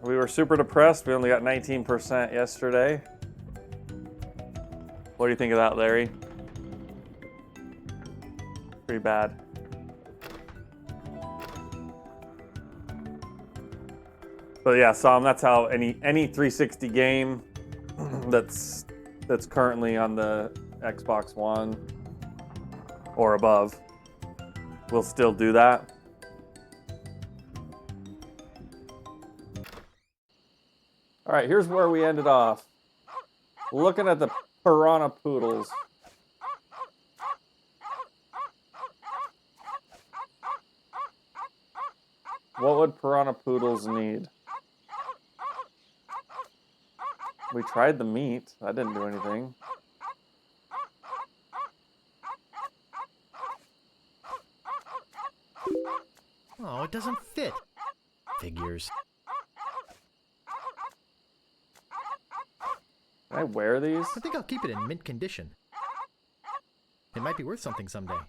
We were super depressed. We only got 19% yesterday. What do you think of that, Larry? Pretty bad. But yeah, Sam, that's how any 360 game that's currently on the Xbox One or above will still do that. All right, here's where we ended off. Looking at the piranha poodles. What would piranha poodles need? We tried the meat. That didn't do anything. Oh, it doesn't fit. Figures. Can I wear these? I think I'll keep it in mint condition. It might be worth something someday.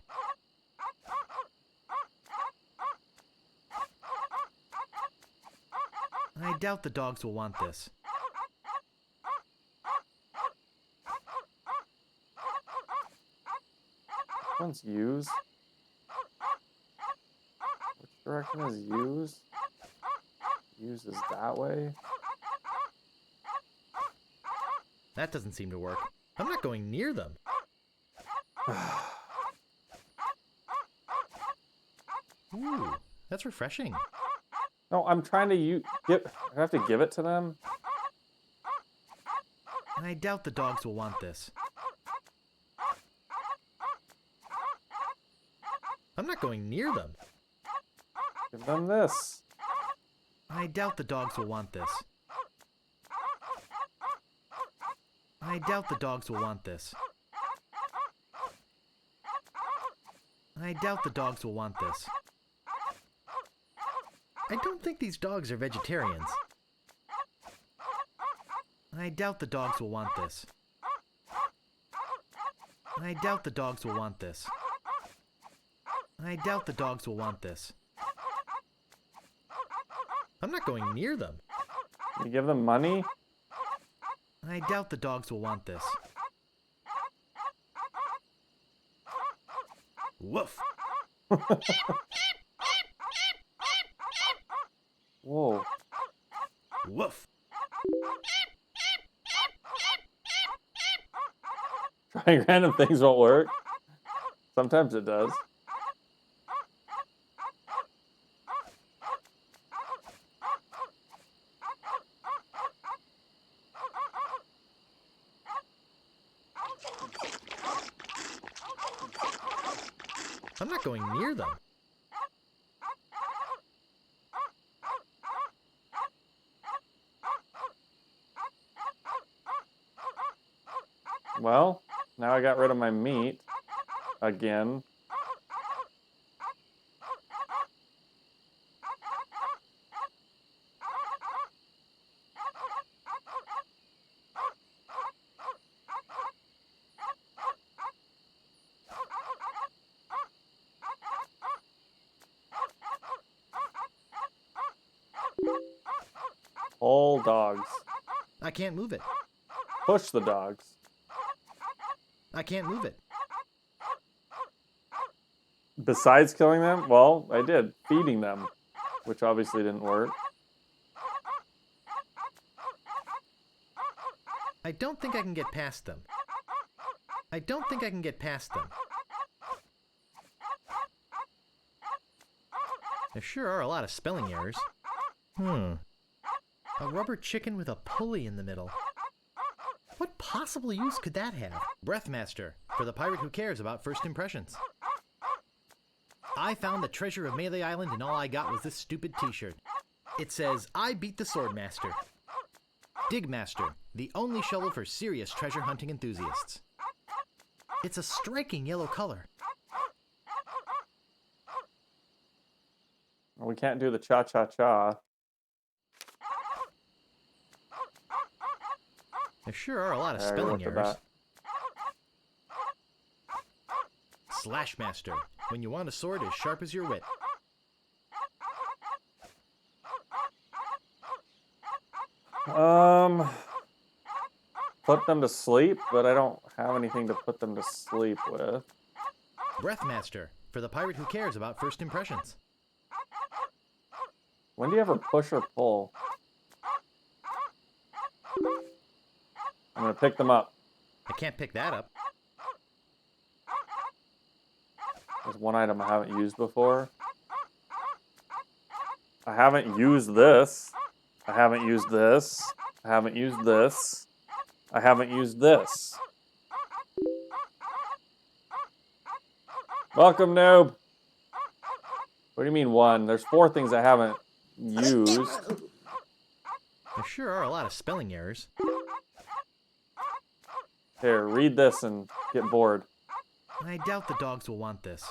I doubt the dogs will want this. Which one's use? Which direction is use? Use is that way. That doesn't seem to work. I'm not going near them. Ooh, that's refreshing. No, I'm trying to I have to give it to them. I doubt the dogs will want this. I'm not going near them. Give them this. I doubt the dogs will want this. I doubt the dogs will want this. I doubt the dogs will want this. I don't think these dogs are vegetarians. I doubt the dogs will want this. I doubt the dogs will want this. I doubt the dogs will want this. I'm not going near them. You give them money? I doubt the dogs will want this. Woof. Whoa. Woof. Trying random things won't work. Sometimes it does. I'm not going near them. Well, now I got rid of my meat again. All dogs. I can't move it. Push the dogs. I can't move it. Besides killing them, well, I did. Feeding them, which obviously didn't work. I don't think I can get past them. I don't think I can get past them. There sure are a lot of spelling errors. A rubber chicken with a pulley in the middle. What possible use could that have? Breathmaster, for the pirate who cares about first impressions. I found the treasure of Melee Island and all I got was this stupid t-shirt. It says, I beat the Swordmaster. Digmaster, the only shovel for serious treasure hunting enthusiasts. It's a striking yellow color. We can't do the cha-cha-cha. There sure are a lot of I already spelling looked at errors. that. Slashmaster, when you want a sword as sharp as your wit. Put them to sleep, but I don't have anything to put them to sleep with. Breathmaster, for the pirate who cares about first impressions. When do you ever push or pull? I'm gonna pick them up. I can't pick that up. There's one item I haven't used before. I haven't used this. I haven't used this. I haven't used this. I haven't used this. Welcome, noob. What do you mean one? There's 4 things I haven't used. There sure are a lot of spelling errors. Here, read this and get bored. I doubt the dogs will want this.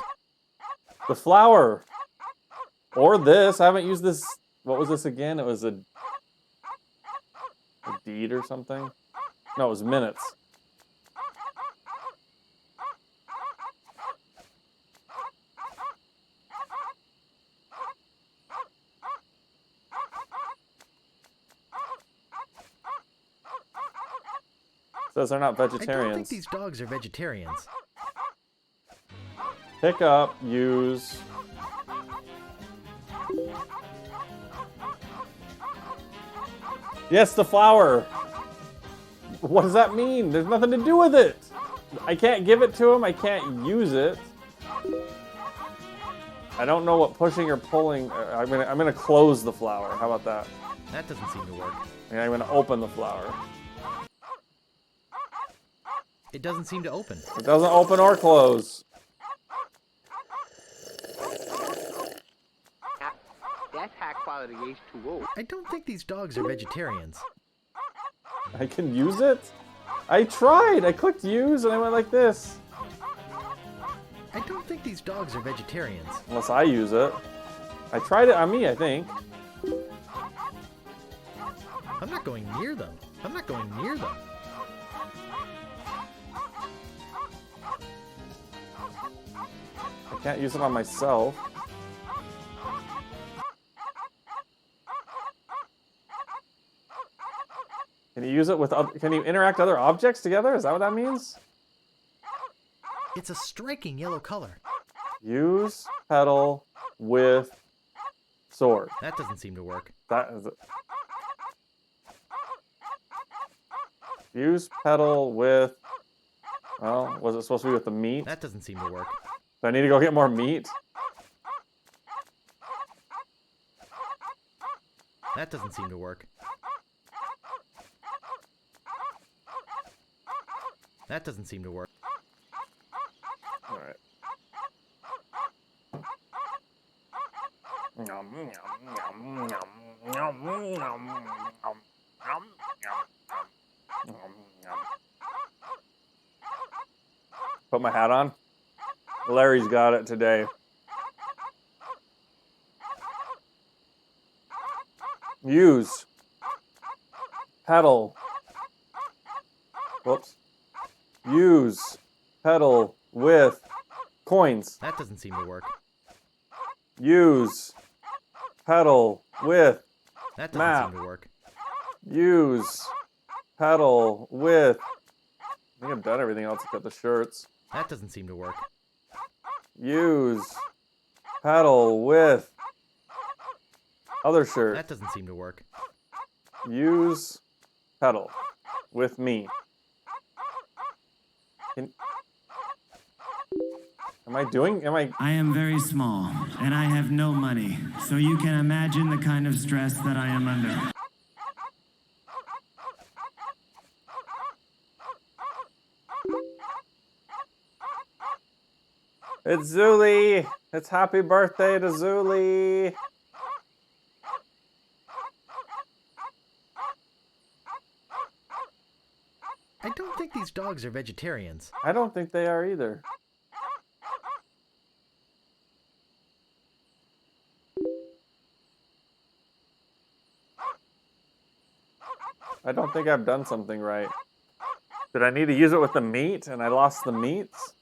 The flower. Or this. I haven't used this. What was this again? It was a deed or something? No, it was minutes. Says they're not I don't think vegetarians. these dogs are vegetarians. Pick up, use. Yes, the flower. What does that mean? There's nothing to do with it. I can't give it to him. I can't use it. I don't know what pushing or pulling. I'm gonna close the flower. How about that? That doesn't seem to work. And I'm gonna open the flower. It doesn't seem to open. It doesn't open or close. That's high quality H2O. I don't think these dogs are vegetarians. I can use it? I tried. I clicked use and I went like this. I don't think these dogs are vegetarians. Unless I use it. I tried it on me, I think. I'm not going near them. I'm not going near them. I can't use it on myself. Can you use it with can you interact other objects together? Is that what that means? It's a striking yellow color. Use pedal with sword. That doesn't seem to work. That is it. Use pedal with. Oh, was it supposed to be with the meat? That doesn't seem to work. Do I need to go get more meat? That doesn't seem to work. That doesn't seem to work. All right. Put my hat on. Larry's got it today. Use. Pedal. Whoops. Use. Pedal with coins. That doesn't seem to work. Use. Pedal with That doesn't map. seem to work. Use. Pedal with. I think I've done everything else except the shirts. That doesn't seem to work. Use. Pedal with. Other shirt. That doesn't seem to work. Use. Pedal with me. Am I I am very small, and I have no money, so you can imagine the kind of stress that I am under. It's Zuli! It's happy birthday to Zuli! I don't think these dogs are vegetarians. I don't think they are either. I don't think I've done something right. Did I need to use it with the meat and I lost the meats?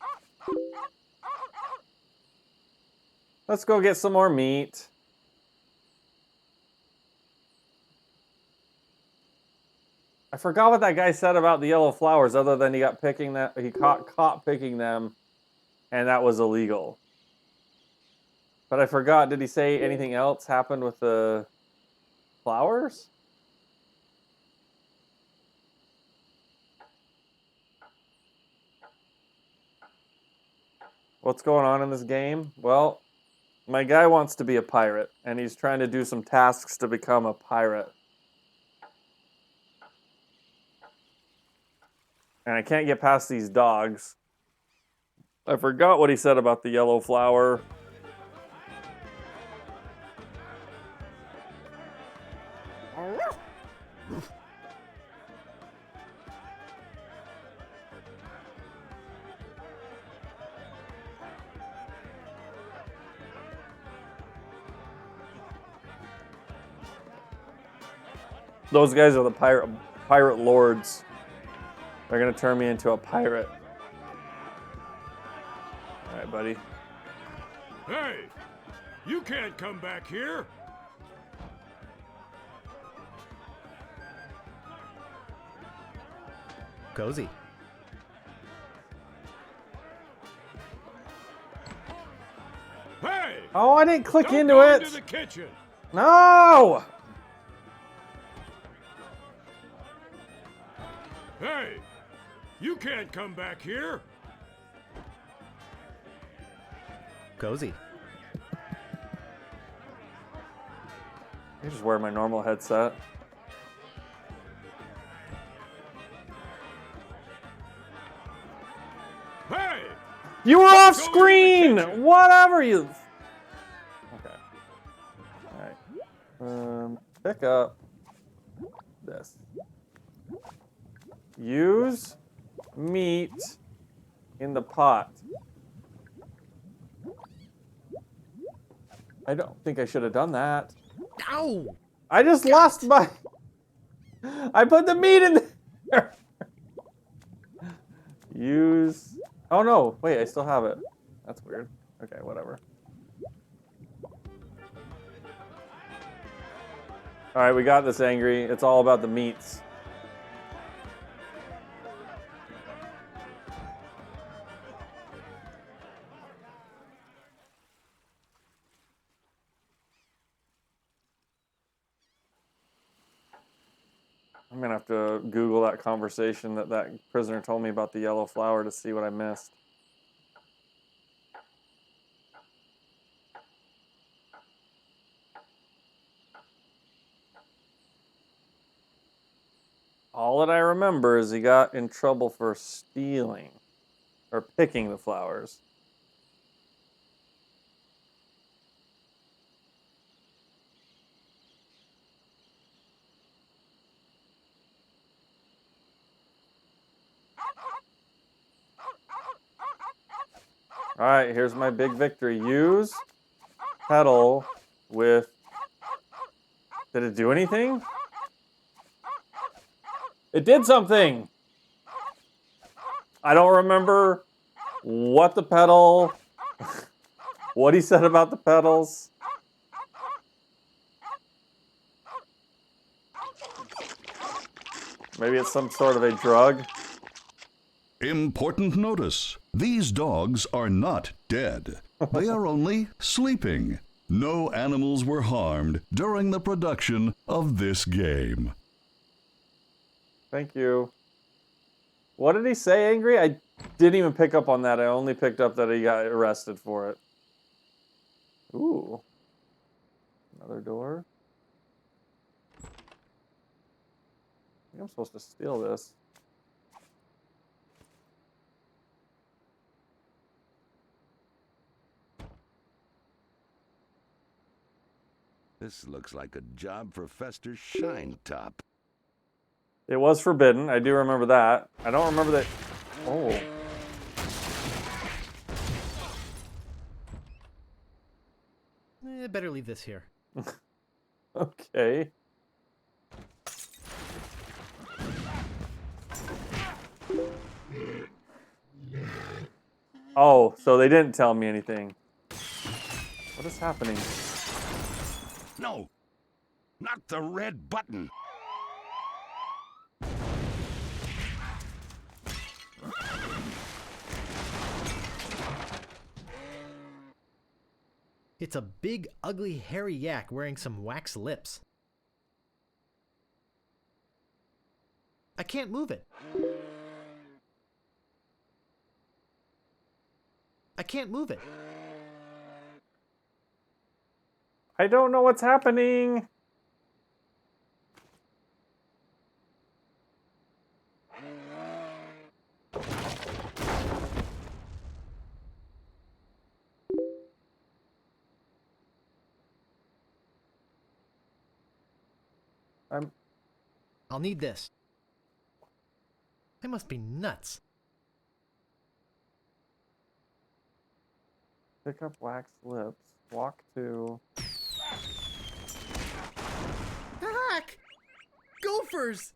Let's go get some more meat. I forgot what that guy said about the yellow flowers, other than he got picking that he caught picking them, and that was illegal. But I forgot. Did he say anything else happened with the flowers? What's going on in this game? Well, my guy wants to be a pirate, and he's trying to do some tasks to become a pirate. And I can't get past these dogs. I forgot what he said about the yellow flower. Those guys are the pirate lords. They're gonna turn me into a pirate. All right, buddy. Hey, you can't come back here. Cozy. Hey! Oh, I didn't click Don't into go it. into the kitchen. No! Hey, you can't come back here. Cozy. I just wear my normal headset. Hey! You were off Go into the screen! kitchen. Whatever you... Okay. Alright. Pick up this. Use meat in the pot. I don't think I should have done that. Ow! I just lost my... I put the meat in there! Use... Oh no, wait, I still have it. That's weird. Okay, whatever. Alright, we got this, Angry. It's all about the meats. I'm gonna have to Google that conversation that prisoner told me about the yellow flower to see what I missed. All that I remember is he got in trouble for stealing or picking the flowers. All right, here's my big victory. Use petal with... Did it do anything? It did something! I don't remember what the pedal... what he said about the pedals. Maybe it's some sort of a drug. Important notice. These dogs are not dead. They are only sleeping. No animals were harmed during the production of this game. Thank you. What did he say, Angry? I didn't even pick up on that. I only picked up that he got arrested for it. Ooh. Another door. I think I'm supposed to steal this. This looks like a job for Fester Shinetop. It was forbidden. I do remember that. I don't remember that. Oh. Better leave this here. Okay. Oh, so they didn't tell me anything. What is happening? No, not the red button. It's a big, ugly, hairy yak wearing some wax lips. I can't move it. I can't move it. I don't know what's happening. I'll need this. I must be nuts. Pick up wax lips. Walk to... Heck! Gophers!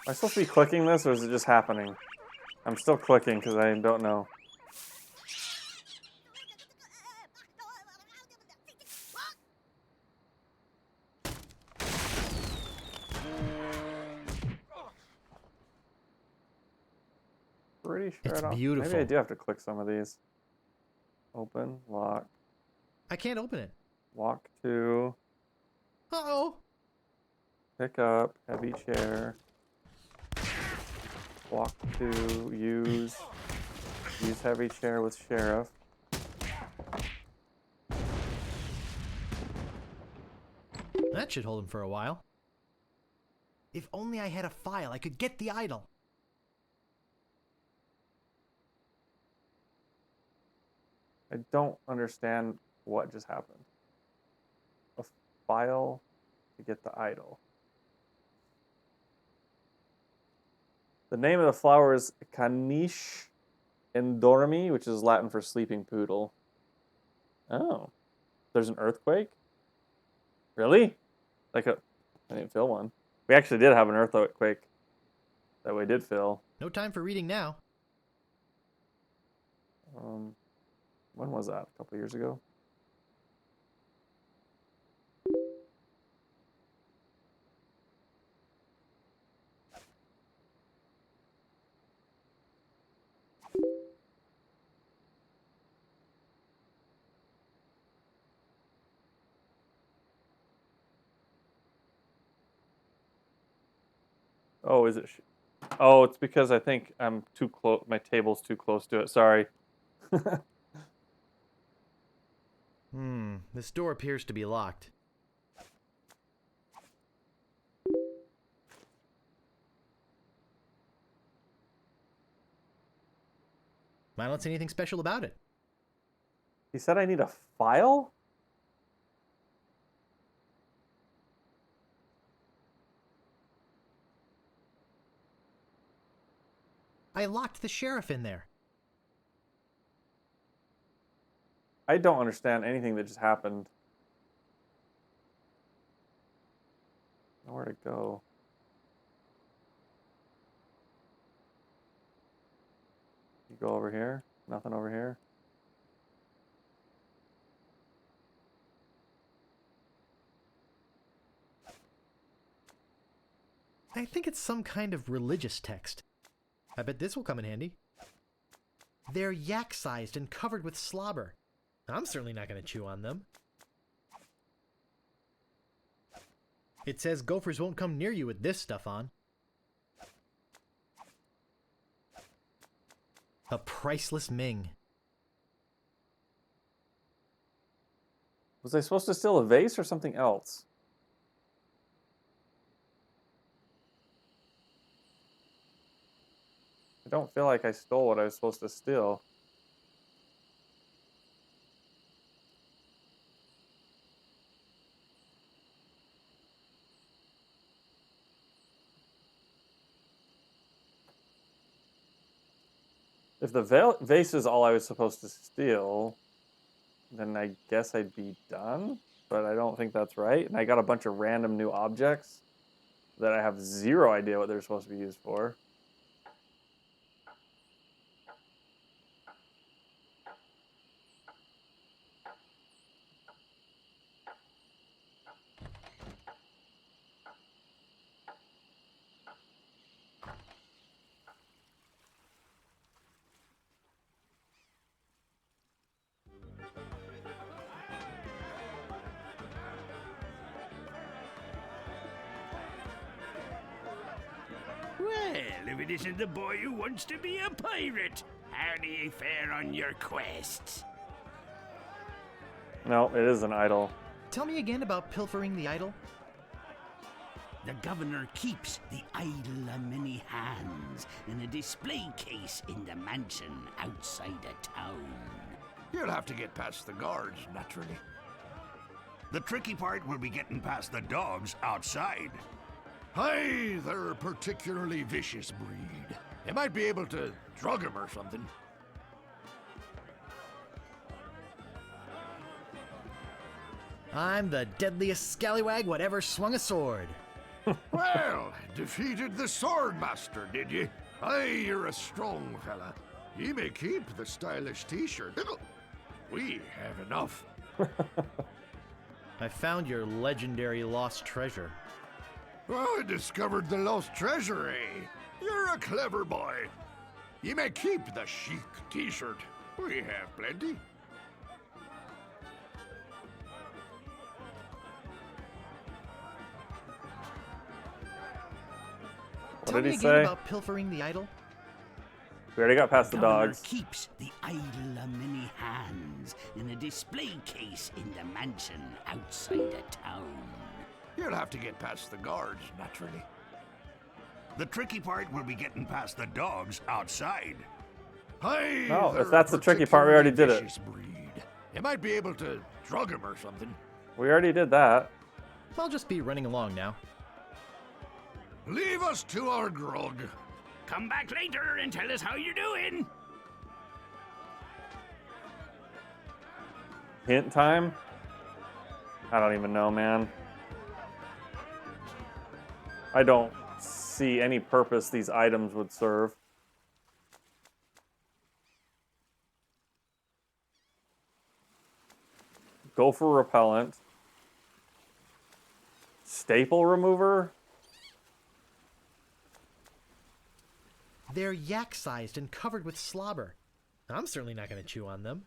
Am I supposed to be clicking this, or is it just happening? I'm still clicking because I don't know. Pretty sure It's I don't. beautiful. Maybe I do have to click some of these. Open, lock, I can't open it. walk to, Uh-oh! pick up, heavy chair, walk to, use heavy chair with sheriff. That should hold him for a while. If only I had a file, I could get the idol. I don't understand what just happened. A file to get the idol. The name of the flower is Caniche endormi, which is Latin for sleeping poodle. Oh. There's an earthquake? Really? I didn't feel one. We actually did have an earthquake that we did feel. No time for reading now. When was that? A couple years ago? Oh, is it? Oh, it's because I think I'm too close. My table's too close to it. Sorry. This door appears to be locked. I don't see anything special about it. He said I need a file? I locked the sheriff in there. I don't understand anything that just happened. Nowhere to go. You go over here? Nothing over here? I think it's some kind of religious text. I bet this will come in handy. They're yak-sized and covered with slobber. I'm certainly not going to chew on them. It says gophers won't come near you with this stuff on. A priceless Ming. Was I supposed to steal a vase or something else? I don't feel like I stole what I was supposed to steal. If the vase is all I was supposed to steal, then I guess I'd be done. But I don't think that's right. And I got a bunch of random new objects that I have zero idea what they're supposed to be used for. Well, if it isn't the boy who wants to be a pirate, how do you fare on your quests? No, it is an idol. Tell me again about pilfering the idol. The governor keeps the idol of many hands in a display case in the mansion outside of town. You'll have to get past the guards, naturally. The tricky part will be getting past the dogs outside. Hey, they're a particularly vicious breed. You might be able to drug him or something. I'm the deadliest scallywag whatever swung a sword. Well, defeated the swordmaster, did you? Aye, you're a strong fella. You may keep the stylish t-shirt. We have enough. I found your legendary lost treasure. I discovered the lost treasure, eh? You're a clever boy. You may keep the chic t-shirt. We have plenty. What Tell did me he again say? about pilfering the idol. We already got past the Governor dogs. keeps the idol of many hands in a display case in the mansion outside of town. You'll have to get past the guards, naturally. The tricky part will be getting past the dogs outside. Hey, No, they're if that's the tricky part, we already did it. vicious breed. You might be able to drug him or something. We already did that. I'll just be running along now. Leave us to our grog. Come back later and tell us how you're doing. Hint time? I don't even know, man. I don't see any purpose these items would serve. Gopher repellent. Staple remover? They're yak-sized and covered with slobber. I'm certainly not going to chew on them.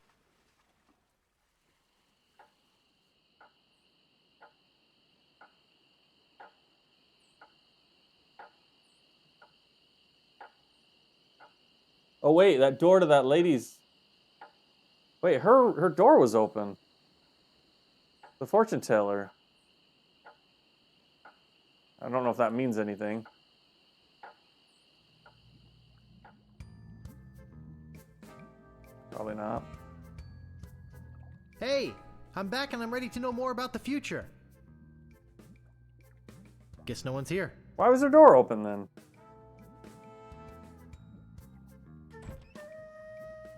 Oh wait, that door to that lady's... Wait, her door was open. The fortune teller. I don't know if that means anything. Probably not. Hey, I'm back and I'm ready to know more about the future. Guess no one's here. Why was her door open then?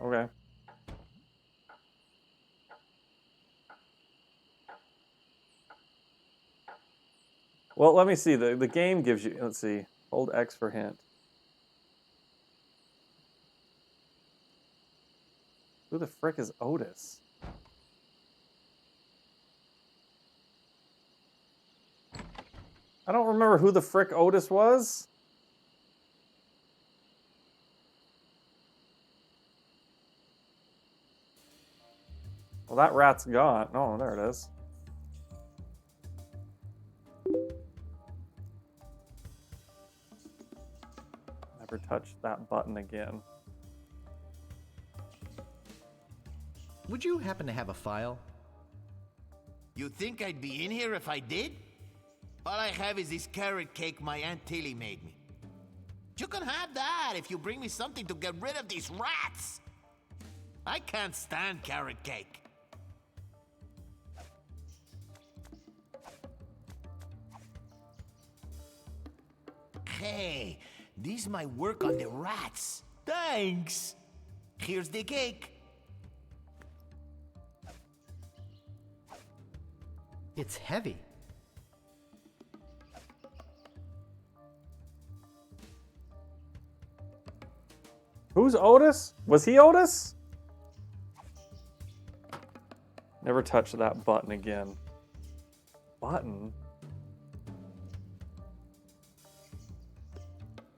Okay. Well, let me see. The game gives you... Let's see. Hold X for hint. Who the frick is Otis? I don't remember who the frick Otis was. Well, that rat's gone. Oh, there it is. Never touch that button again. Would you happen to have a file? You think I'd be in here if I did? All I have is this carrot cake my Aunt Tilly made me. You can have that if you bring me something to get rid of these rats. I can't stand carrot cake. Hey, this might work on the rats. Thanks. Here's the cake. It's heavy. Who's Otis? Was he Otis? Never touch that button again. Button?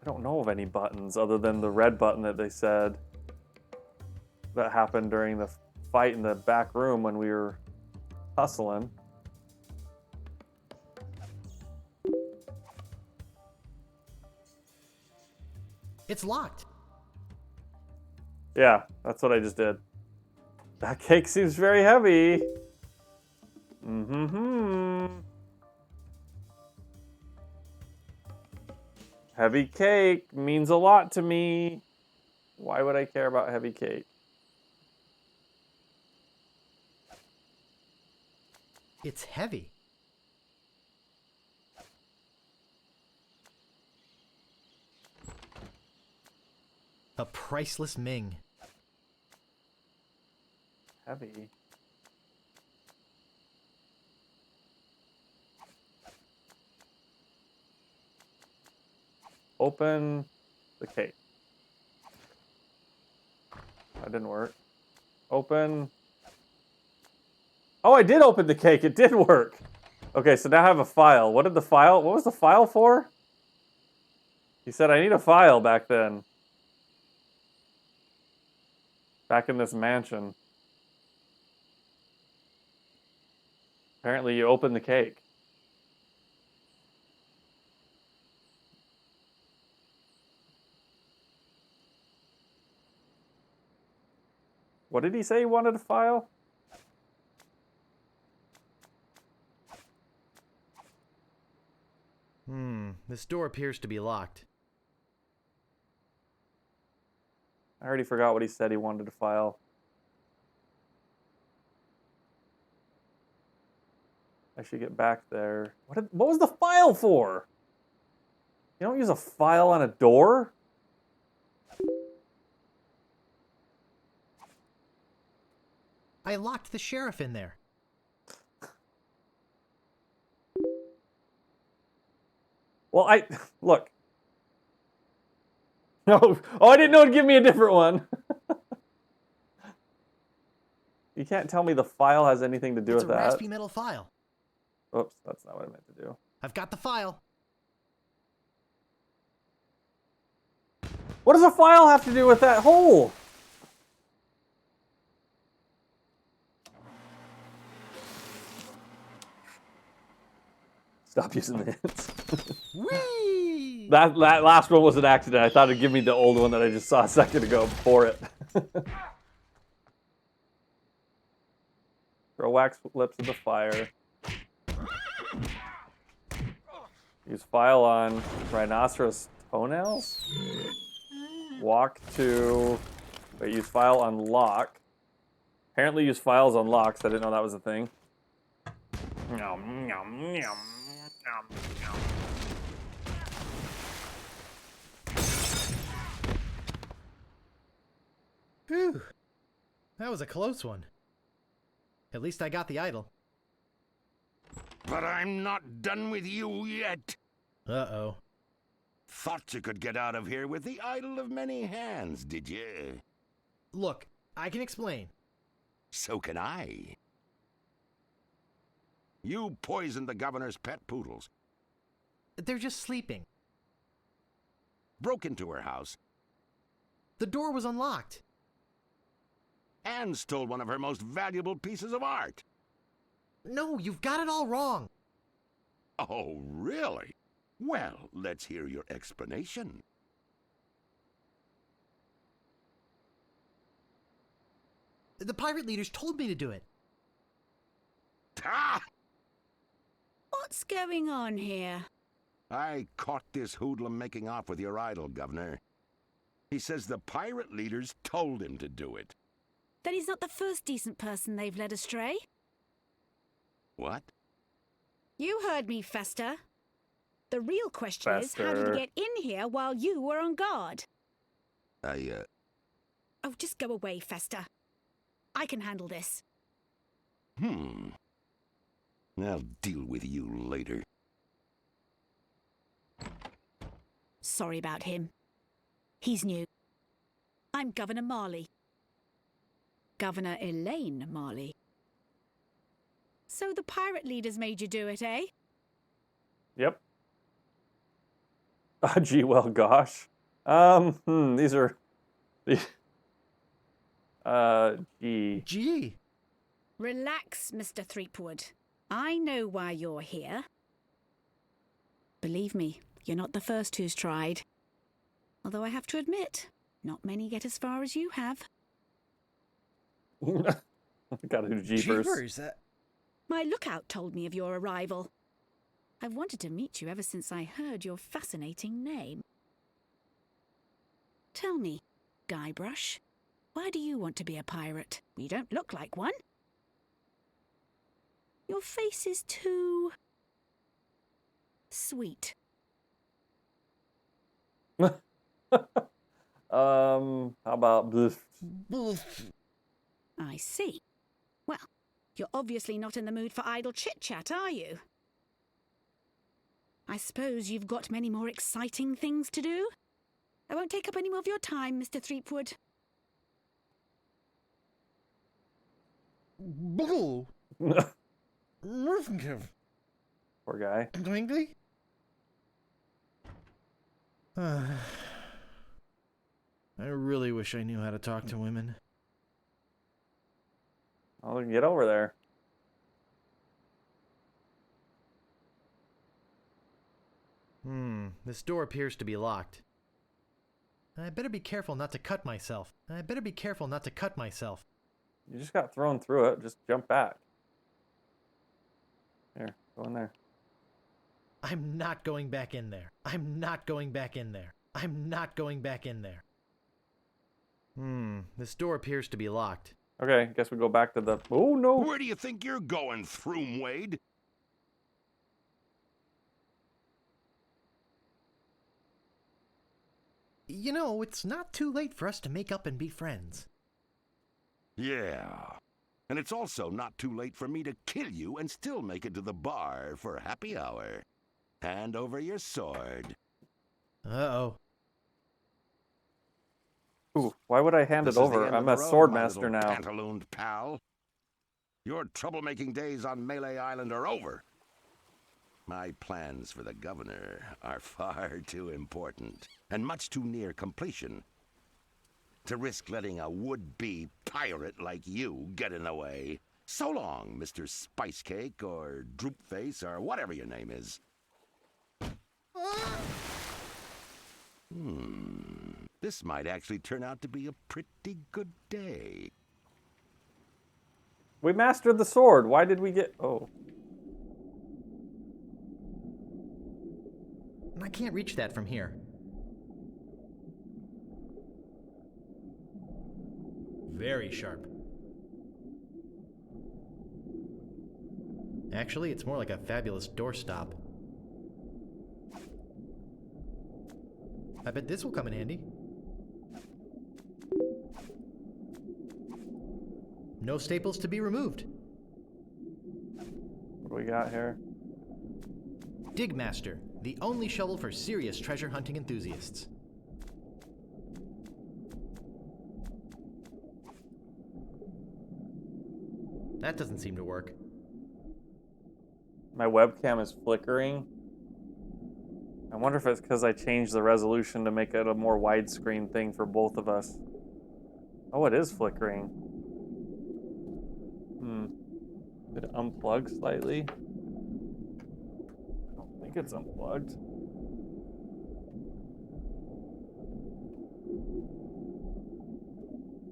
I don't know of any buttons other than the red button that they said that happened during the fight in the back room when we were hustling. It's locked. Yeah, that's what I just did. That cake seems very heavy. Mm-hmm. Heavy cake means a lot to me. Why would I care about heavy cake? It's heavy. A priceless Ming. Heavy. Open the cake. That didn't work. Open. Oh, I did open the cake. It did work. Okay, so now I have a file. What was the file for? He said I need a file back then. Back in this mansion. Apparently you opened the cake. What did he say he wanted a file? This door appears to be locked. I already forgot what he said he wanted a file. I should get back there. What was the file for? You don't use a file on a door? I locked the sheriff in there. Well, look. No, oh, I didn't know it'd give me a different one. You can't tell me the file has anything to do It's with a that. raspy metal file. Oops, that's not what I meant to do. I've got the file. What does a file have to do with that hole? Stop using the hints. Whee! That last one was an accident. I thought it'd give me the old one that I just saw a second ago before it. Throw wax lips in the fire. Use file on rhinoceros toenails. Walk to... Wait, use file on lock. Apparently use files on locks. I didn't know that was a thing. Nom, nom, nom, nom, nom. Whew. That was a close one. At least I got the idol. But I'm not done with you yet. Uh-oh. Thought you could get out of here with the idol of many hands, did you? Look, I can explain. So can I. You poisoned the governor's pet poodles, They're just sleeping. broke into her house, The door was unlocked. and stole one of her most valuable pieces of art. No, you've got it all wrong. Oh, really? Well, let's hear your explanation. The pirate leaders told me to do it. Ah! What's going on here? I caught this hoodlum making off with your idol, Governor. He says the pirate leaders told him to do it. Then he's not the first decent person they've led astray. What? You heard me, Fester. The real question is, how did Fester. he get in here while you were on guard? Oh, just go away, Fester. I can handle this. I'll deal with you later. Sorry about him. He's new. I'm Governor Marley. Governor Elaine Marley. So the pirate leaders made you do it, eh? Yep. Gee, well, gosh. These are... Gee. Gee. Relax, Mr. Threepwood. I know why you're here. Believe me, you're not the first who's tried. Although I have to admit, not many get as far as you have. Gotta do jeepers. Jeepers, My lookout told me of your arrival. I've wanted to meet you ever since I heard your fascinating name. Tell me, Guybrush, why do you want to be a pirate? You don't look like one. Your face is too... sweet. How about this? I see. Well, you're obviously not in the mood for idle chit-chat, are you? I suppose you've got many more exciting things to do? I won't take up any more of your time, Mr. Threepwood. Boo! Poor guy. Angry? I really wish I knew how to talk to women. I'll get over there. This door appears to be locked. I better be careful not to cut myself. You just got thrown through it. Just jump back. Here, go in there. I'm not going back in there. This door appears to be locked. Okay, guess we go back to the... Oh, no. Where do you think you're going, Throom Wade? You know, it's not too late for us to make up and be friends. Yeah. And it's also not too late for me to kill you and still make it to the bar for happy hour. Hand over your sword. Uh-oh. Ooh, why would I hand This it is the over? end of I'm the a road, sword my master little now. pantalooned pal. Your troublemaking days on Melee Island are over. My plans for the governor are far too important and much too near completion to risk letting a would-be pirate like you get in the way. So long, Mr. Spice Cake or Droopface or whatever your name is. This might actually turn out to be a pretty good day. We mastered the sword. Why did we get... Oh. I can't reach that from here. Very sharp. Actually, it's more like a fabulous doorstop. I bet this will come in handy. No staples to be removed. What do we got here? Digmaster, the only shovel for serious treasure hunting enthusiasts. That doesn't seem to work. My webcam is flickering. I wonder if it's because I changed the resolution to make it a more widescreen thing for both of us. Oh, it is flickering. Did it unplug slightly? I don't think it's unplugged.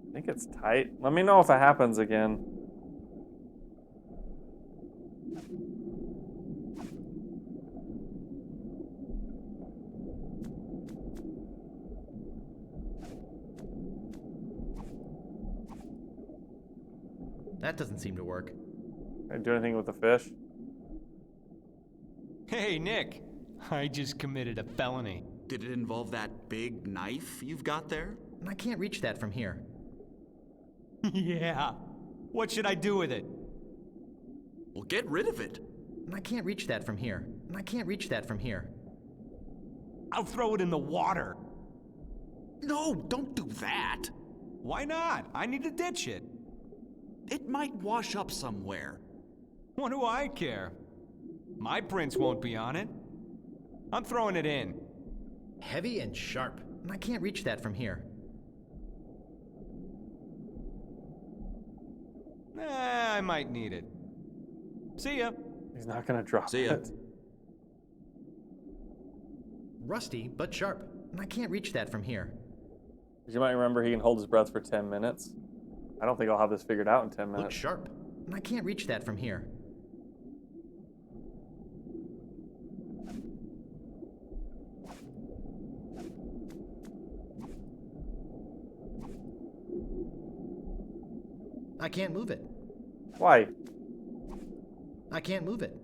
I think it's tight. Let me know if it happens again. That doesn't seem to work. Can I do anything with the fish? Hey, Nick. I just committed a felony. Did it involve that big knife you've got there? I can't reach that from here. Yeah. What should I do with it? Well, get rid of it. I can't reach that from here. I'll throw it in the water. No, don't do that. Why not? I need to ditch it. It might wash up somewhere. What do I care? My prints won't be on it. I'm throwing it in. Heavy and sharp. I can't reach that from here. I might need it. See ya. He's not gonna drop See ya. it. Rusty, but sharp. I can't reach that from here. As you might remember, he can hold his breath for 10 minutes. I don't think I'll have this figured out in 10 Look minutes. sharp. I can't reach that from here. I can't move it. Why? I can't move it.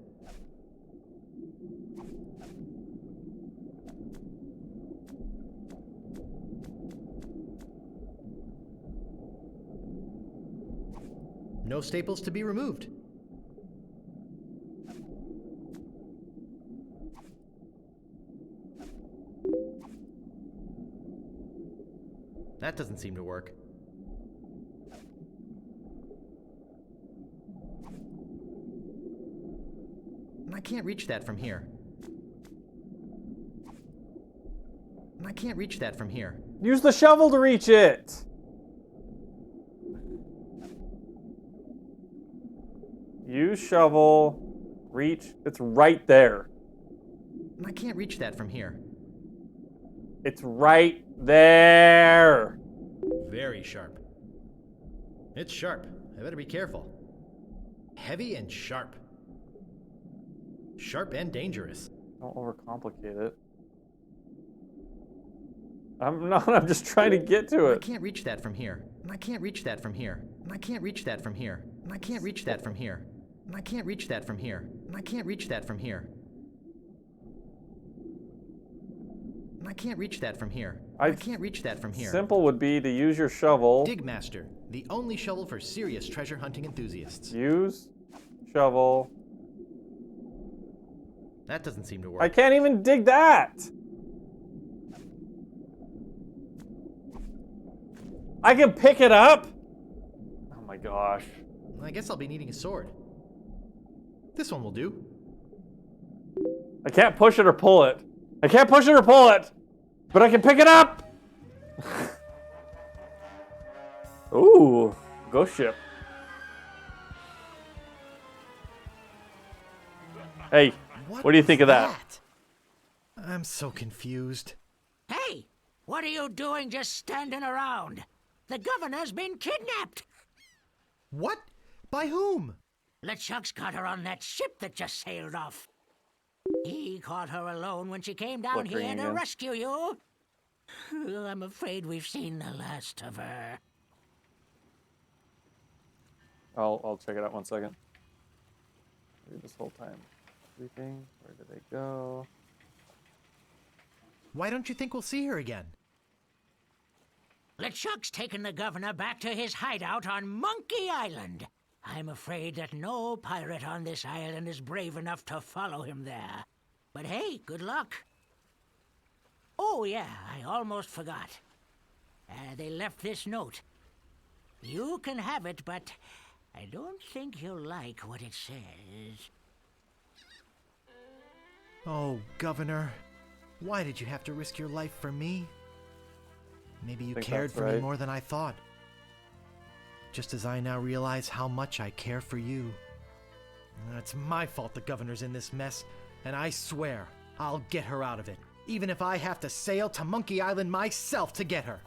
No staples to be removed. That doesn't seem to work. I can't reach that from here. I can't reach that from here. Use the shovel to reach it! Use shovel. Reach. It's right there. I can't reach that from here. It's right there. Very sharp. It's sharp. I better be careful. Heavy and sharp. Sharp and dangerous. Don't overcomplicate it. I'm not. I'm just trying to get to it. I can't reach that from here. I can't reach that from here. I can't reach that from here. I can't reach that from here. I can't reach that from here. I can't reach that from here. I can't reach that from here. I can't reach that from here. Simple would be to use your shovel. Dig Master, the only shovel for serious treasure hunting enthusiasts. Use shovel. That doesn't seem to work. I can't even dig that. I can pick it up? Oh my gosh. I guess I'll be needing a sword. This one will do. I can't push it or pull it. I can't push it or pull it, but I can pick it up. Ooh, ghost ship. Hey, what do you think of that? I'm so confused. Hey, what are you doing just standing around? The governor's been kidnapped. What? By whom? LeChuck's got her on that ship that just sailed off. He caught her alone when she came down here to rescue you. I'm afraid we've seen the last of her. I'll check it out 1 second. Read this whole time. Sleeping. Where did they go? Why don't you think we'll see her again? LeChuck's taken the governor back to his hideout on Monkey Island. I'm afraid that no pirate on this island is brave enough to follow him there. But hey, good luck. Oh yeah, I almost forgot. They left this note. You can have it, but I don't think you'll like what it says. Oh, Governor. Why did you have to risk your life for me? Maybe you cared for me more than I thought. Just as I now realize how much I care for you. It's my fault the governor's in this mess, and I swear I'll get her out of it, even if I have to sail to Monkey Island myself to get her.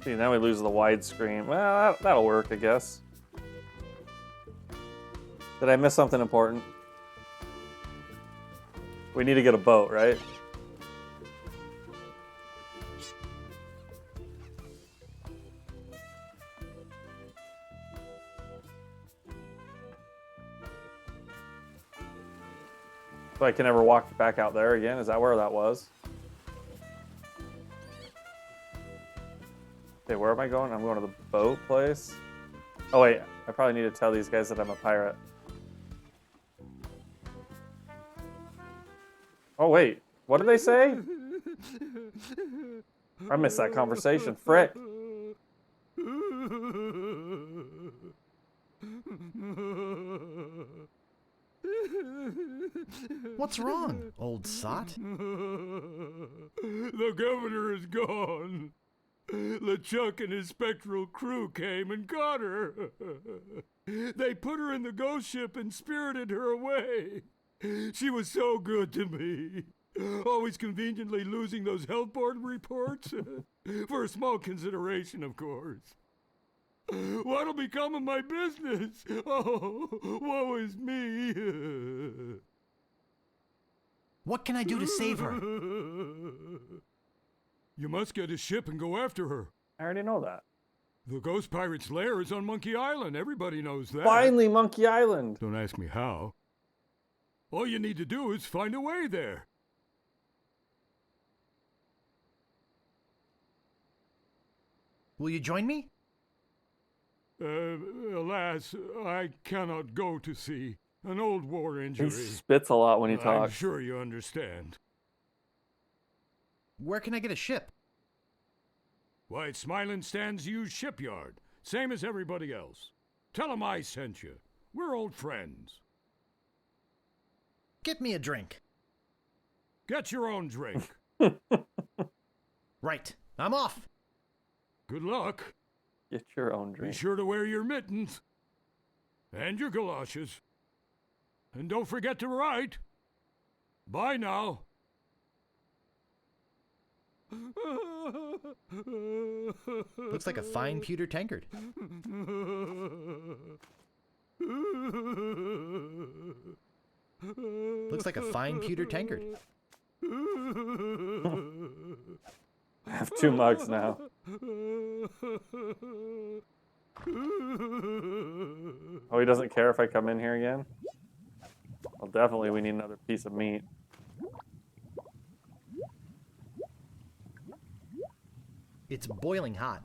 See, now we lose the widescreen. Well, that'll work, I guess. Did I miss something important? We need to get a boat, right? So I can never walk back out there again? Is that where that was? Okay, where am I going? I'm going to the boat place. Oh wait, I probably need to tell these guys that I'm a pirate. Oh wait, what did they say? I missed that conversation. Frick. What's wrong, old sot? The governor is gone. LeChuck and his spectral crew came and got her. They put her in the ghost ship and spirited her away. She was so good to me. Always conveniently losing those health board reports. For a small consideration, of course. What'll become of my business? Oh, woe is me. What can I do to save her? You must get a ship and go after her. I already know that. The ghost pirate's lair is on Monkey Island. Everybody knows that. Finally, Monkey Island. Don't ask me how. All you need to do is find a way there. Will you join me? Alas, I cannot go to sea. An old war injury. He spits a lot when he I'm talks. sure you understand. Where can I get a ship? Why, it's Smiling Stan's used shipyard. Same as everybody else. Tell 'em I sent you. We're old friends. Get me a drink. Get your own drink. Right. I'm off. Good luck. Get your own Be drink. sure to wear your mittens. And your galoshes. And don't forget to write. Bye now. Looks like a fine pewter tankard. Looks like a fine pewter tankard. I have 2 mugs now. Oh, he doesn't care if I come in here again? Well, definitely we need another piece of meat. It's boiling hot.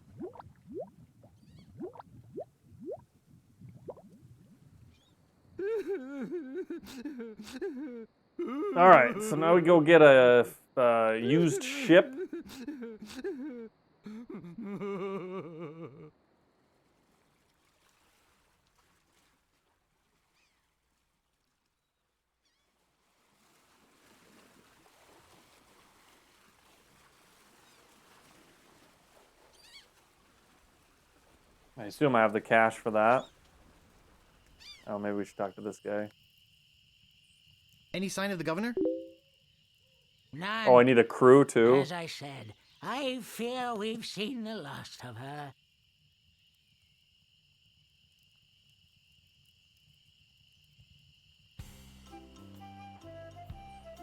All right, so now we go get a used ship. I assume I have the cash for that. Oh, maybe we should talk to this guy. Any sign of the governor? None. Oh, I need a crew too. As I said, I fear we've seen the last of her.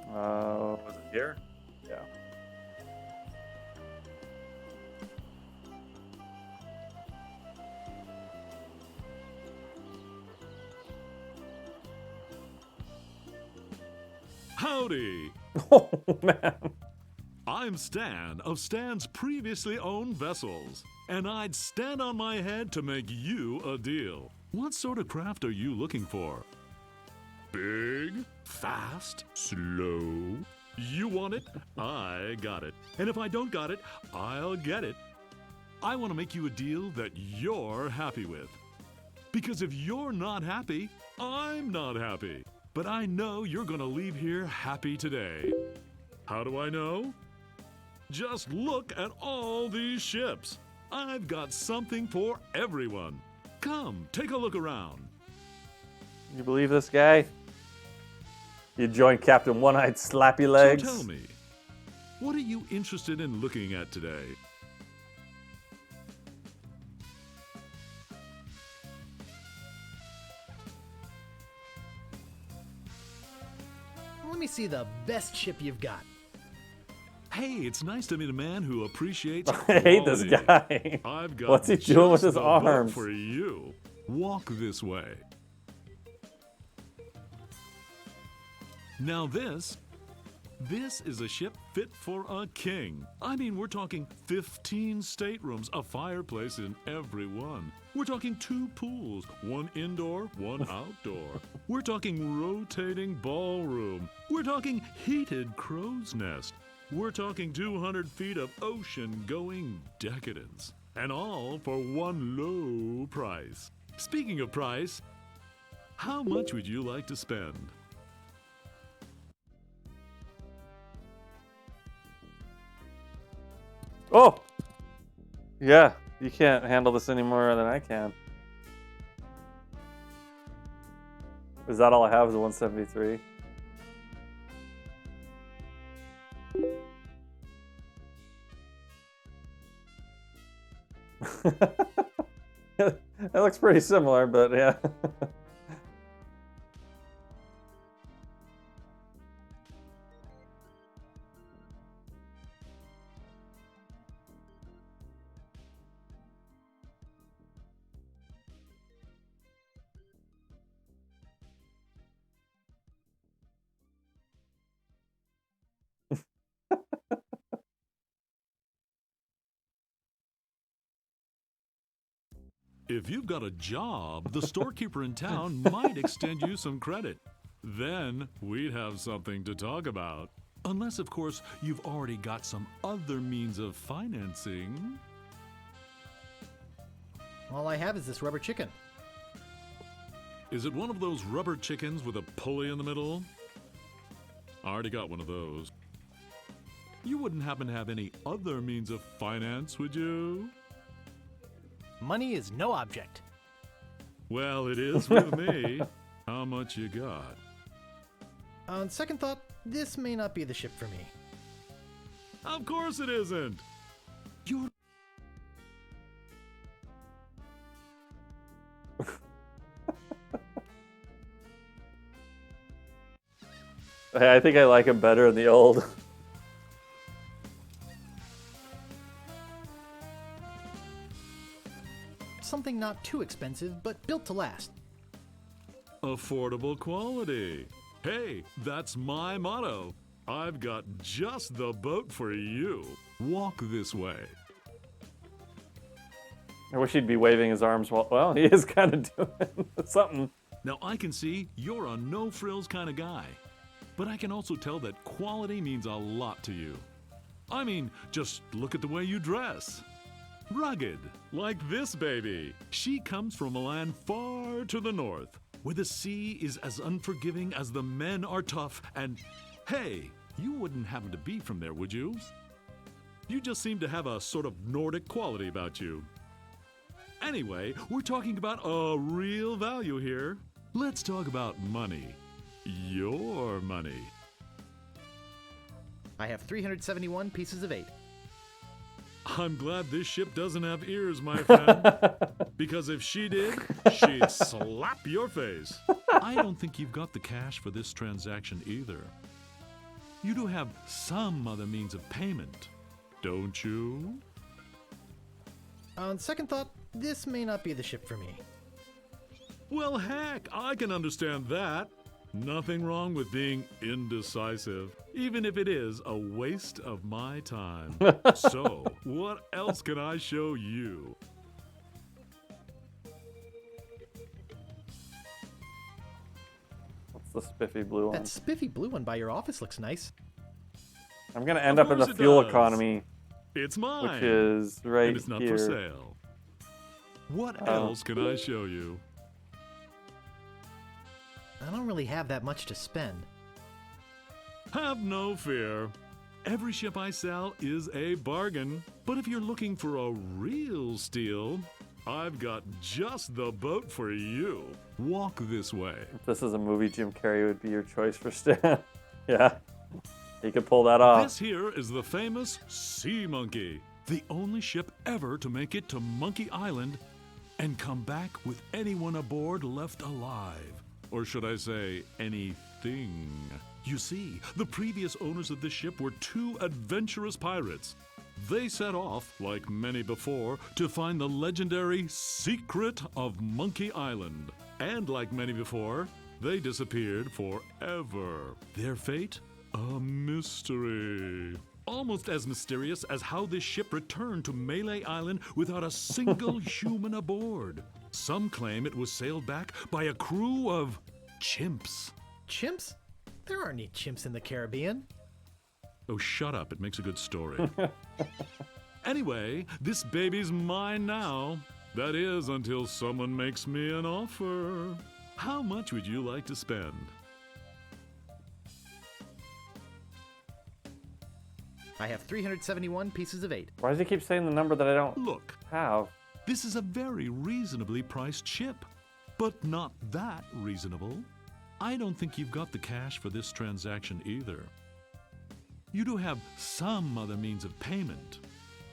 Was it here? Yeah. Howdy! Oh, man. I'm Stan of Stan's previously owned vessels, and I'd stand on my head to make you a deal. What sort of craft are you looking for? Big, fast, slow? You want it? I got it. And if I don't got it, I'll get it. I want to make you a deal that you're happy with. Because if you're not happy, I'm not happy. But I know you're going to leave here happy today. How do I know? Just look at all these ships. I've got something for everyone. Come, take a look around. You believe this guy? You joined Captain One Eye Slappy Legs. So tell me, what are you interested in looking at today? Let me see the best ship you've got. Hey, it's nice to meet a man who appreciates I hate this guy. I've got What's he doing with just his the boat arms? for you. Walk this way. Now this is a ship fit for a king. I mean, we're talking 15 staterooms, a fireplace in every one. We're talking 2 pools, one indoor, one outdoor. We're talking rotating ballroom. We're talking heated crow's nest. We're talking 200 feet of ocean-going decadence. And all for one low price. Speaking of price, how much would you like to spend? Oh! Yeah, you can't handle this any more than I can. Is that all I have is a 173? It looks pretty similar, but yeah. If you've got a job, the storekeeper in town might extend you some credit. Then we'd have something to talk about. Unless, of course, you've already got some other means of financing. All I have is this rubber chicken. Is it one of those rubber chickens with a pulley in the middle? I already got one of those. You wouldn't happen to have any other means of finance, would you? Money is no object. Well, it is with me. How much you got? On second thought, this may not be the ship for me. Of course it isn't. You're... Hey, I think I like him better in the old. Something not too expensive, but built to last. Affordable quality. Hey, that's my motto. I've got just the boat for you. Walk this way. I wish he'd be waving his arms while... Well, he is kind of doing something. Now, I can see you're a no-frills kind of guy. But I can also tell that quality means a lot to you. I mean, just look at the way you dress. Rugged, like this baby. She comes from a land far to the north, where the sea is as unforgiving as the men are tough, and hey, you wouldn't happen to be from there, would you? You just seem to have a sort of Nordic quality about you. Anyway, we're talking about a real value here. Let's talk about money. Your money. I have 371 pieces of 8. I'm glad this ship doesn't have ears, my friend. Because if she did, she'd slap your face. I don't think you've got the cash for this transaction either. You do have some other means of payment, don't you? On second thought, this may not be the ship for me. Well, heck, I can understand that. Nothing wrong with being indecisive, even if it is a waste of my time. So, what else can I show you? What's the spiffy blue one? That spiffy blue one by your office looks nice. I'm going to end up in the fuel economy. It's mine. Which is right and it's not here. for sale. What else can I show you? I don't really have that much to spend. Have no fear. Every ship I sell is a bargain. But if you're looking for a real steal, I've got just the boat for you. Walk this way. If this is a movie, Jim Carrey would be your choice for Stan. Yeah, he could pull that off. This here is the famous Sea Monkey, the only ship ever to make it to Monkey Island and come back with anyone aboard left alive. Or should I say, anything. You see, the previous owners of this ship were two adventurous pirates. They set off, like many before, to find the legendary secret of Monkey Island. And like many before, they disappeared forever. Their fate? A mystery. Almost as mysterious as how this ship returned to Malay Island without a single human aboard. Some claim it was sailed back by a crew of chimps. Chimps? There aren't any chimps in the Caribbean. Oh, shut up. It makes a good story. Anyway, this baby's mine now. That is, until someone makes me an offer. How much would you like to spend? I have 371 pieces of 8. Why does he keep saying the number that I don't Look, have? this is a very reasonably priced ship, but not that reasonable. I don't think you've got the cash for this transaction either. You do have some other means of payment,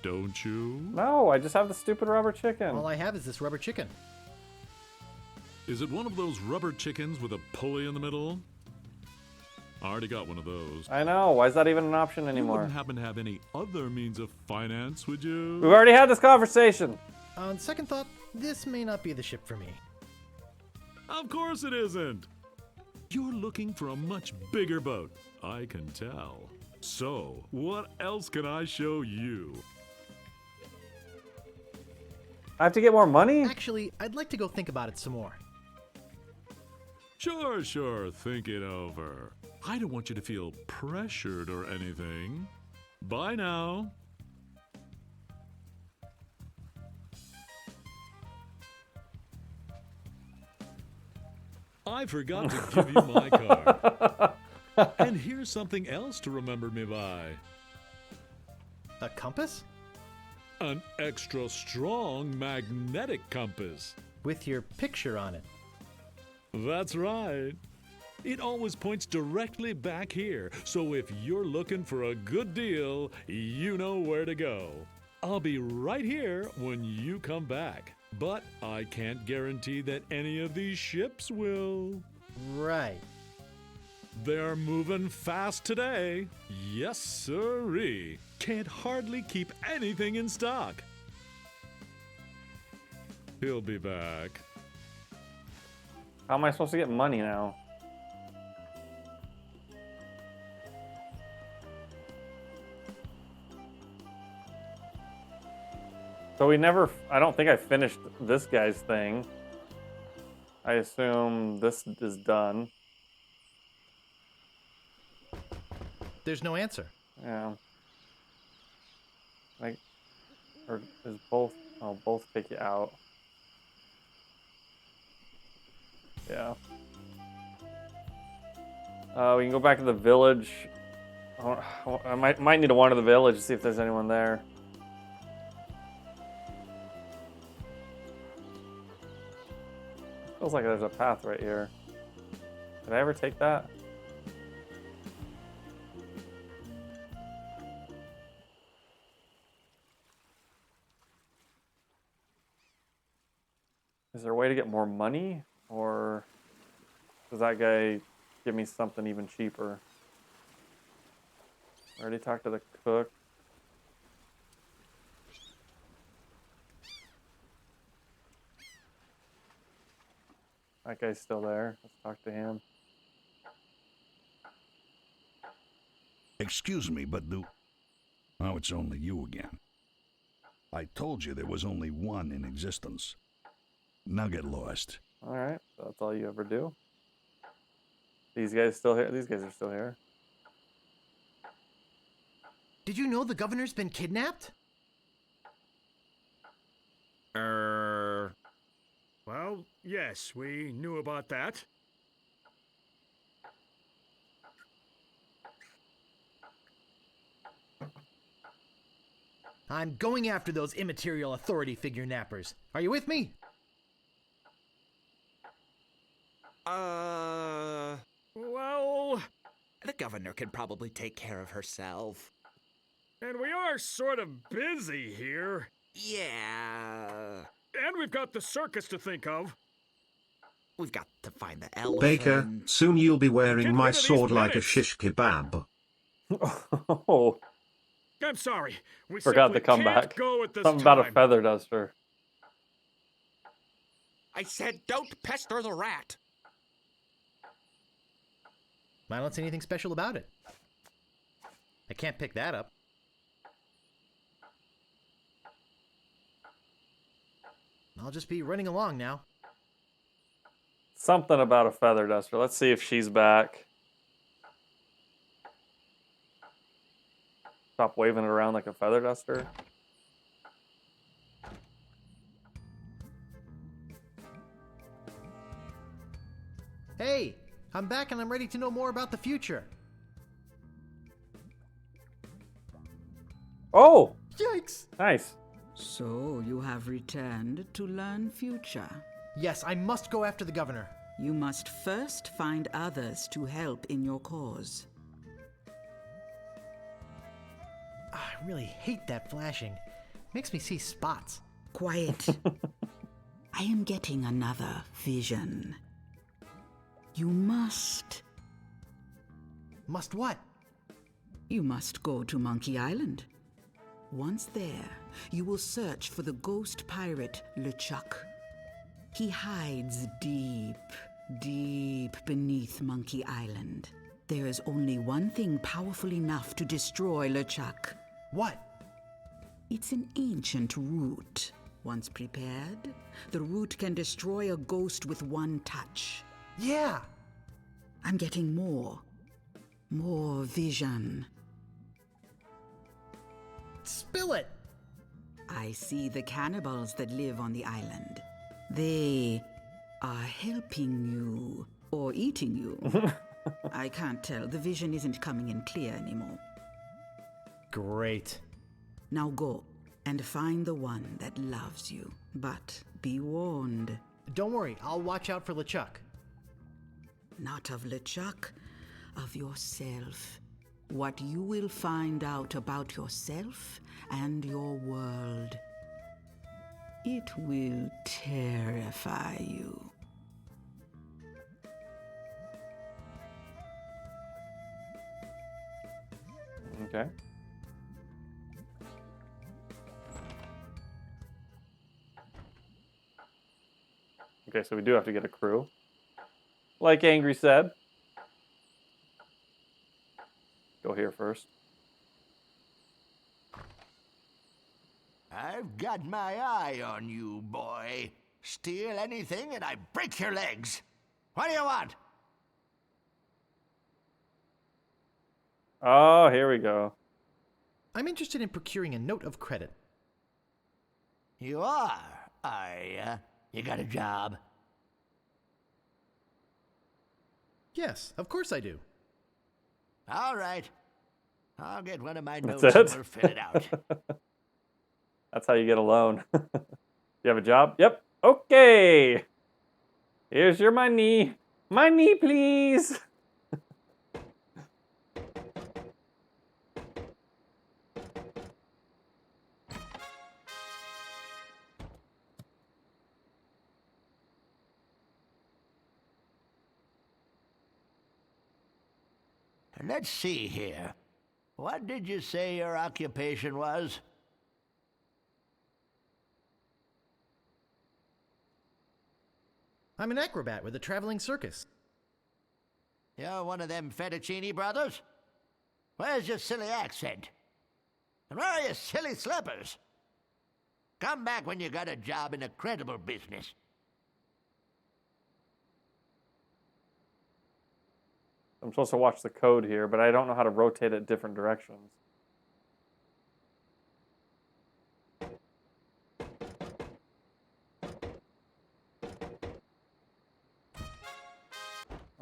don't you? No, I just have the stupid rubber chicken. All I have is this rubber chicken. Is it one of those rubber chickens with a pulley in the middle? I already got one of those. I know. Why is that even an option You anymore? wouldn't happen to have any other means of finance, would you? We've already had this conversation. On second thought, this may not be the ship for me. Of course it isn't. You're looking for a much bigger boat, I can tell. So, what else can I show you? I have to get more money? Actually, I'd like to go think about it some more. Sure, think it over. I don't want you to feel pressured or anything. Bye now. I forgot to give you my card. And here's something else to remember me by. A compass? An extra strong magnetic compass. With your picture on it. That's right. It always points directly back here, so if you're looking for a good deal, you know where to go. I'll be right here when you come back, but I can't guarantee that any of these ships will. Right. They're moving fast today. Yes, sirree. Can't hardly keep anything in stock. He'll be back. How am I supposed to get money now? So I don't think I finished this guy's thing. I assume this is done. There's no answer. Yeah. Or is both take you out. Yeah. We can go back to the village. I might need to wander the village to see if there's anyone there. Feels like there's a path right here. Did I ever take that? Is there a way to get more money? Or does that guy give me something even cheaper? I already talked to the cook. That guy's still there. Let's talk to him. Excuse me, but Oh, it's only you again. I told you there was only one in existence. Now get lost. Alright, so that's all you ever do. These guys still here? These guys are still here. Did you know the governor's been kidnapped? Well, yes, we knew about that. I'm going after those immaterial authority figure nappers. Are you with me? Well, the governor can probably take care of herself. And we are sort of busy here. Yeah. And we've got the circus to think of. We've got to find the elephant. Baker, soon you'll be wearing Get my rid of these sword like a minutes. shish kebab. Oh, I'm sorry. We forgot simply to come can't back. go at this Something time. about a feather duster. I said don't pester the rat. I don't see anything special about it. I can't pick that up. I'll just be running along now. Something about a feather duster. Let's see if she's back. Stop waving it around like a feather duster. Hey, I'm back and I'm ready to know more about the future. Oh! Yikes! Nice. So you have returned to learn future. Yes, I must go after the governor. You must first find others to help in your cause. I really hate that flashing. Makes me see spots. Quiet. I am getting another vision. You must... Must what? You must go to Monkey Island. Once there, you will search for the ghost pirate LeChuck. He hides deep, deep beneath Monkey Island. There is only one thing powerful enough to destroy LeChuck. What? It's an ancient root. Once prepared, the root can destroy a ghost with one touch. Yeah! I'm getting more vision. Spill it! I see the cannibals that live on the island. They are helping you or eating you. I can't tell. The vision isn't coming in clear anymore. Great. Now go and find the one that loves you. But be warned. Don't worry, I'll watch out for LeChuck. Not of LeChuck, of yourself. What you will find out about yourself and your world. It will terrify you. Okay. Okay, so we do have to get a crew. Like Angry said. Go here first. I've got my eye on you, boy. Steal anything and I break your legs. What do you want? Oh, here we go. I'm interested in procuring a note of credit. You are, are ya? You got a job? Yes, of course I do. All right. I'll get one of my That's notes and it? we'll fill it out. That's how you get a loan. You have a job? Yep. Okay. Here's your money. Money, please. Let's see here. What did you say your occupation was? I'm an acrobat with a traveling circus. You're one of them fettuccine brothers? Where's your silly accent? And where are your silly slippers? Come back when you got a job in a credible business. I'm supposed to watch the code here, but I don't know how to rotate it different directions.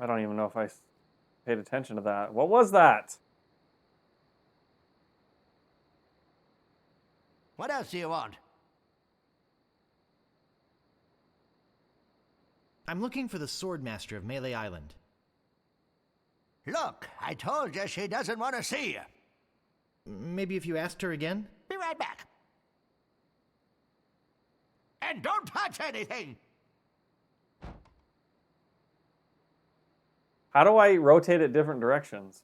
I don't even know if I paid attention to that. What was that? What else do you want? I'm looking for the Swordmaster of Melee Island. Look, I told you she doesn't want to see you. Maybe if you asked her again? Be right back. And don't touch anything! How do I rotate it different directions?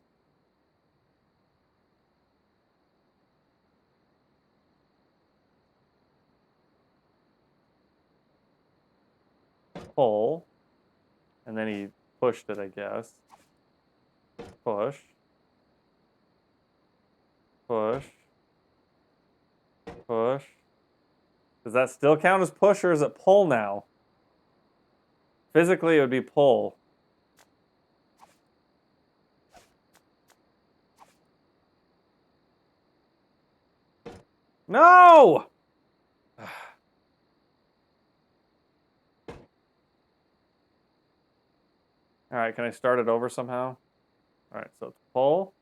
Pull. And then he pushed it, I guess. Push. Push. Push. Does that still count as push or is it pull now? Physically, it would be pull. No! All right, can I start it over somehow? All right, so it's pull.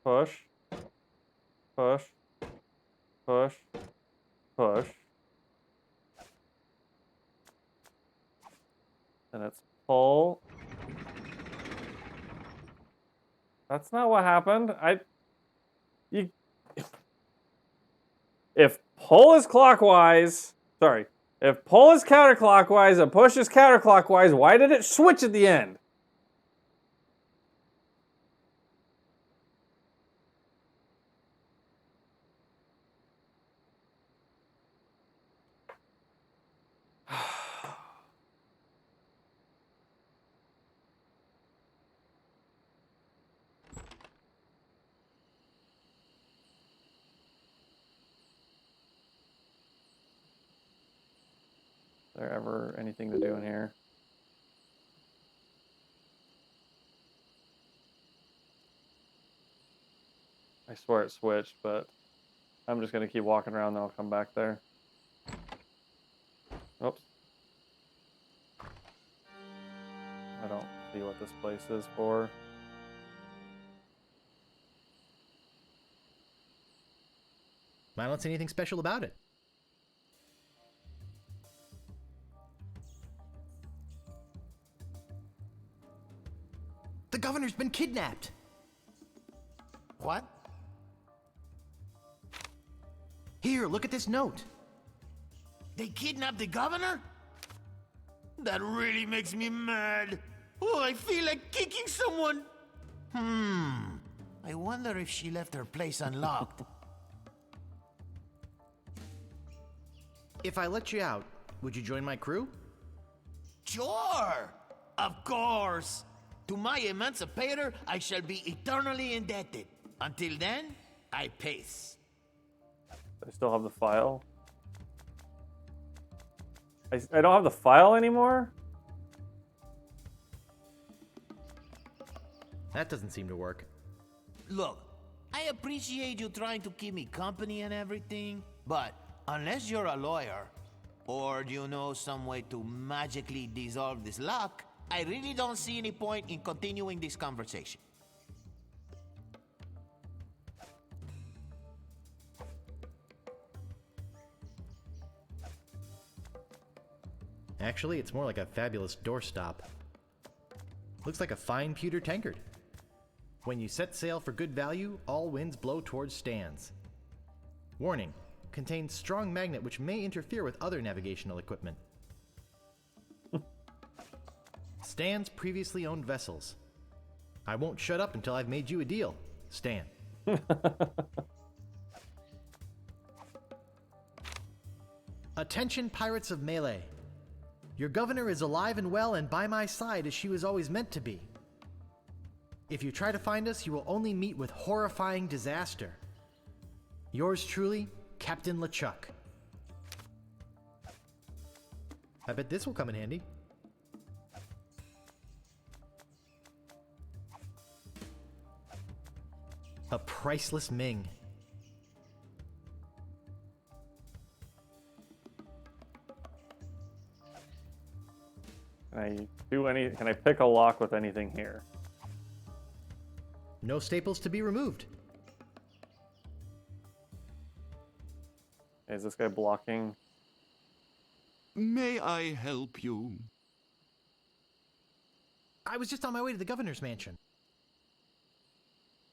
push, push, push, push. And it's pull. That's not what happened. If pull is clockwise, sorry, if pull is counterclockwise and push is counterclockwise, why did it switch at the end? Is there ever anything to do in here? I swear it switched, but I'm just going to keep walking around and I'll come back there. Oops. I don't see what this place is for. I don't see anything special about it. The governor's been kidnapped. What? Here, look at this note. They kidnapped the governor? That really makes me mad. Oh, I feel like kicking someone. I wonder if she left her place unlocked. If I let you out, would you join my crew? Sure! Of course! To my emancipator, I shall be eternally indebted. Until then, I pace. I still have the file. I don't have the file anymore? That doesn't seem to work. Look, I appreciate you trying to keep me company and everything, but unless you're a lawyer, or you know some way to magically dissolve this lock, I really don't see any point in continuing this conversation. Actually, it's more like a fabulous doorstop. Looks like a fine pewter tankard. When you set sail for good value, all winds blow towards Stan's. Warning, contains strong magnet which may interfere with other navigational equipment. Stan's previously owned vessels. I won't shut up until I've made you a deal, Stan. Attention, pirates of Melee. Your governor is alive and well and by my side as she was always meant to be. If you try to find us, you will only meet with horrifying disaster. Yours truly, Captain LeChuck. I bet this will come in handy. A priceless Ming. Can I pick a lock with anything here? No staples to be removed. Is this guy blocking? May I help you? I was just on my way to the governor's mansion.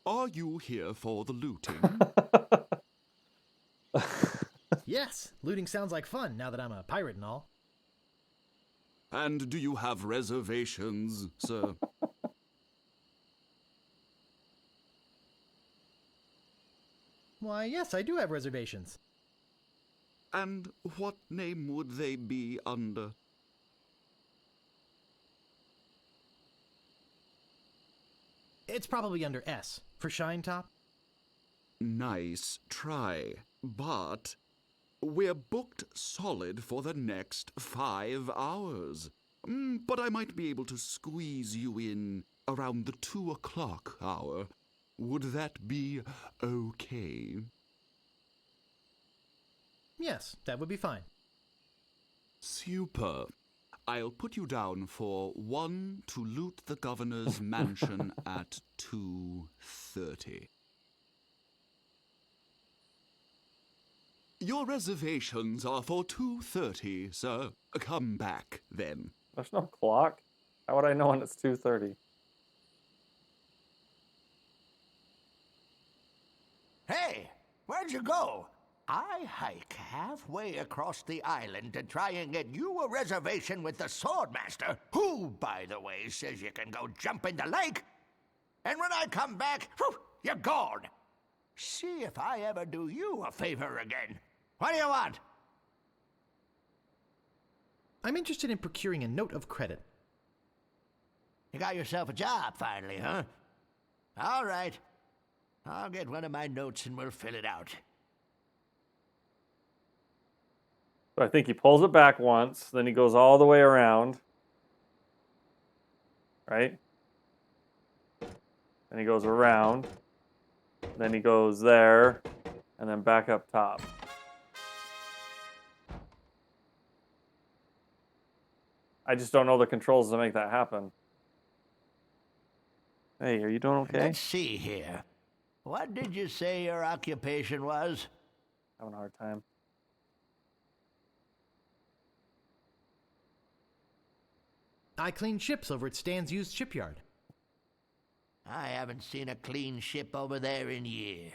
Are you here for the looting? Yes, looting sounds like fun now that I'm a pirate and all. And do you have reservations, sir? Why, yes, I do have reservations. And what name would they be under? It's probably under S, for Shine Top. Nice try, but we're booked solid for the next 5 hours. But I might be able to squeeze you in around the 2 o'clock hour. Would that be okay? Yes, that would be fine. Super. I'll put you down for 1 to loot the governor's mansion at 2:30. Your reservations are for 2:30, sir. Come back, then. There's no clock. How would I know when it's 2:30? Hey, where'd you go? I hike halfway across the island to try and get you a reservation with the Swordmaster, who, by the way, says you can go jump in the lake. And when I come back, whew, you're gone. See if I ever do you a favor again. What do you want? I'm interested in procuring a note of credit. You got yourself a job finally, huh? All right. I'll get one of my notes and we'll fill it out. So I think he pulls it back once, then he goes all the way around. Right? Then he goes around. Then he goes there. And then back up top. I just don't know the controls to make that happen. Hey, are you doing okay? Let's see here. What did you say your occupation was? Having a hard time. I clean ships over at Stan's used shipyard. I haven't seen a clean ship over there in years.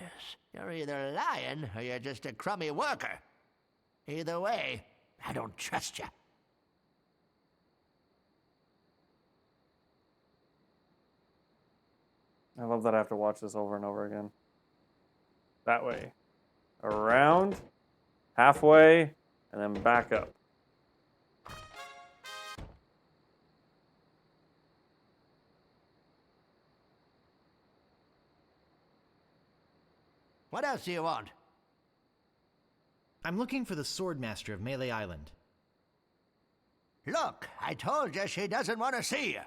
You're either lying or you're just a crummy worker. Either way, I don't trust you. I love that I have to watch this over and over again. That way. Around, halfway, and then back up. What else do you want? I'm looking for the Swordmaster of Melee Island. Look, I told you she doesn't want to see you.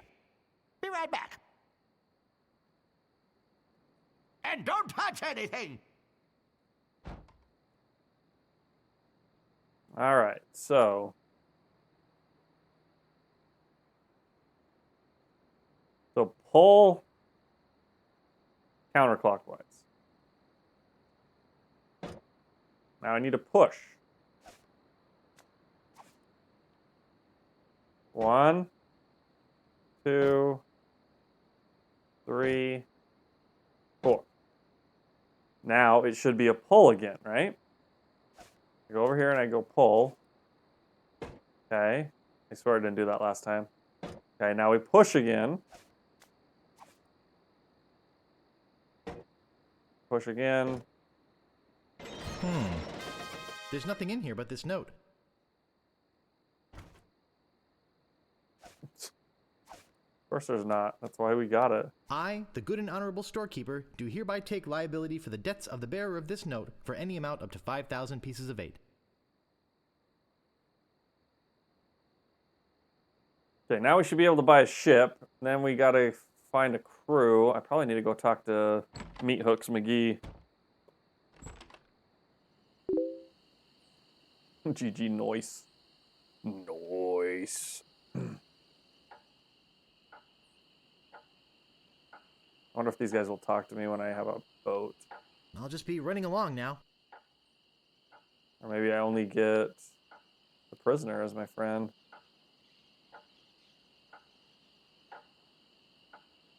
Be right back. And don't touch anything! All right, so pull counterclockwise. Now I need to push. 1, 2, 3, 4. Now it should be a pull again, right? I go over here and I go pull. Okay. I swear I didn't do that last time. Okay, now we push again. Push again. There's nothing in here but this note. Of course there's not. That's why we got it. I, the good and honorable storekeeper, do hereby take liability for the debts of the bearer of this note for any amount up to 5,000 pieces of 8. Okay, now we should be able to buy a ship. Then we gotta find a crew. I probably need to go talk to Meat Hooks McGee. GG Noise. Noise. I wonder if these guys will talk to me when I have a boat. I'll just be running along now. Or maybe I only get the prisoner as my friend.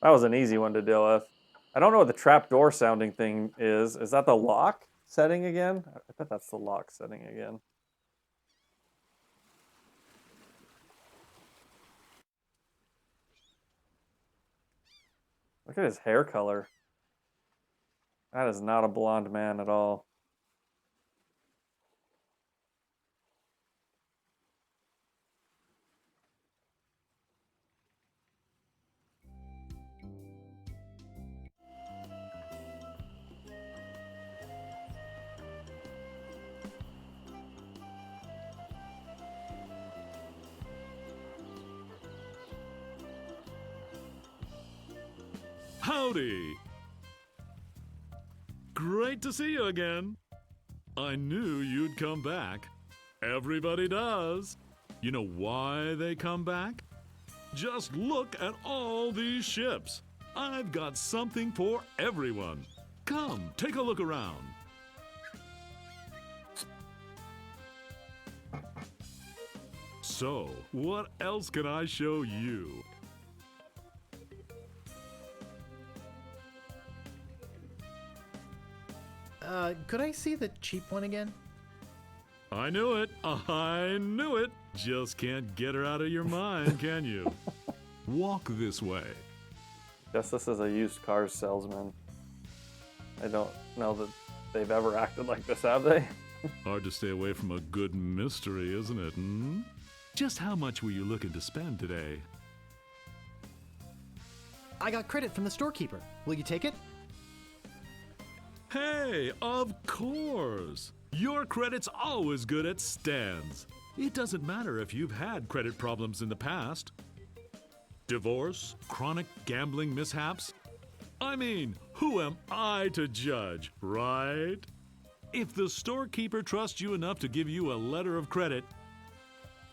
That was an easy one to deal with. I don't know what the trapdoor sounding thing is. Is that the lock setting again? I bet that's the lock setting again. Look at his hair color. That is not a blonde man at all. Howdy! Great to see you again. I knew you'd come back. Everybody does. You know why they come back? Just look at all these ships. I've got something for everyone. Come, take a look around. So, what else can I show you? Could I see the cheap one again? I knew it. I knew it. Just can't get her out of your mind, can you? Walk this way. Guess this is a used car salesman. I don't know that they've ever acted like this, have they? Hard to stay away from a good mystery, isn't it? Hmm? Just how much were you looking to spend today? I got credit from the storekeeper. Will you take it? Hey, of course! Your credit's always good at Stan's. It doesn't matter if you've had credit problems in the past. Divorce, chronic gambling mishaps. I mean, who am I to judge, right? If the storekeeper trusts you enough to give you a letter of credit,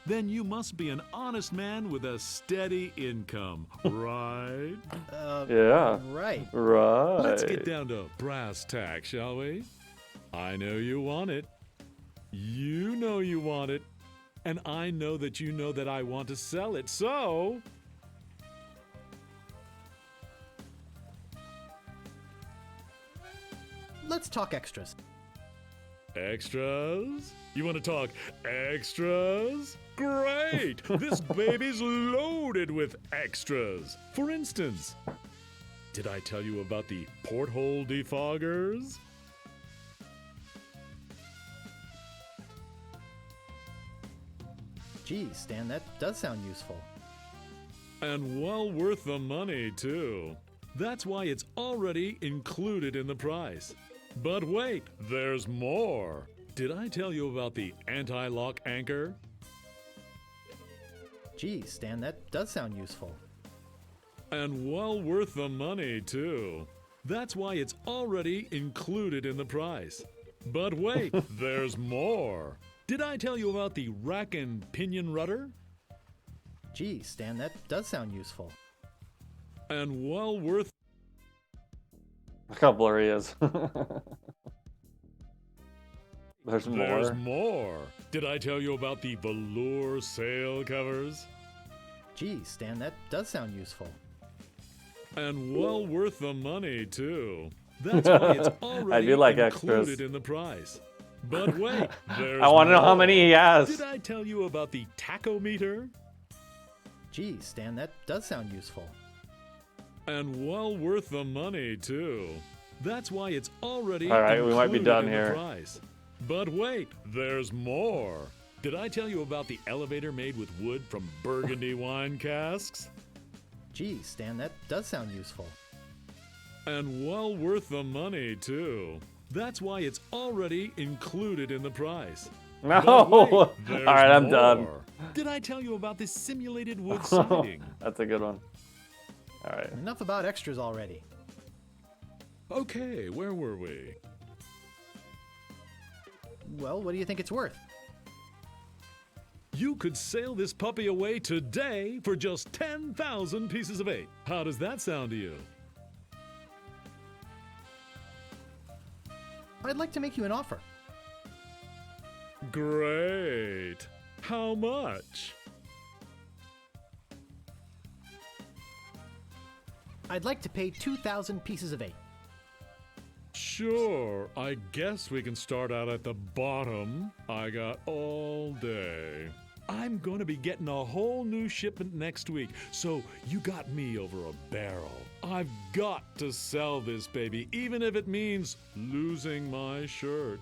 then you must be an honest man with a steady income, right? Yeah. Right. Right. Let's get down to brass tacks, shall we? I know you want it. You know you want it. And I know that you know that I want to sell it, so... Let's talk extras. Extras? You want to talk extras? Great! This baby's loaded with extras. For instance, did I tell you about the porthole defoggers? Geez, Stan, that does sound useful. And well worth the money, too. That's why it's already included in the price. But wait, there's more. Did I tell you about the anti-lock anchor? Geez, Stan, that does sound useful. And well worth the money, too. That's why it's already included in the price. But wait, there's more. Did I tell you about the rack and pinion rudder? Geez, Stan, that does sound useful. And well worth... Look how blurry he is. There's more. There's more. Did I tell you about the velour sail covers? Geez, Stan, that does sound useful. And well worth the money, too. That's why it's already I do like included extras. in the price. But wait, there's I want to know how more. many he has. Did I tell you about the tachometer? Geez, Stan, that does sound useful. And well worth the money, too. That's why it's already All right, we might be included done in here. the price. But wait, there's more. Did I tell you about the elevator made with wood from Burgundy wine casks? Geez, Stan, that does sound useful. And well worth the money, too. That's why it's already included in the price. No! But wait, All there's right, I'm done. more. Did I tell you about this simulated wood siding? That's a good one. All right. Enough about extras already. Okay, where were we? Well, what do you think it's worth? You could sail this puppy away today for just 10,000 pieces of 8. How does that sound to you? I'd like to make you an offer. Great. How much? I'd like to pay 2,000 pieces of 8. Sure, I guess we can start out at the bottom. I got all day. I'm going to be getting a whole new shipment next week, so you got me over a barrel. I've got to sell this baby, even if it means losing my shirt.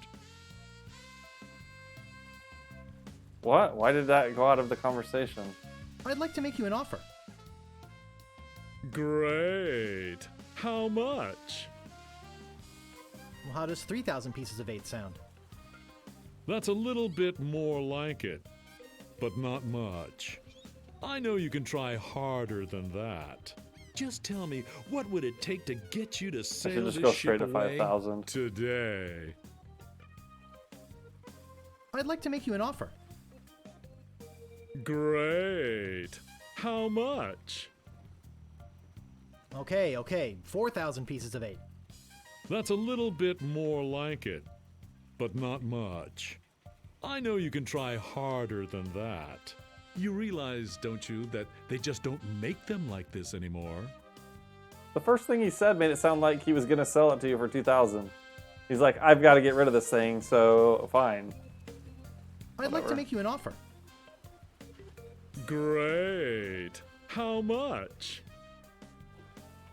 What? Why did that go out of the conversation? I'd like to make you an offer. Great. How much? Well, how does 3,000 pieces of 8 sound? That's a little bit more like it, but not much. I know you can try harder than that. Just tell me, what would it take to get you to sail just this go ship straight to away 5,000. today? I'd like to make you an offer. Great. How much? Okay, 4,000 pieces of 8. That's a little bit more like it, but not much. I know you can try harder than that. You realize, don't you, that they just don't make them like this anymore? The first thing he said made it sound like he was going to sell it to you for $2,000. He's like, I've got to get rid of this thing, so fine. I'd like to make you an offer. Great. How much?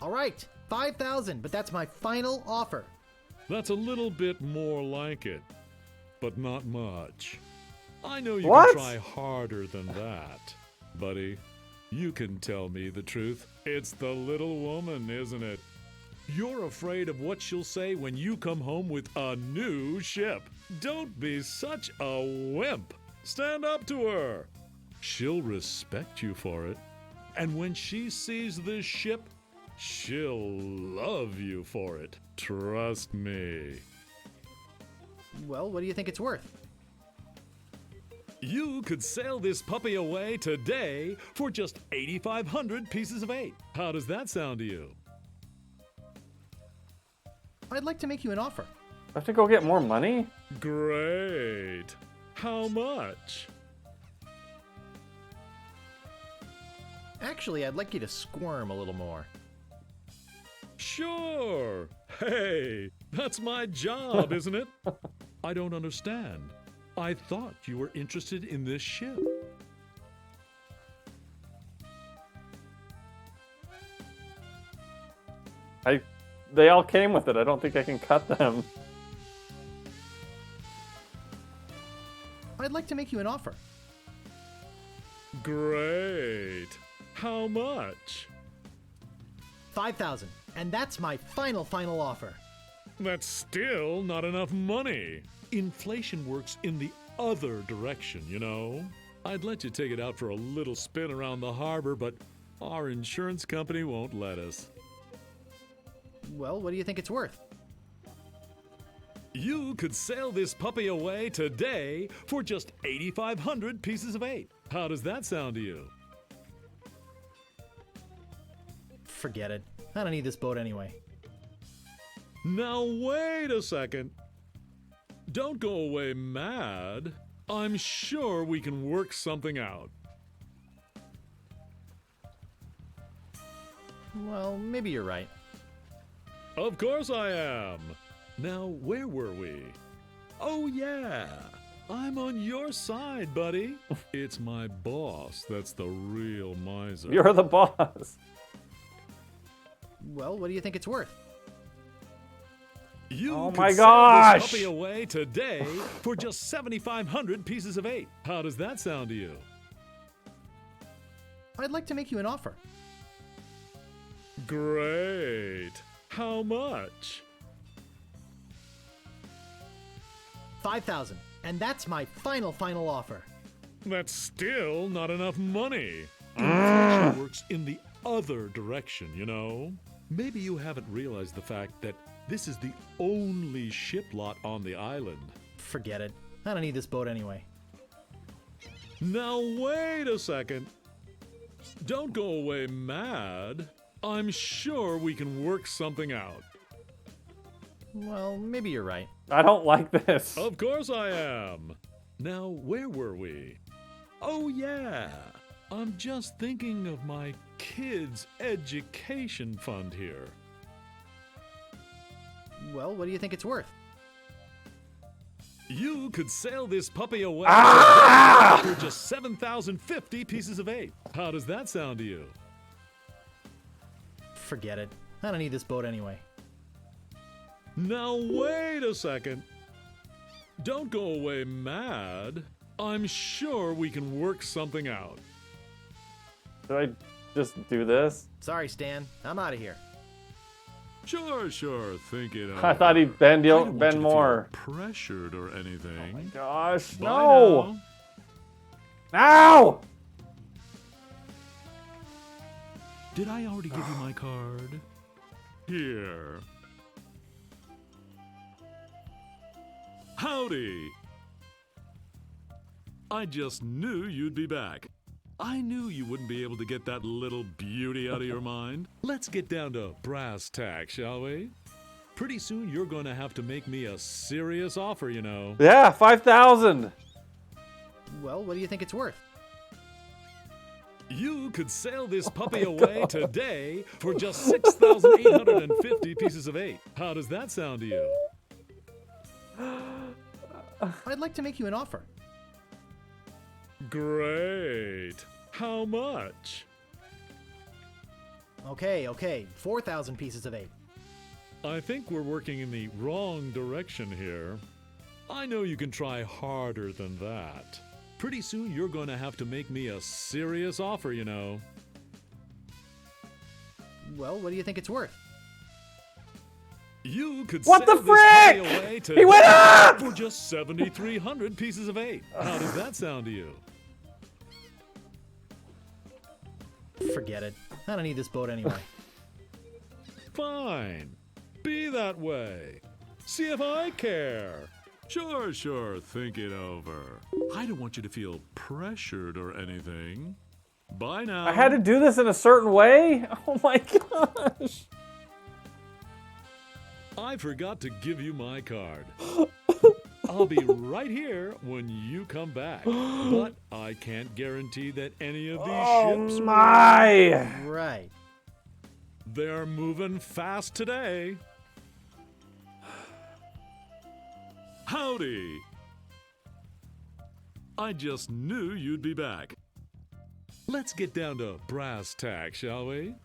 All right, 5,000, but that's my final offer. That's a little bit more like it, but not much. I know you What? can try harder than that, buddy. You can tell me the truth. It's the little woman, isn't it? You're afraid of what she'll say when you come home with a new ship. Don't be such a wimp. Stand up to her. She'll respect you for it. And when she sees this ship, she'll love you for it. Trust me. Well, what do you think it's worth? You could sail this puppy away today for just 8,500 pieces of 8. How does that sound to you? I'd like to make you an offer. I have to go get more money? Great. How much? Actually, I'd like you to squirm a little more. Sure. Hey, that's my job, isn't it? I don't understand. I thought you were interested in this ship. They all came with it. I don't think I can cut them. I'd like to make you an offer. Great. How much? 5,000, and that's my final offer. That's still not enough money. Inflation works in the other direction, you know. I'd let you take it out for a little spin around the harbor, but our insurance company won't let us. Well, what do you think it's worth? You could sail this puppy away today for just 8,500 pieces of 8. How does that sound to you? Forget it. I don't need this boat anyway. Now wait a second. Don't go away mad. I'm sure we can work something out. Well, maybe you're right. Of course I am. Now, where were we? Oh, yeah. I'm on your side, buddy. It's my boss that's the real miser. You're the boss. Well, what do you think it's worth? You Oh could my sell gosh! this puppy away today for just 7,500 pieces of 8. How does that sound to you? I'd like to make you an offer. Great. How much? 5,000, and that's my final offer. That's still not enough money. Inflation works in the other direction, you know. Maybe you haven't realized the fact that this is the only ship lot on the island. Forget it. I don't need this boat anyway. Now wait a second. Don't go away mad. I'm sure we can work something out. Well, maybe you're right. I don't like this. Of course I am. Now, where were we? Oh, yeah. I'm just thinking of my kids' education fund here. Well, what do you think it's worth? You could sail this puppy away for just 7,050 pieces of 8. How does that sound to you? Forget it. I don't need this boat anyway. Now wait a second. Don't go away mad. I'm sure we can work something out. Should I just do this? Sorry, Stan. I'm out of here. Sure, think it over. I thought he'd bend I don't want you to more. feel pressured or anything. Oh my gosh, Bye no! now. Now! Did I already give you my card? Here. Howdy! I just knew you'd be back. I knew you wouldn't be able to get that little beauty out of your mind. Let's get down to brass tacks, shall we? Pretty soon you're going to have to make me a serious offer, you know. Yeah, 5,000. Well, what do you think it's worth? You could sail this puppy away today for just 6,850 pieces of 8. How does that sound to you? I'd like to make you an offer. Great. How much? Okay, 4,000 pieces of 8. I think we're working in the wrong direction here. I know you can try harder than that. Pretty soon you're going to have to make me a serious offer, you know. Well, what do you think it's worth? You could What sell the this puppy frick? away He went up! for just 7,300 pieces of 8. How does that sound to you? Forget it. I don't need this boat anyway. Fine. Be that way. See if I care. Sure, think it over. I don't want you to feel pressured or anything. Bye now. I had to do this in a certain way? Oh my gosh. I forgot to give you my card. I'll be right here when you come back. But I can't guarantee that any of these ships my. Right. They're moving fast today. Howdy. I just knew you'd be back. Let's get down to brass tacks, shall we?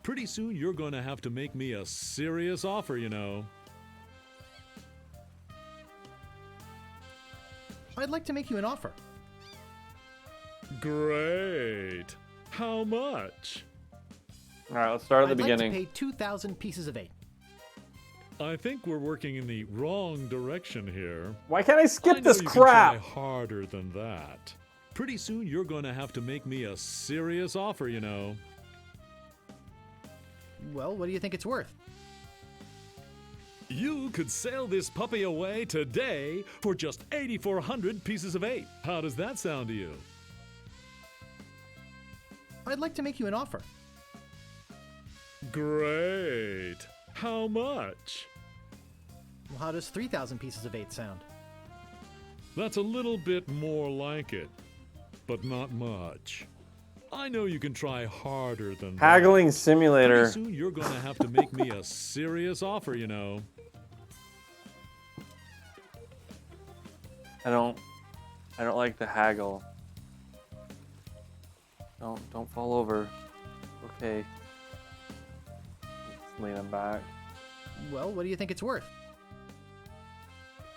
Pretty soon you're going to have to make me a serious offer, you know. I'd like to make you an offer. Great. How much? All right, let's start at the beginning. I'd like to pay 2,000 pieces of 8. I think we're working in the wrong direction here. Why can't I skip I know this you crap? Can try harder than that. Pretty soon you're going to have to make me a serious offer, you know. Well, what do you think it's worth? You could sail this puppy away today for just 8,400 pieces of 8. How does that sound to you? I'd like to make you an offer. Great. How much? Well, how does 3,000 pieces of 8 sound? That's a little bit more like it, but not much. I know you can try harder than Haggling that. simulator. Pretty soon you're going to have to make me a serious offer, you know. I don't like the haggle. Don't fall over. Okay. Let's lean him back. Well, what do you think it's worth?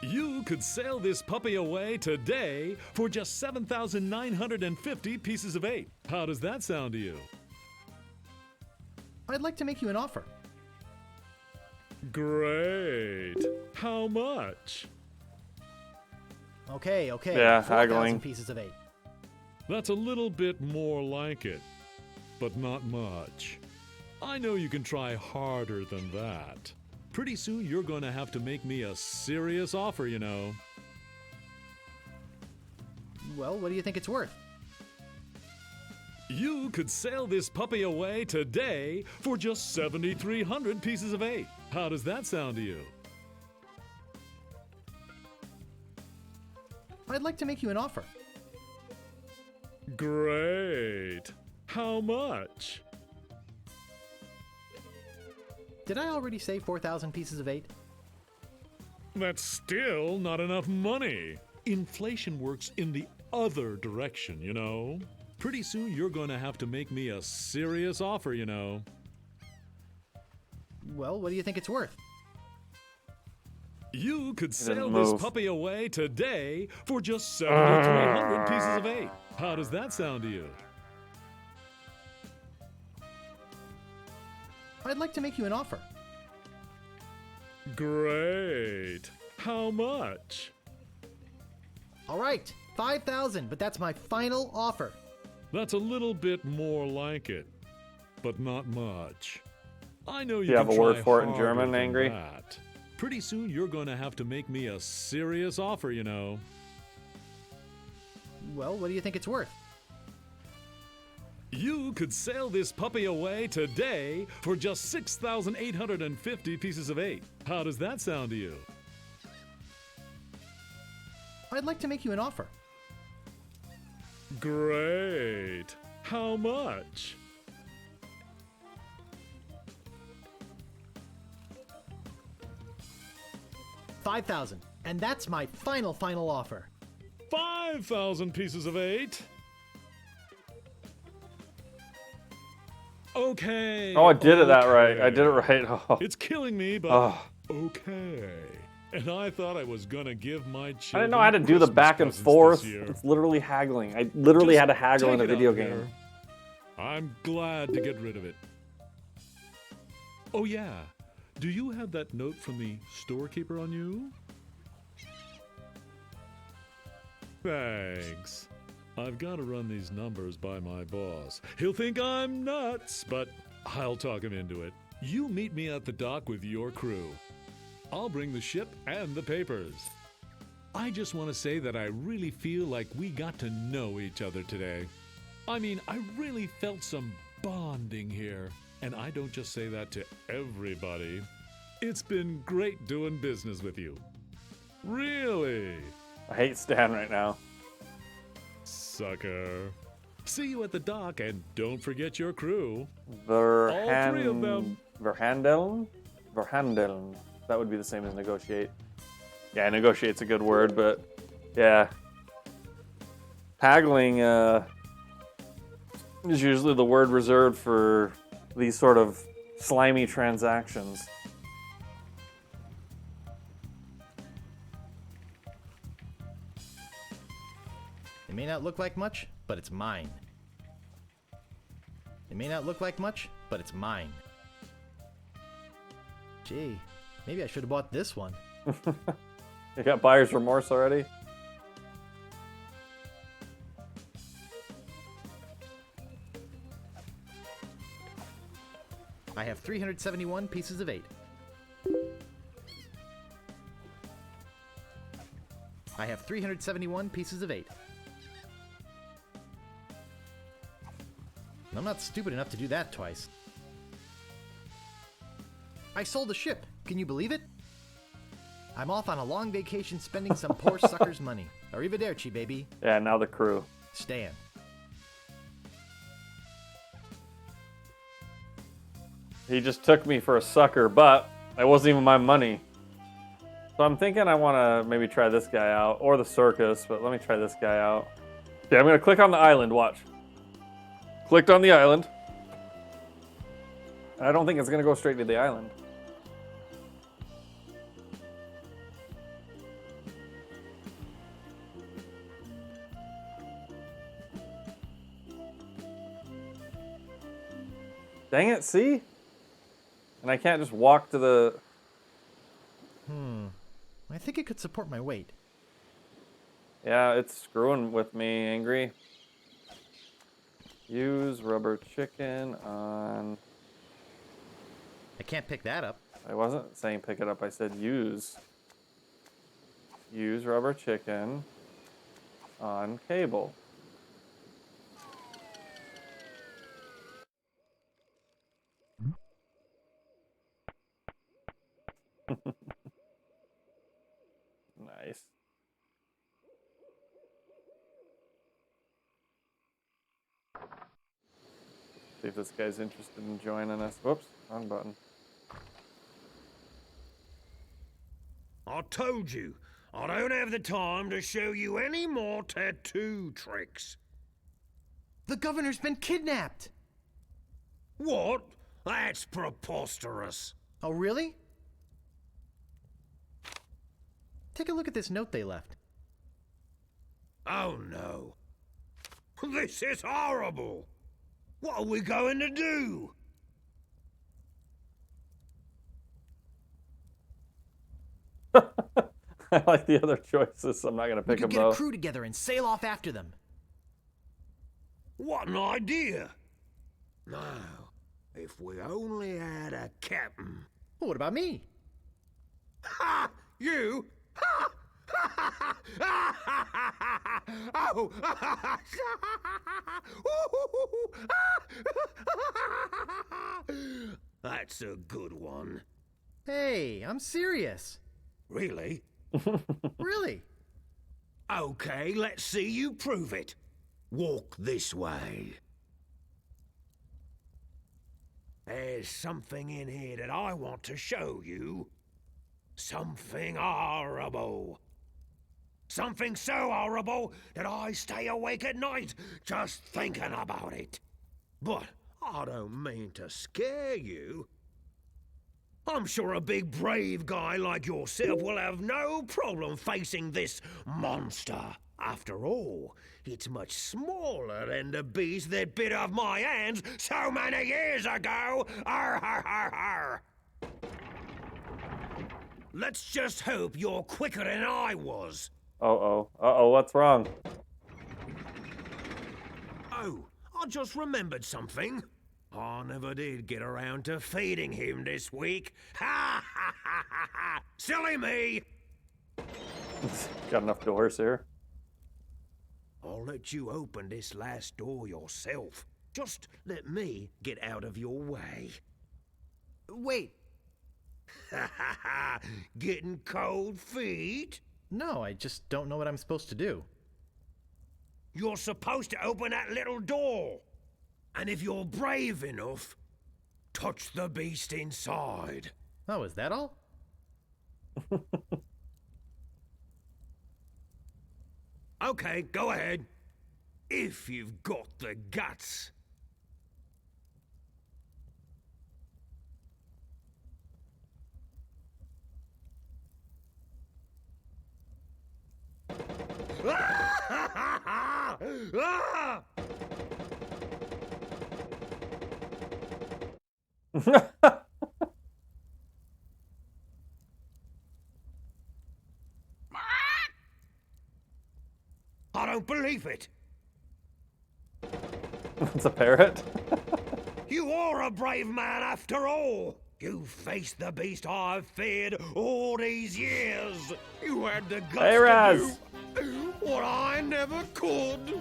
You could sail this puppy away today for just 7,950 pieces of 8. How does that sound to you? I'd like to make you an offer. Great. How much? Okay. Yeah, 4,000 haggling. pieces of 8. That's a little bit more like it, but not much. I know you can try harder than that. Pretty soon you're going to have to make me a serious offer, you know. Well, what do you think it's worth? You could sail this puppy away today for just 7,300 pieces of 8. How does that sound to you? I'd like to make you an offer. Great. How much? Did I already say 4,000 pieces of 8? That's still not enough money. Inflation works in the other direction, you know. Pretty soon you're going to have to make me a serious offer, you know. Well, what do you think it's worth? You could He doesn't sail this move. puppy away today for just 7,300 pieces of 8. How does that sound to you? I'd like to make you an offer. Great. How much? All right, 5,000, but that's my final offer. That's a little bit more like it, but not much. I know you You have can a word try for it in harder German, than angry? that. Pretty soon you're going to have to make me a serious offer, you know. Well, what do you think it's worth? You could sail this puppy away today for just 6,850 pieces of 8. How does that sound to you? I'd like to make you an offer. Great. How much? $5,000. And that's my final offer. 5,000 pieces of 8. Okay. Oh, I did it that right. I did it right. Oh. It's killing me, but Oh. okay. And I thought I was gonna give my children I didn't know I had to do the Christmas back and presents forth. this year. It's literally haggling. I literally Just had to haggle in a take it video up game. here. I'm glad to get rid of it. Oh yeah. Do you have that note from the storekeeper on you? Thanks. I've got to run these numbers by my boss. He'll think I'm nuts, but I'll talk him into it. You meet me at the dock with your crew. I'll bring the ship and the papers. I just want to say that I really feel like we got to know each other today. I mean, I really felt some bonding here. And I don't just say that to everybody. It's been great doing business with you. Really. I hate Stan right now. Sucker. See you at the dock, and don't forget your crew. All 3 of them. Verhandeln? Verhandeln. That would be the same as negotiate. Yeah, negotiate's a good word, but yeah. Haggling is usually the word reserved for these sort of slimy transactions. It may not look like much, but it's mine. It may not look like much, but it's mine. Gee, maybe I should have bought this one. You got buyer's remorse already? I have 371 pieces of 8. I have 371 pieces of 8. I'm not stupid enough to do that twice. I sold the ship. Can you believe it? I'm off on a long vacation spending some poor sucker's money. Arrivederci, baby. Yeah, now the crew. Stan. He just took me for a sucker, but it wasn't even my money. So I'm thinking I want to maybe try this guy out, or the circus, but let me try this guy out. Yeah, I'm going to click on the island, watch. Clicked on the island. I don't think it's going to go straight to the island. Dang it, see? And I can't just walk to the... I think it could support my weight. Yeah, it's screwing with me, Angry. Use rubber chicken on... I can't pick that up. I wasn't saying pick it up, I said use. Use rubber chicken on cable. Nice. See if this guy's interested in joining us. Whoops, wrong button. I told you, I don't have the time to show you any more tattoo tricks. The governor's been kidnapped! What? That's preposterous. Oh, really? Take a look at this note they left. Oh no. This is horrible. What are we going to do? I like the other choices. I'm not going to pick them We could get though. a crew together and sail off after them. What an idea. Now, if we only had a captain. Well, what about me? Ha! You? Ha! Oh! That's a good one. Hey, I'm serious. Really? Really? Okay, let's see you prove it. Walk this way. There's something in here that I want to show you. Something horrible. Something so horrible that I stay awake at night just thinking about it. But I don't mean to scare you. I'm sure a big brave guy like yourself will have no problem facing this monster. After all, it's much smaller than the beast that bit off my hands so many years ago. Arr, har, har, har. Let's just hope you're quicker than I was. Uh-oh. Uh-oh, what's wrong? Oh, I just remembered something. I never did get around to feeding him this week. Ha ha ha ha ha! Silly me! Got enough doors here. I'll let you open this last door yourself. Just let me get out of your way. Wait. Ha ha ha! Getting cold feet? No, I just don't know what I'm supposed to do. You're supposed to open that little door. And if you're brave enough, touch the beast inside. Oh, is that all? Okay, go ahead. If you've got the guts. I don't believe it. It's a parrot. You are a brave man after all. You faced the beast I've feared all these years. You had the guts to do what I never could.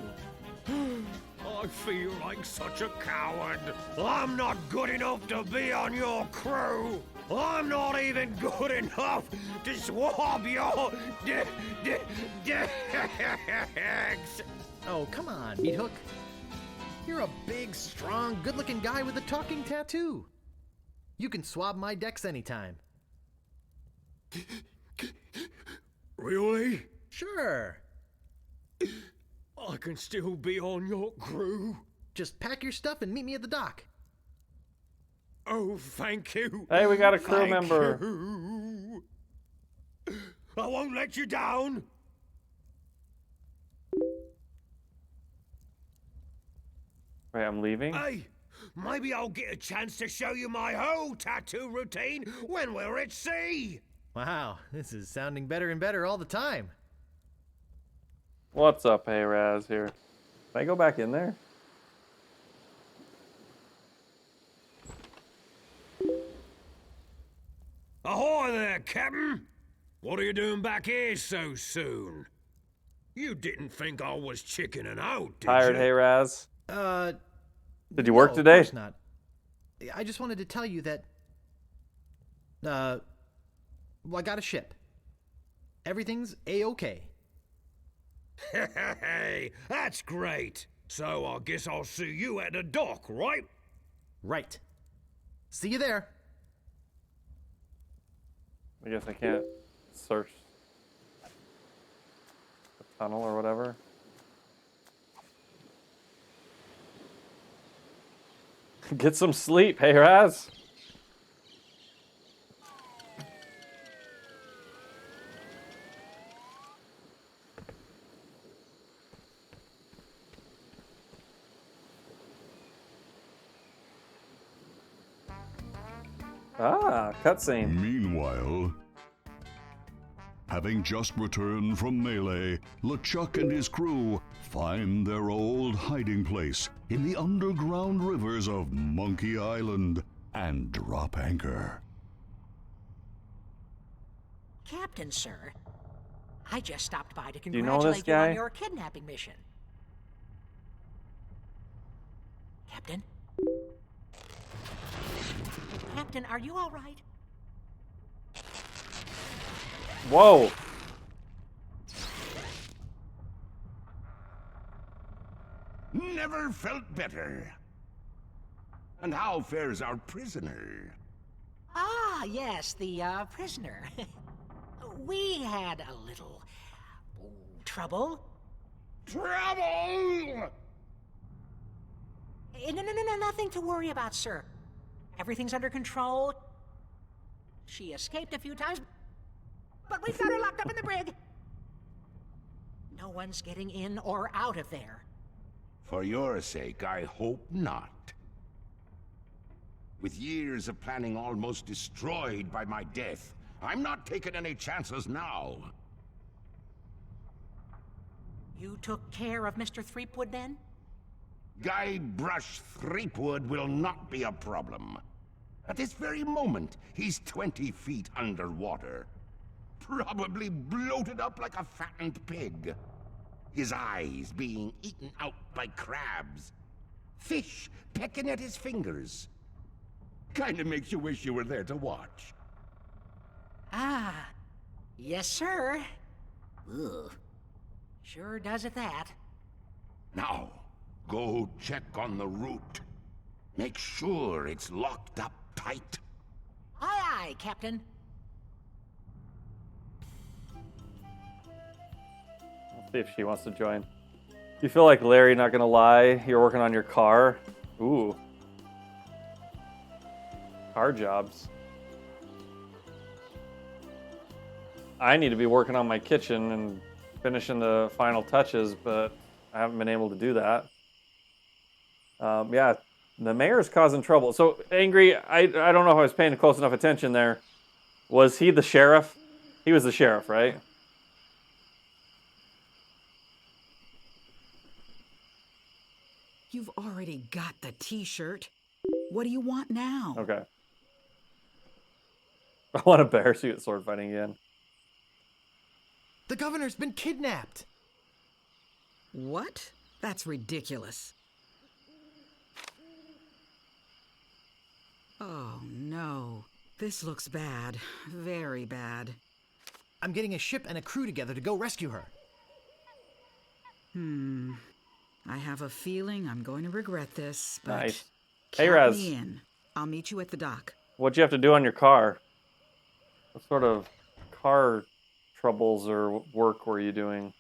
I feel like such a coward. I'm not good enough to be on your crew. I'm not even good enough to swab your decks. Oh, come on, Meat Hook. You're a big, strong, good-looking guy with a talking tattoo. You can swab my decks anytime. Really? Sure. I can still be on your crew. Just pack your stuff and meet me at the dock. Oh, thank you. Hey, we got a crew Thank member. you. I won't let you down. Wait, I'm leaving? Hey, maybe I'll get a chance to show you my whole tattoo routine when we're at sea. Wow, this is sounding better and better all the time. What's up, hey Raz here? Can I go back in there? Ahoy there, Captain. What are you doing back here so soon? You didn't think I was chickening out, did Tired, you? hey Raz? Did you work no, today? Of course not. I just wanted to tell you that... well, I got a ship. Everything's A-okay. Hey, that's great. So I guess I'll see you at the dock, right? Right. See you there. I guess I can't search the tunnel or whatever. Get some sleep, hey Raz. Ah, cutscene. Meanwhile, having just returned from melee, LeChuck and his crew find their old hiding place in the underground rivers of Monkey Island and drop anchor. Captain, sir, I just stopped by to you know this congratulate you guy? on your kidnapping mission. Captain? Captain, are you all right? Whoa. Never felt better. And how fares our prisoner? Ah, yes, the prisoner. We had a little trouble. Trouble! No, nothing to worry about, sir. Everything's under control. She escaped a few times, but we've got her locked up in the brig. No one's getting in or out of there. For your sake, I hope not. With years of planning almost destroyed by my death, I'm not taking any chances now. You took care of Mr. Threepwood then? Guybrush Threepwood will not be a problem. At this very moment, he's 20 feet underwater. Probably bloated up like a fattened pig. His eyes being eaten out by crabs. Fish pecking at his fingers. Kinda makes you wish you were there to watch. Ah, yes, sir. Ugh. Sure does at that. Now, go check on the route. Make sure it's locked up tight. Aye, aye, Captain. Let's see if she wants to join. You feel like Larry, not gonna lie, you're working on your car. Ooh. Car jobs. I need to be working on my kitchen and finishing the final touches, but I haven't been able to do that. Yeah, the mayor's causing trouble. So, Angry, I don't know if I was paying close enough attention there. Was he the sheriff? He was the sheriff, right? You've already got the t-shirt. What do you want now? Okay. I want a bear suit sword fighting again. The governor's been kidnapped. What? That's ridiculous. Oh, no. This looks bad. Very bad. I'm getting a ship and a crew together to go rescue her. I have a feeling I'm going to regret this, but Nice. count Hey, Raz. me in. I'll meet you at the dock. What'd you have to do on your car? What sort of car troubles or work were you doing?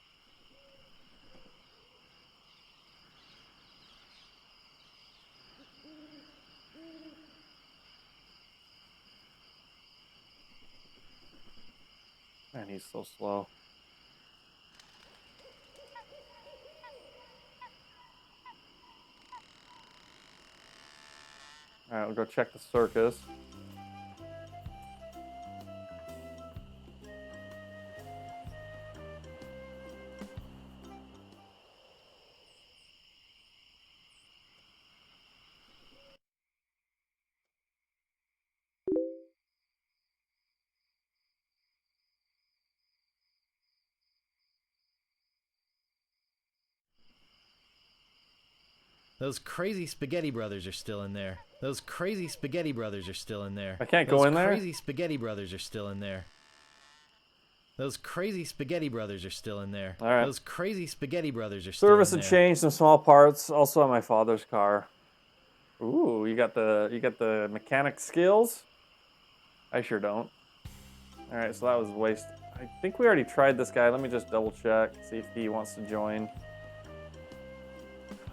Man, he's so slow. All right, we'll go check the circus. Those crazy spaghetti brothers are still in there. Those crazy spaghetti brothers are still in there. I can't go in there? Those crazy spaghetti brothers are still in there. Those crazy spaghetti brothers are still in there. All right. Those crazy spaghetti brothers are still Service in and there. change some small parts. Also on my father's car. Ooh, you got the mechanic skills? I sure don't. All right, so that was a waste. I think we already tried this guy. Let me just double check, see if he wants to join.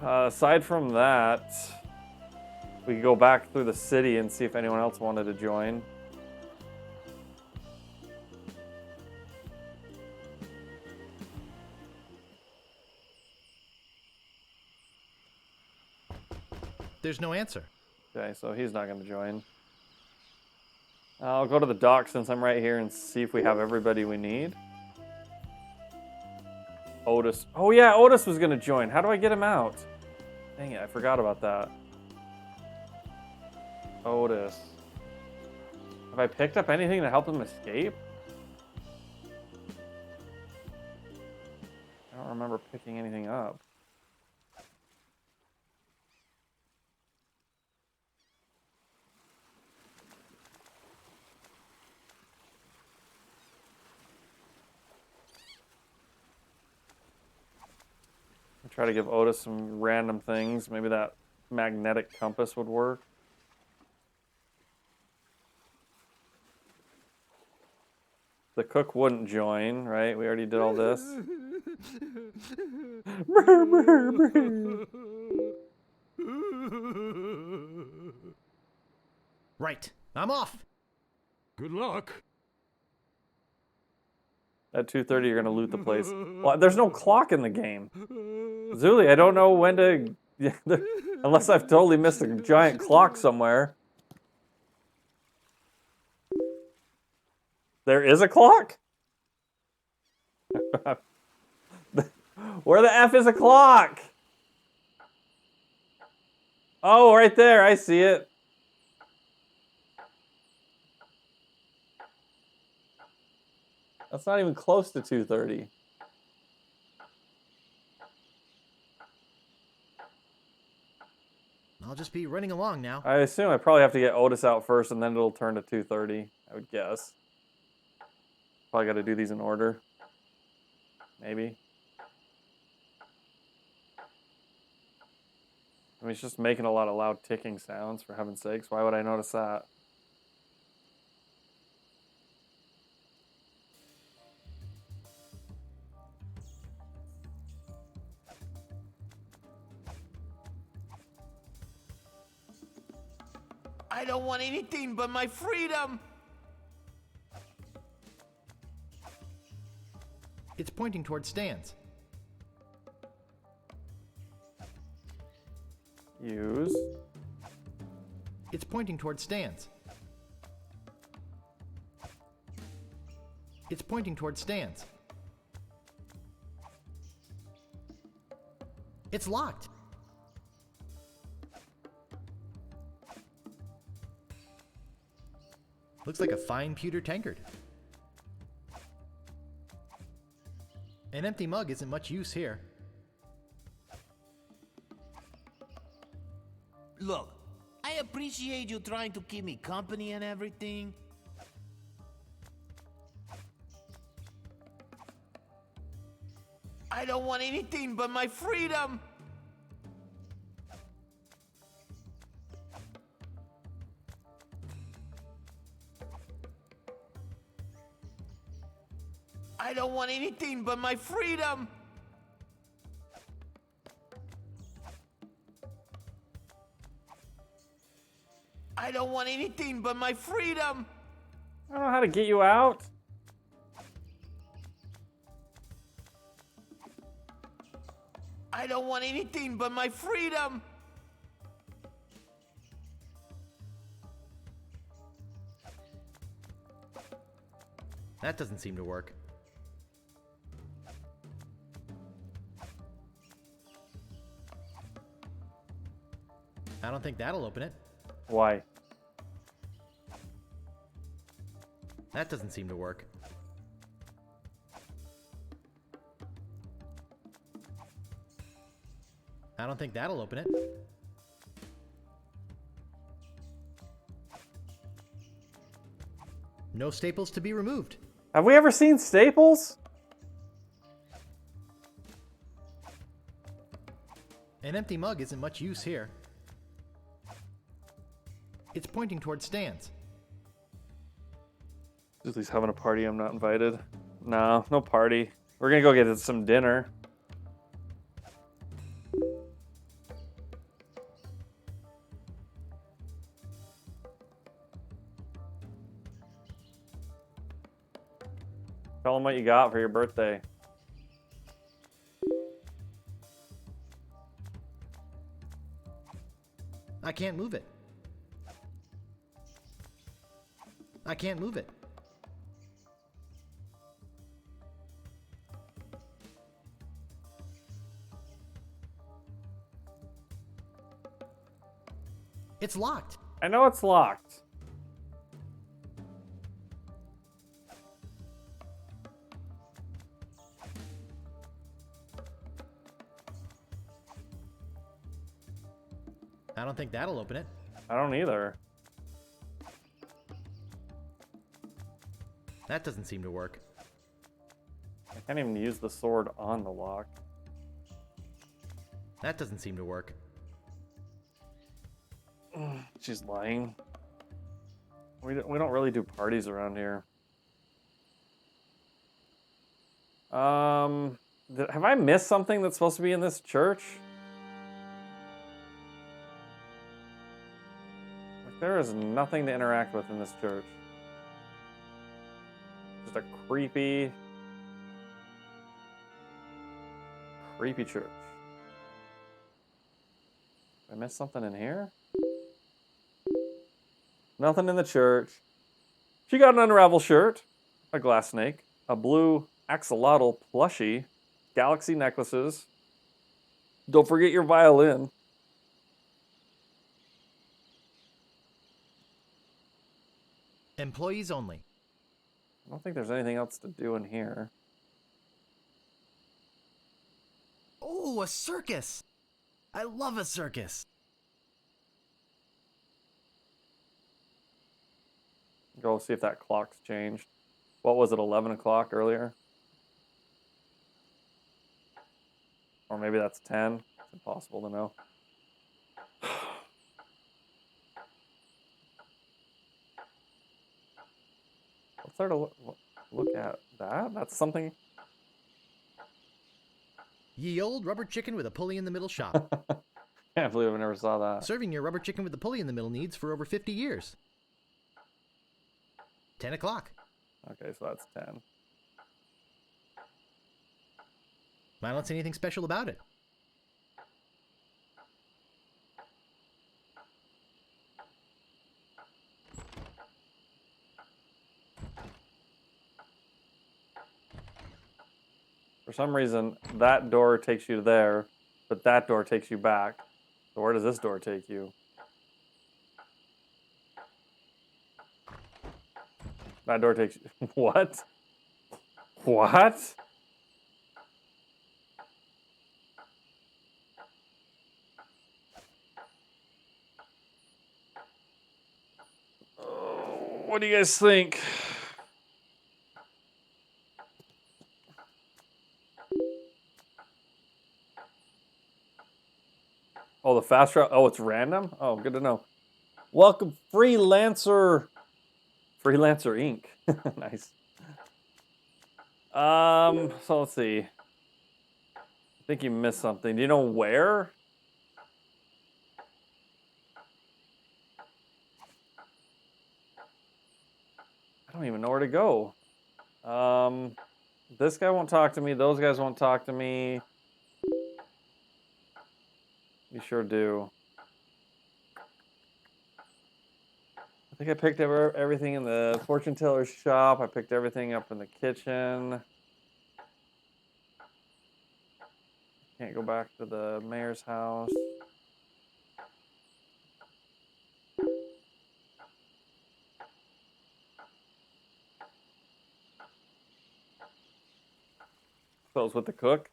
Aside from that, we could go back through the city and see if anyone else wanted to join. There's no answer. Okay, so he's not going to join. I'll go to the dock since I'm right here and see if we have everybody we need. Otis. Oh yeah, Otis was going to join. How do I get him out? Dang it, I forgot about that. Otis. Have I picked up anything to help him escape? I don't remember picking anything up. Try to give Otis some random things. Maybe that magnetic compass would work. The cook wouldn't join, right? We already did all this. Right. I'm off. Good luck. At 2:30, you're gonna loot the place. Well, there's no clock in the game. Zuli, I don't know when to... Unless I've totally missed a giant clock somewhere. There is a clock? Where the F is a clock? Oh, right there. I see it. That's not even close to 2:30. I'll just be running along now. I assume I probably have to get Otis out first, and then it'll turn to 2:30, I would guess. Probably got to do these in order. Maybe. I mean, it's just making a lot of loud ticking sounds, for heaven's sakes. Why would I notice that? I don't want anything but my freedom. It's pointing towards stands. Use. It's pointing towards stands. It's pointing towards stands. It's locked. Looks like a fine pewter tankard. An empty mug isn't much use here. Look, I appreciate you trying to keep me company and everything. I don't want anything but my freedom. I don't want anything but my freedom. I don't want anything but my freedom. I don't know how to get you out. I don't want anything but my freedom. That doesn't seem to work. I don't think that'll open it. Why? That doesn't seem to work. I don't think that'll open it. No staples to be removed. Have we ever seen staples? An empty mug isn't much use here. It's pointing towards stands. Julie's having a party. I'm not invited. No, no party. We're gonna go get some dinner. Tell them what you got for your birthday. I can't move it. I can't move it. It's locked. I know it's locked. I don't think that'll open it. I don't either. That doesn't seem to work. I can't even use the sword on the lock. That doesn't seem to work. She's lying. We don't really do parties around here. Have I missed something that's supposed to be in this church? Like, there is nothing to interact with in this church. Just a creepy church. Did I miss something in here? Nothing in the church. She got an unravel shirt, a glass snake, a blue axolotl plushie, galaxy necklaces. Don't forget your violin. Employees only. I don't think there's anything else to do in here. Oh, a circus! I love a circus. Go see if that clock's changed. What was it, 11 o'clock earlier? Or maybe that's 10. It's impossible to know. What's there to look at? That's something. Ye old rubber chicken with a pulley in the middle shop. Can't believe I never saw that. Serving your rubber chicken with the pulley in the middle needs for over 50 years. 10 o'clock. Okay, so that's 10. I don't see anything special about it. For some reason, that door takes you there, but that door takes you back. So where does this door take you? That door takes you... What? What? What do you guys think? Oh, the fast route. Oh, it's random? Oh, good to know. Welcome, Freelancer Inc. Nice. So let's see. I think you missed something. Do you know where? I don't even know where to go. This guy won't talk to me. Those guys won't talk to me. You sure do. I think I picked up everything in the fortune teller's shop. I picked everything up in the kitchen. Can't go back to the mayor's house. So it was with the cook.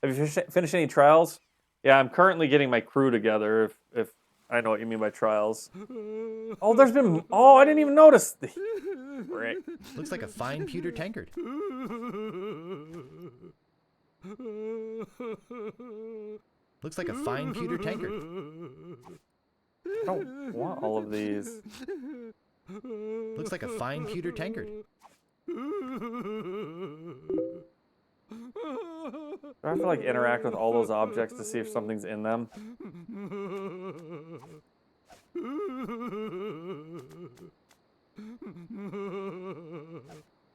Have you finished any trials? Yeah, I'm currently getting my crew together, if I know what you mean by trials. Oh, there's been... Oh, I didn't even notice. Frick. Looks like a fine pewter tankard. Looks like a fine pewter tankard. I don't want all of these. Looks like a fine pewter tankard. Do I have to like interact with all those objects to see if something's in them?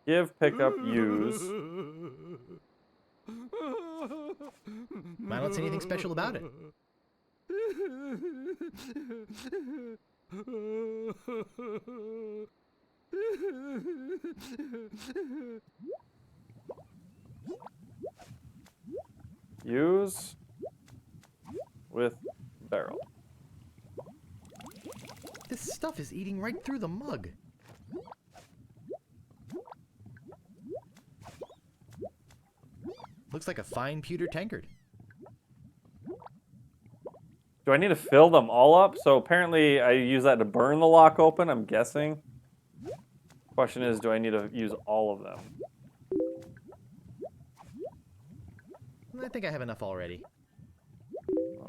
Give, pick up, use. I don't see anything special about it. Use with barrel. This stuff is eating right through the mug. Looks like a fine pewter tankard. Do I need to fill them all up? So apparently I use that to burn the lock open, I'm guessing. Question is, do I need to use all of them? I think I have enough already.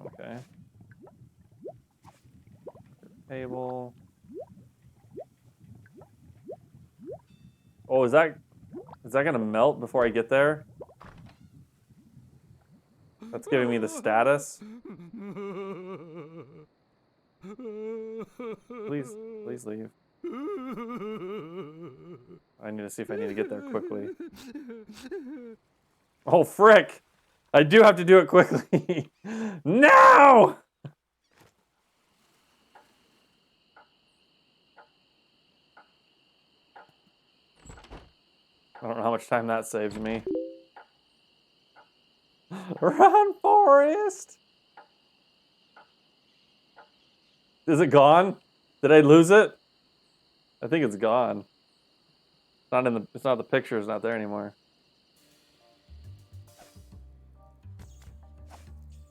Okay. Table. Oh, is that gonna melt before I get there? That's giving me the status. Please leave. I need to see if I need to get there quickly. Oh, frick! I do have to do it quickly. No! I don't know how much time that saves me. Run, Forrest! Is it gone? Did I lose it? I think it's gone. It's not in the. It's not the picture. It's not there anymore.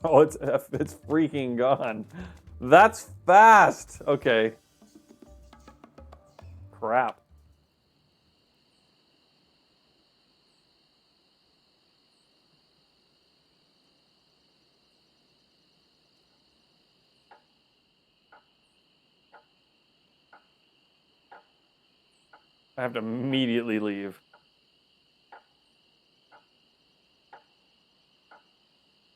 Oh, it's freaking gone. That's fast. Okay. Crap. I have to immediately leave.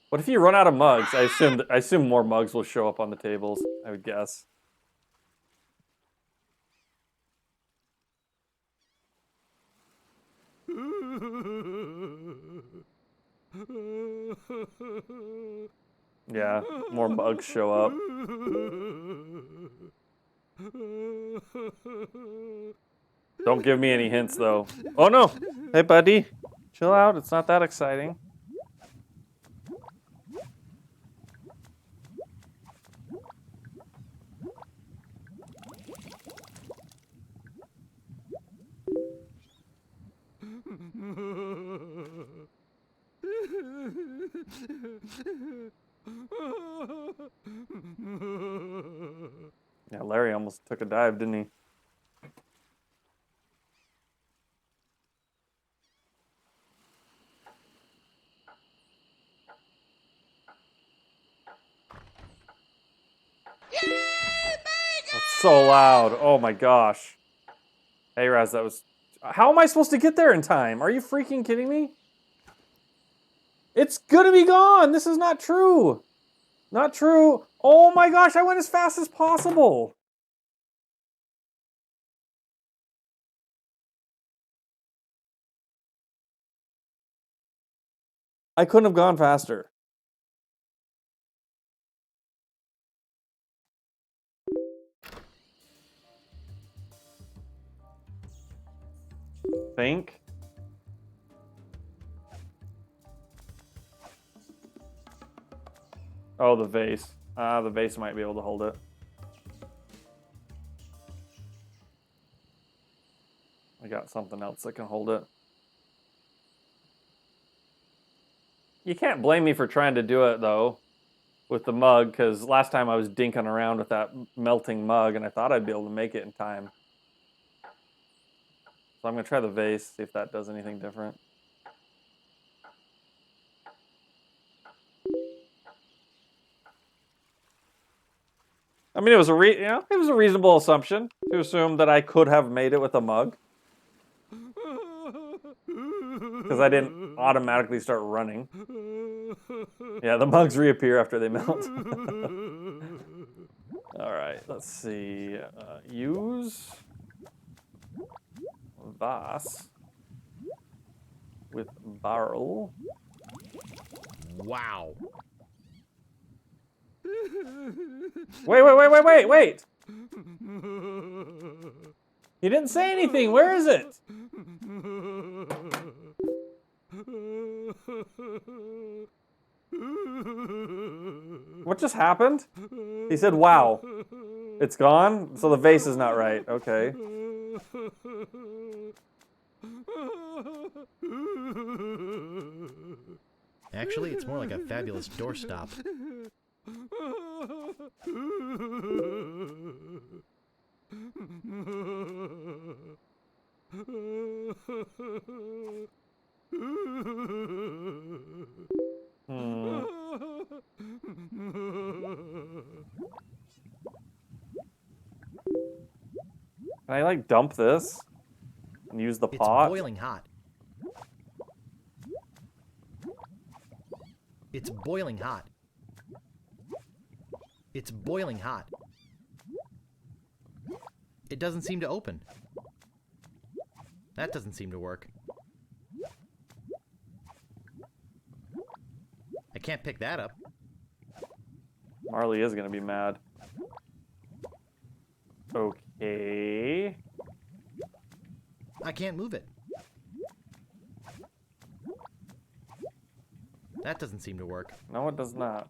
What if you run out of mugs? I assume more mugs will show up on the tables, I would guess. Yeah, more mugs show up. Don't give me any hints, though. Oh, no. Hey, buddy. Chill out. It's not that exciting. Yeah, Larry almost took a dive, didn't he? That's so loud. Oh my gosh. Hey, Raz, that was... How am I supposed to get there in time? Are you freaking kidding me? It's gonna be gone. This is not true. Not true. Oh my gosh, I went as fast as possible. I couldn't have gone faster. Think. Oh, the vase. The vase might be able to hold it. I got something else that can hold it. You can't blame me for trying to do it, though, with the mug, because last time I was dinking around with that melting mug, and I thought I'd be able to make it in time. So I'm going to try the vase, see if that does anything different. I mean, it was a reasonable assumption to assume that I could have made it with a mug. Because I didn't automatically start running. Yeah, the mugs reappear after they melt. All right, let's see. Use vase with barrel. Wow. Wait. He didn't say anything. Where is it? What just happened? He said, wow. It's gone? So the vase is not right. Okay. Actually, it's more like a fabulous doorstop. Can I, like, dump this and use the pot? It's boiling hot. It's boiling hot. It's boiling hot. It doesn't seem to open. That doesn't seem to work. I can't pick that up. Marley is gonna be mad. Okay. I can't move it. That doesn't seem to work. No, it does not.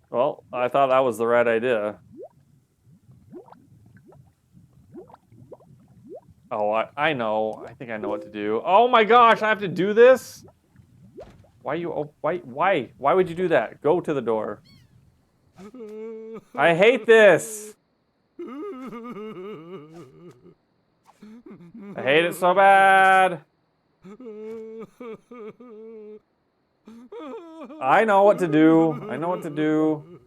Well, I thought that was the right idea. Oh, I know. I think I know what to do. Oh my gosh, I have to do this? Why you? Oh, why? Why would you do that? Go to the door. I hate this. I hate it so bad. I know what to do. I know what to do.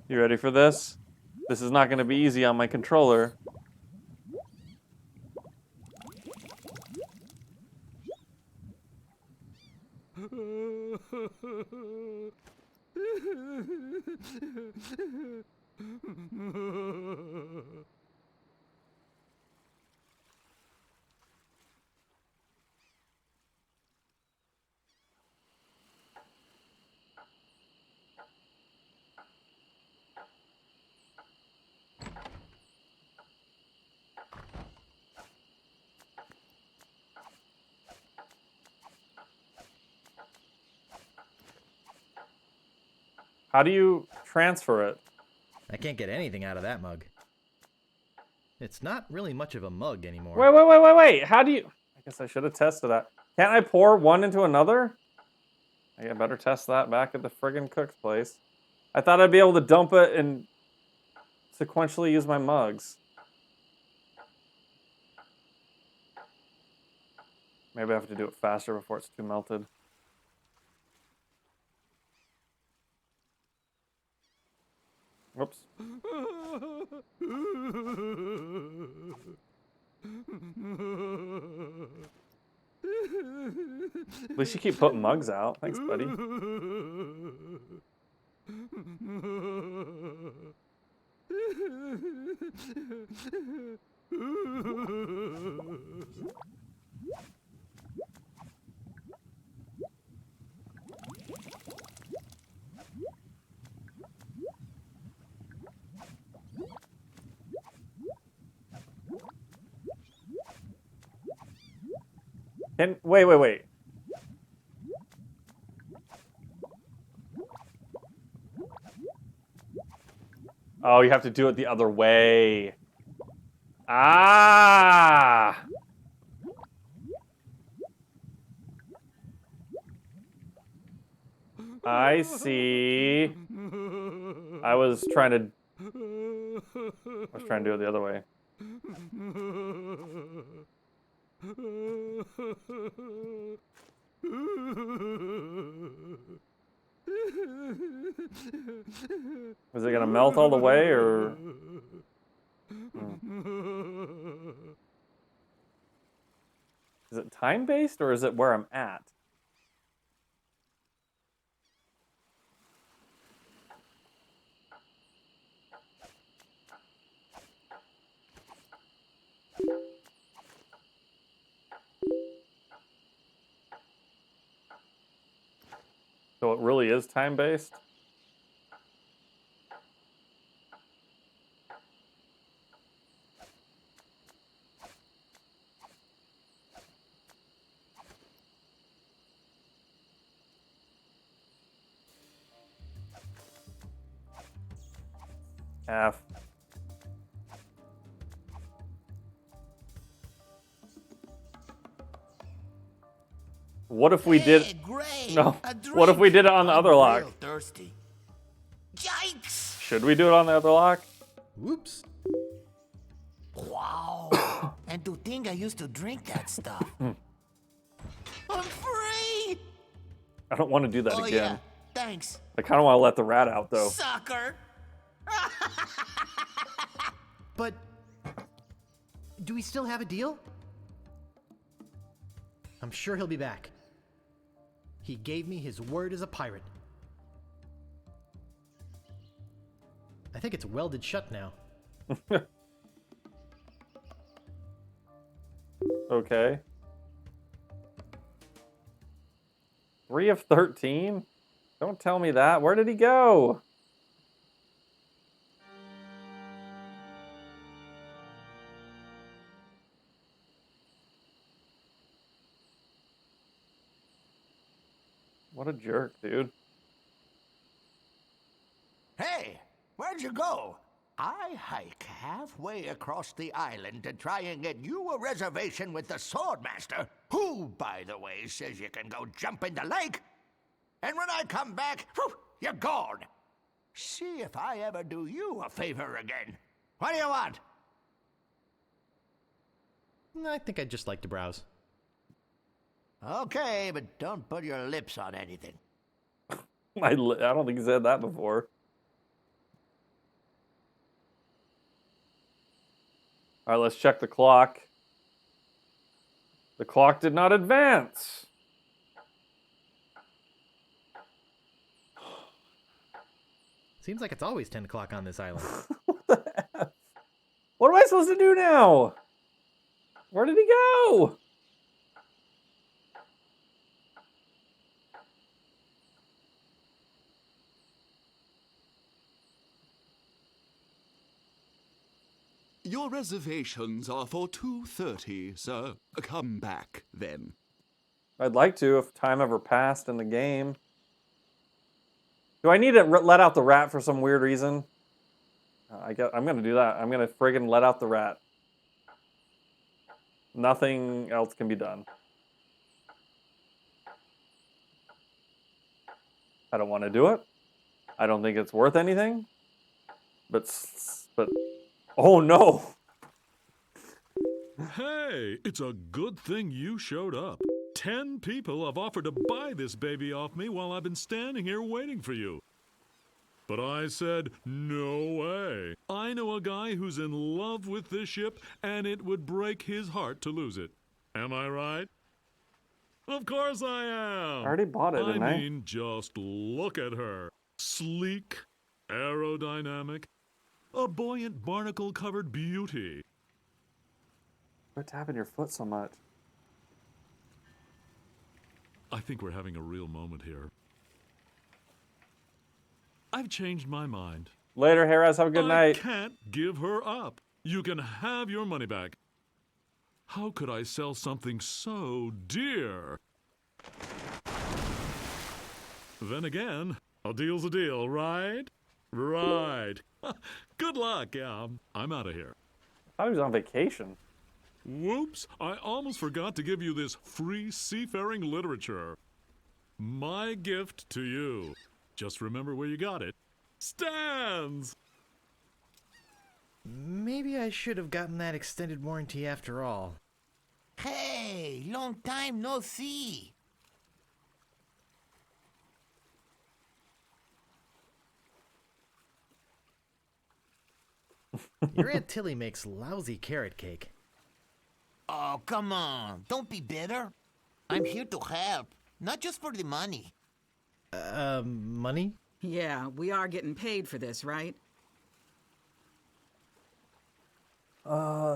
You ready for this? This is not going to be easy on my controller. How do you transfer it? I can't get anything out of that mug. It's not really much of a mug anymore. Wait. How do you... I guess I should have tested that. Can't I pour one into another? I better test that back at the friggin' cook's place. I thought I'd be able to dump it and sequentially use my mugs. Maybe I have to do it faster before it's too melted. Whoops. At least you keep putting mugs out. Thanks, buddy. And wait. Oh, you have to do it the other way. Ah! I see. I was trying to do it the other way. Is it gonna melt all the way, or? Is it time-based, or is it where I'm at? So it really is time-based? F. What if we did? Great. No. What if we did it on the other lock? Real thirsty. Yikes! Should we do it on the other lock? Whoops. Wow. And to think I used to drink that stuff. I'm free! I don't want to do that again. Yeah. Thanks. I kind of want to let the rat out, though. Sucker! But do we still have a deal? I'm sure he'll be back. He gave me his word as a pirate. I think it's welded shut now. Okay. 3 of 13? Don't tell me that. Where did he go? What a jerk, dude. Hey, where'd you go? I hike halfway across the island to try and get you a reservation with the Swordmaster, who, by the way, says you can go jump in the lake. And when I come back, whew, you're gone. See if I ever do you a favor again. What do you want? I think I'd just like to browse. Okay, but don't put your lips on anything. I don't think he said that before. All right, let's check the clock. The clock did not advance. Seems like it's always 10 o'clock on this island. What am I supposed to do now? Where did he go? Your reservations are for 2:30, sir. Come back, then. I'd like to, if time ever passed in the game. Do I need to let out the rat for some weird reason? I'm going to do that. I'm going to friggin' let out the rat. Nothing else can be done. I don't want to do it. I don't think it's worth anything. But oh no! Hey, it's a good thing you showed up. 10 people have offered to buy this baby off me while I've been standing here waiting for you. But I said, no way. I know a guy who's in love with this ship, and it would break his heart to lose it. Am I right? Of course I am. I already bought it, didn't I? I mean, just look at her. Sleek, aerodynamic, a buoyant barnacle-covered beauty. Quit tapping your foot so much. I think we're having a real moment here. I've changed my mind. Later, Harris. Have a good night. I can't give her up. You can have your money back. How could I sell something so dear? Then again, a deal's a deal, right? Right. Good luck. Yeah, I'm out of here. I thought he was on vacation. Whoops, I almost forgot to give you this free seafaring literature. My gift to you. Just remember where you got it. Stands! Maybe I should have gotten that extended warranty after all. Hey, long time no see. Your Aunt Tilly makes lousy carrot cake. Oh, come on. Don't be bitter. I'm here to help, not just for the money. Money? Yeah, we are getting paid for this, right?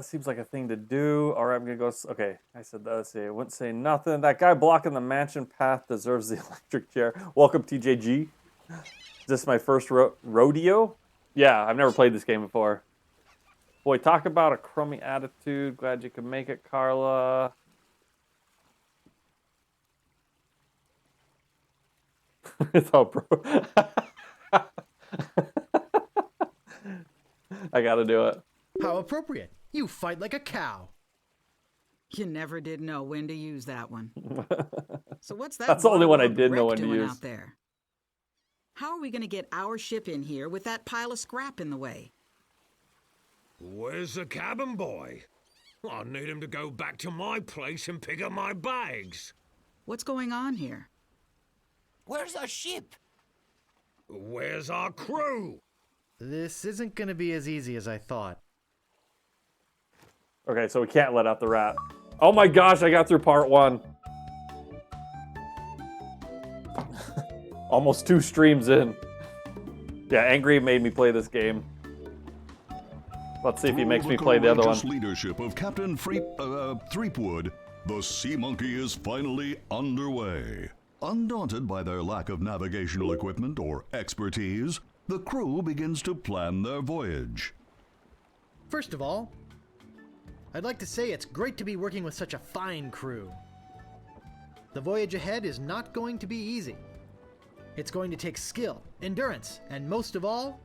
Seems like a thing to do. All right, I'm gonna go. Okay, I said that. Let's see. I wouldn't say nothing. That guy blocking the mansion path deserves the electric chair. Welcome, TJG. Is this my first rodeo? Yeah, I've never played this game before. Boy, talk about a crummy attitude. Glad you could make it, Carla. It's all bro. I gotta do it. How appropriate. You fight like a cow. You never did know when to use that one. So what's that? That's the only one I waterlogged did know wreck when to doing use. out there? How are we going to get our ship in here with that pile of scrap in the way? Where's the cabin boy? I need him to go back to my place and pick up my bags. What's going on here? Where's our ship? Where's our crew? This isn't gonna be as easy as I thought. Okay, so we can't let out the rat. Oh my gosh, I got through part 1. Almost 2 streams in. Yeah, Angry made me play this game. Let's see if he makes me play the other one. Under the courageous leadership of Captain Threepwood, the Sea Monkey is finally underway. Undaunted by their lack of navigational equipment or expertise, the crew begins to plan their voyage. First of all, I'd like to say it's great to be working with such a fine crew. The voyage ahead is not going to be easy. It's going to take skill, endurance, and most of all,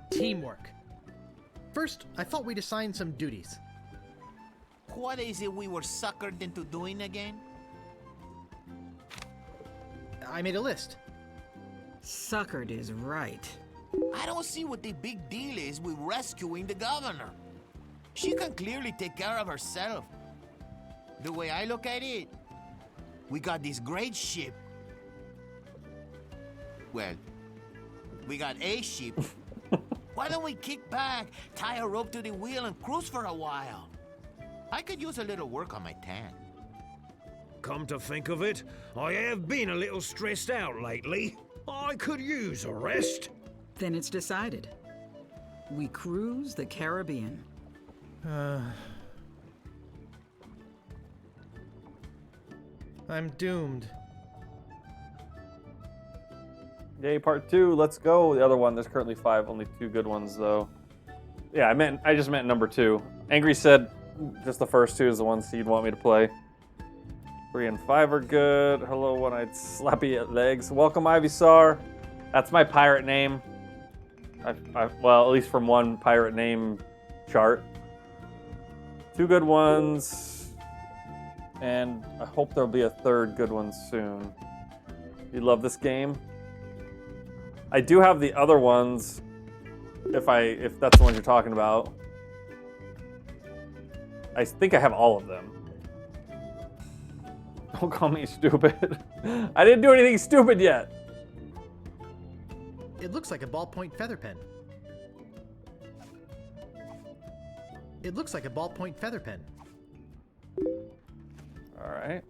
teamwork. First, I thought we'd assign some duties. What is it we were suckered into doing again? I made a list. Suckered is right. I don't see what the big deal is with rescuing the governor. She can clearly take care of herself. The way I look at it, we got this great ship. Well, we got a ship. Why don't we kick back, tie a rope to the wheel, and cruise for a while? I could use a little work on my tan. Come to think of it, I have been a little stressed out lately. I could use a rest. Then it's decided. We cruise the Caribbean. I'm doomed. Yay, part 2, let's go. The other one, there's currently 5, only 2 good ones though. Yeah, I just meant number 2. Angry said just the first 2 is the ones he'd want me to play. 3 and 5 are good. Hello, One Eye Slappy Legs. Welcome, Ivysaur. That's my pirate name. Well, at least from one pirate name chart. 2 good ones. And I hope there'll be a 3rd good one soon. You love this game? I do have the other ones, if that's the ones you're talking about. I think I have all of them. Don't call me stupid. I didn't do anything stupid yet. It looks like a ballpoint feather pen. It looks like a ballpoint feather pen. All right.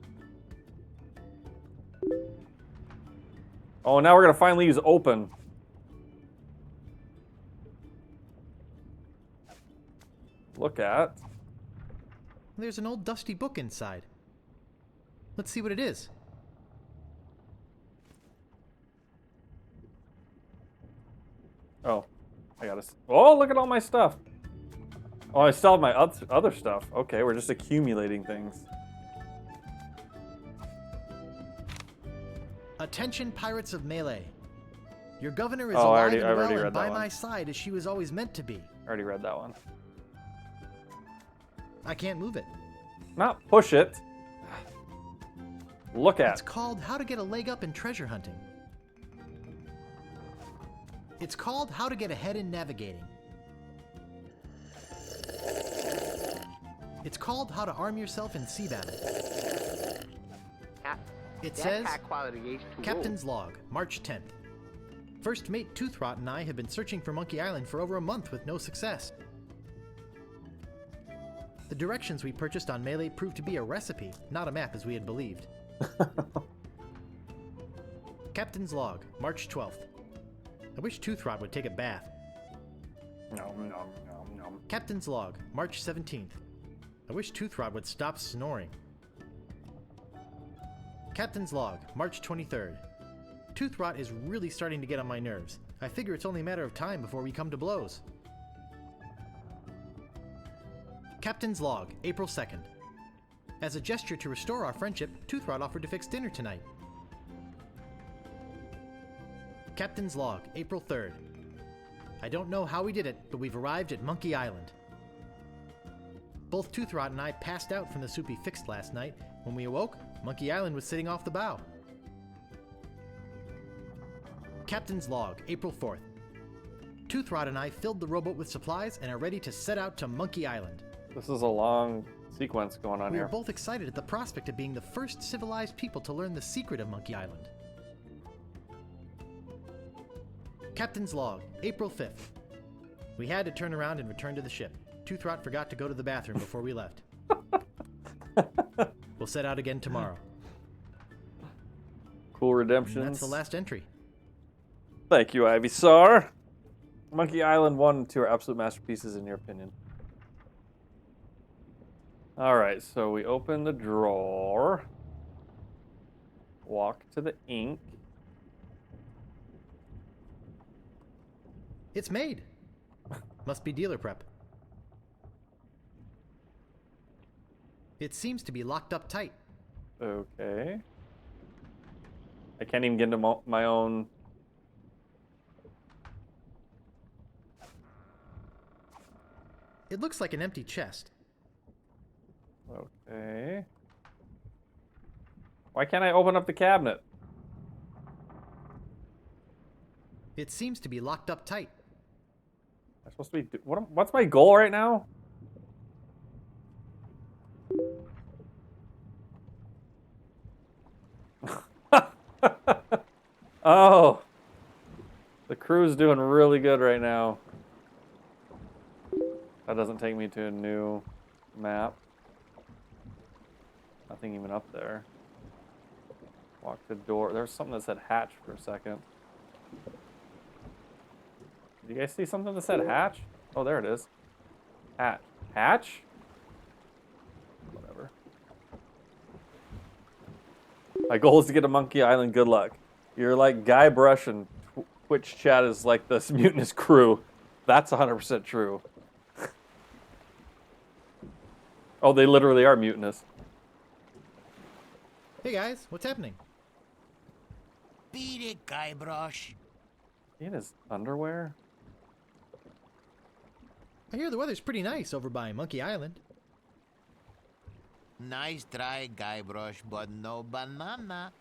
Oh, now we're gonna finally use open. Look at. There's an old dusty book inside. Let's see what it is. Oh, I gotta. Oh, look at all my stuff. Oh, I still have my other stuff. Okay, we're just accumulating things. Attention, pirates of Melee. Your governor is I alive already and well read and that by one. my side as she was always meant to be. I already read that one. I can't move it. Not push it. Look at. It's called How to Get a Leg Up in Treasure Hunting. It's called How to Get Ahead in Navigating. It's called How to Arm Yourself in Sea Battle. It says, Captain's Log, March 10th. First mate Toothrot and I have been searching for Monkey Island for over a month with no success. The directions we purchased on Melee proved to be a recipe, not a map as we had believed. Captain's Log, March 12th. I wish Toothrot would take a bath. Nom. Captain's Log, March 17th. I wish Toothrot would stop snoring. Captain's Log, March 23rd. Toothrot is really starting to get on my nerves. I figure it's only a matter of time before we come to blows. Captain's Log, April 2nd. As a gesture to restore our friendship, Toothrot offered to fix dinner tonight. Captain's Log, April 3rd. I don't know how we did it, but we've arrived at Monkey Island. Both Toothrot and I passed out from the soup he fixed last night. When we awoke, Monkey Island was sitting off the bow. Captain's Log, April 4th. Toothrot and I filled the rowboat with supplies and are ready to set out to Monkey Island. This is a long sequence going on We here. were both excited at the prospect of being the first civilized people to learn the secret of Monkey Island. Captain's Log, April 5th. We had to turn around and return to the ship. Toothrot forgot to go to the bathroom before we left. We'll set out again tomorrow. Cool redemption. That's the last entry. Thank you, Ivysaur. Monkey Island 1 and 2 are absolute masterpieces in your opinion. Alright, so we open the drawer. Walk to the ink. It's made. Must be dealer prep. It seems to be locked up tight. Okay. I can't even get into my own... It looks like an empty chest. Okay. Why can't I open up the cabinet? It seems to be locked up tight. I'm supposed to be... What's my goal right now? Oh. The crew's doing really good right now. That doesn't take me to a new map. Nothing even up there. Walk the door. There was something that said hatch for a second. Did you guys see something that said hatch? Oh, there it is. Hatch. Hatch? Whatever. My goal is to get to Monkey Island. Good luck. You're like Guybrush and Twitch chat is like this mutinous crew. That's 100% true. Oh, they literally are mutinous. Hey guys, what's happening? Beat it, Guybrush. In his underwear? I hear the weather's pretty nice over by Monkey Island. Nice try, Guybrush, but no banana.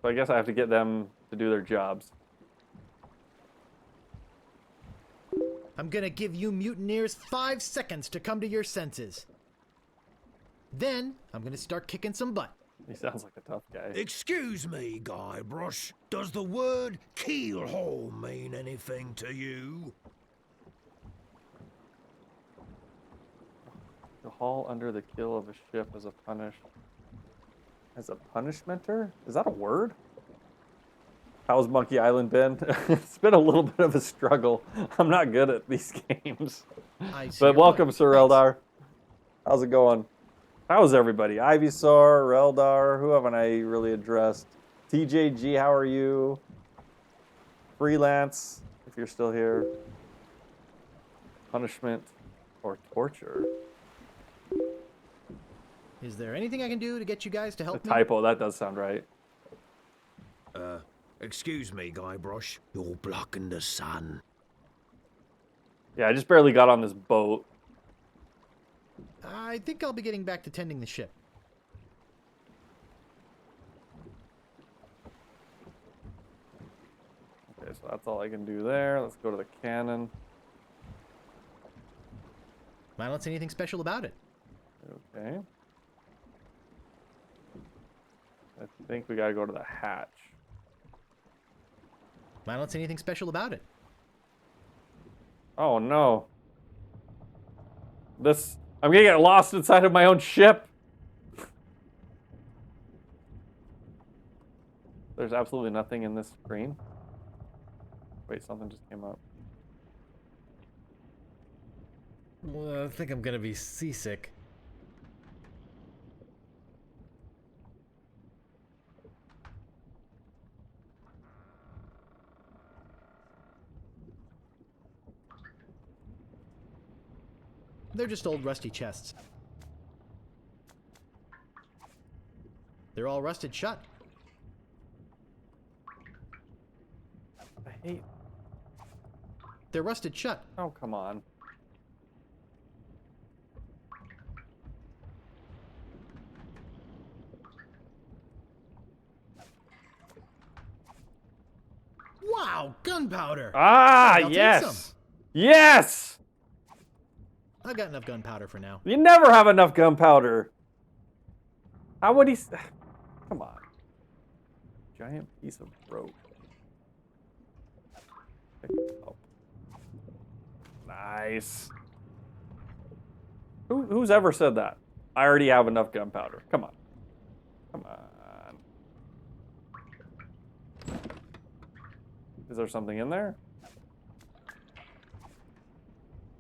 So I guess I have to get them to do their jobs. I'm gonna give you mutineers 5 seconds to come to your senses. Then, I'm gonna start kicking some butt. He sounds like a tough guy. Excuse me, Guybrush. Does the word keelhole mean anything to you? To haul under the keel of a ship as a punishmenter? Is that a word? How's Monkey Island been? It's been a little bit of a struggle. I'm not good at these games. But welcome, Sir Eldar. How's it going? How's everybody? Ivysaur, Eldar, who haven't I really addressed? TJG, how are you? Freelance, if you're still here. Punishment or torture? Is there anything I can do to get you guys to help me? Typo, that does sound right. Excuse me, Guybrush. You're blocking the sun. Yeah, I just barely got on this boat. I think I'll be getting back to tending the ship. Okay, so that's all I can do there. Let's go to the cannon. I don't see anything special about it. Okay. I think we gotta go to the hatch. I don't see anything special about it. Oh no. I'm gonna get lost inside of my own ship. There's absolutely nothing in this screen. Wait, something just came up. Well, I think I'm gonna be seasick. They're just old rusty chests. They're all rusted shut. I hate... They're rusted shut. Oh, come on. Wow, gunpowder! Ah, I'll take yes! some. Yes! I got enough gunpowder for now. You never have enough gunpowder. How would he... Come on. Giant piece of rope. Pick it up. Nice. Who's ever said that? I already have enough gunpowder. Come on. Come on. Is there something in there?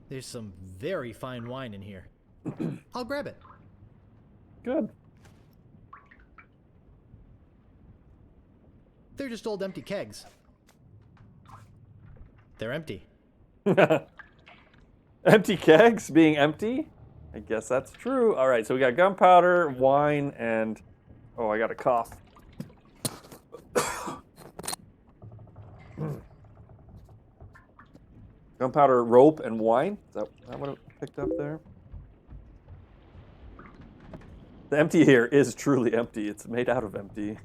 There's some very fine wine in here. I'll grab it. Good. They're just old empty kegs. They're empty. Empty kegs being empty? I guess that's true. All right, so we got gunpowder, wine, and... Oh, I got a cough. Gunpowder, rope, and wine? Is that what it picked up there? The empty here is truly empty. It's made out of empty.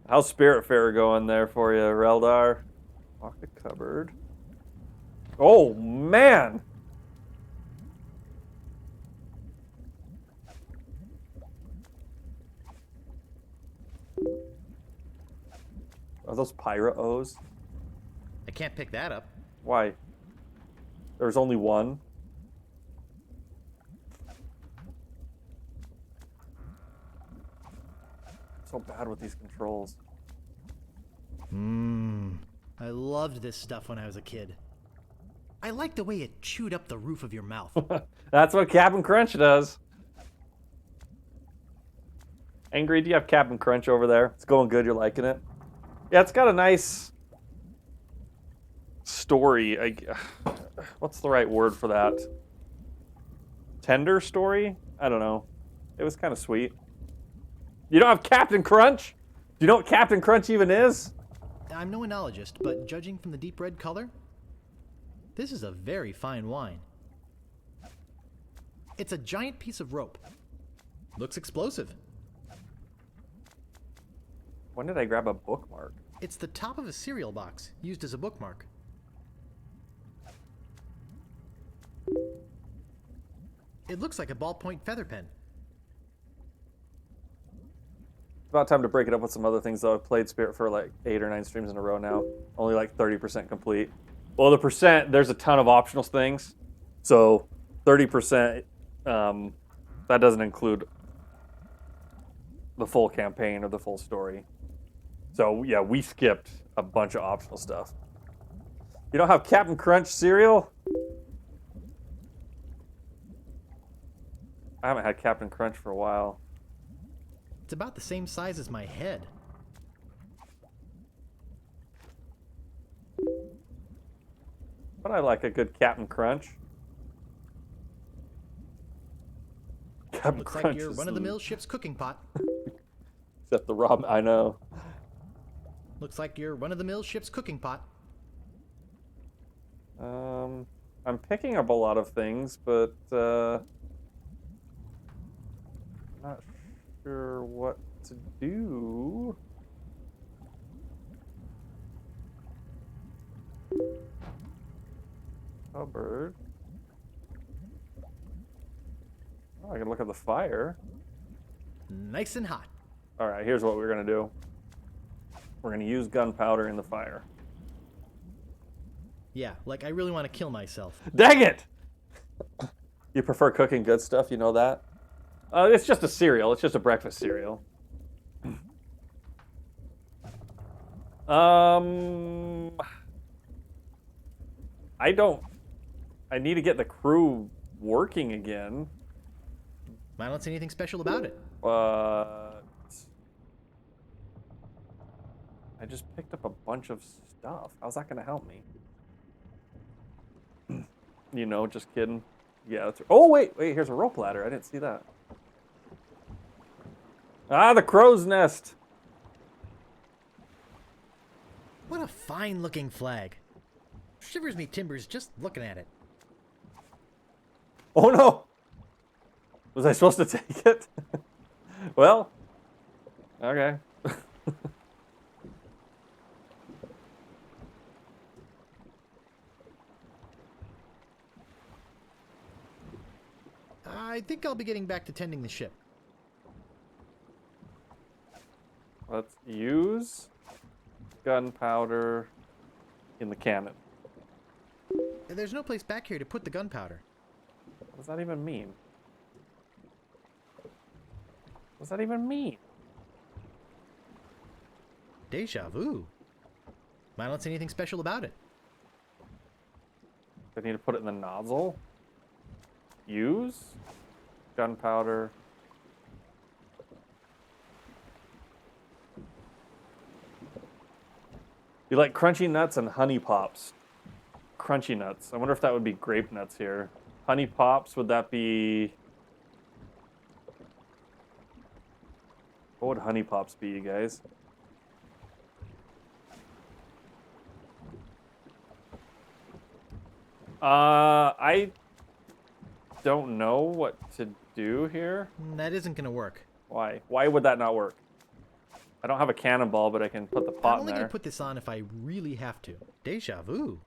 How's Spiritfarer going there for you, Reldar? Lock the cupboard. Oh, man! Are those Pyra O's? I can't pick that up. Why? There's only one. So bad with these controls. I loved this stuff when I was a kid. I liked the way it chewed up the roof of your mouth. That's what Captain Crunch does. Angry, do you have Captain Crunch over there? It's going good, you're liking it? Yeah, it's got a nice story. What's the right word for that? Tender story? I don't know. It was kind of sweet. You don't have Captain Crunch? Do you know what Captain Crunch even is? I'm no enologist, but judging from the deep red color, this is a very fine wine. It's a giant piece of rope. Looks explosive. When did I grab a bookmark? It's the top of a cereal box, used as a bookmark. It looks like a ballpoint feather pen. About time to break it up with some other things, though. I've played Spirit for like 8 or 9 streams in a row now. Only like 30% complete. Well, the percent, there's a ton of optional things. So 30%, that doesn't include the full campaign or the full story. So yeah, we skipped a bunch of optional stuff. You don't have Captain Crunch cereal? I haven't had Captain Crunch for a while. It's about the same size as my head. But I like a good Captain Crunch. Captain Looks Crunch like your is run-of-the-mill ship's cooking pot. Except the ramen, I know. Looks like your run-of-the-mill ship's cooking pot. I'm picking up a lot of things, but not sure what to do. Cupboard. Oh, I can look at the fire. Nice and hot. All right, here's what we're gonna do. We're gonna use gunpowder in the fire. Yeah, like I really want to kill myself. Dang it! You prefer cooking good stuff, you know that? It's just a cereal. It's just a breakfast cereal. I need to get the crew working again. I don't see anything special about it. I just picked up a bunch of stuff. How's that gonna help me? You know, just kidding. Yeah, that's... Oh, wait, here's a rope ladder. I didn't see that. Ah, the crow's nest. What a fine-looking flag. Shivers me timbers just looking at it. Oh, no. Was I supposed to take it? Well, okay. I think I'll be getting back to tending the ship. Let's use gunpowder in the cannon. There's no place back here to put the gunpowder. What does that even mean? What does that even mean? Deja vu. I don't see anything special about it. I need to put it in the nozzle. Use gunpowder. You like crunchy nuts and honey pops. Crunchy nuts. I wonder if that would be grape nuts here. Honey pops, would that be... What would honey pops be, you guys? I don't know what to do here. That isn't gonna work. Why? Why would that not work? I don't have a cannonball, but I can put the pot I'm only in there. gonna put this on if I really have to. Deja vu.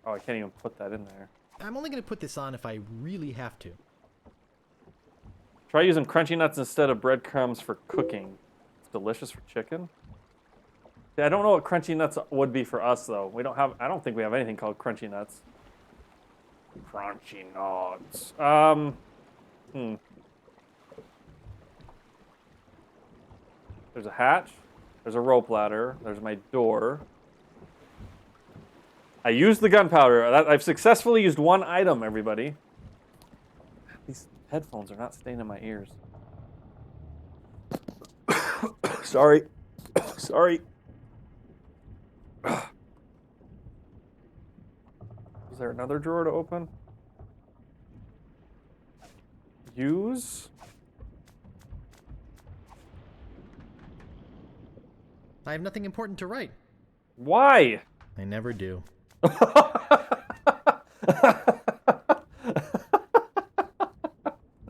Oh, I can't even put that in there. I'm only gonna put this on if I really have to. Try using crunchy nuts instead of breadcrumbs for cooking. It's delicious for chicken. See, I don't know what crunchy nuts would be for us though. We don't have. I don't think we have anything called crunchy nuts. Crunchy nuts. There's a hatch. There's a rope ladder. There's my door. I used the gunpowder. I've successfully used one item, everybody. These headphones are not staying in my ears. Sorry. Sorry. Is there another drawer to open? Use. I have nothing important to write. Why? I never do.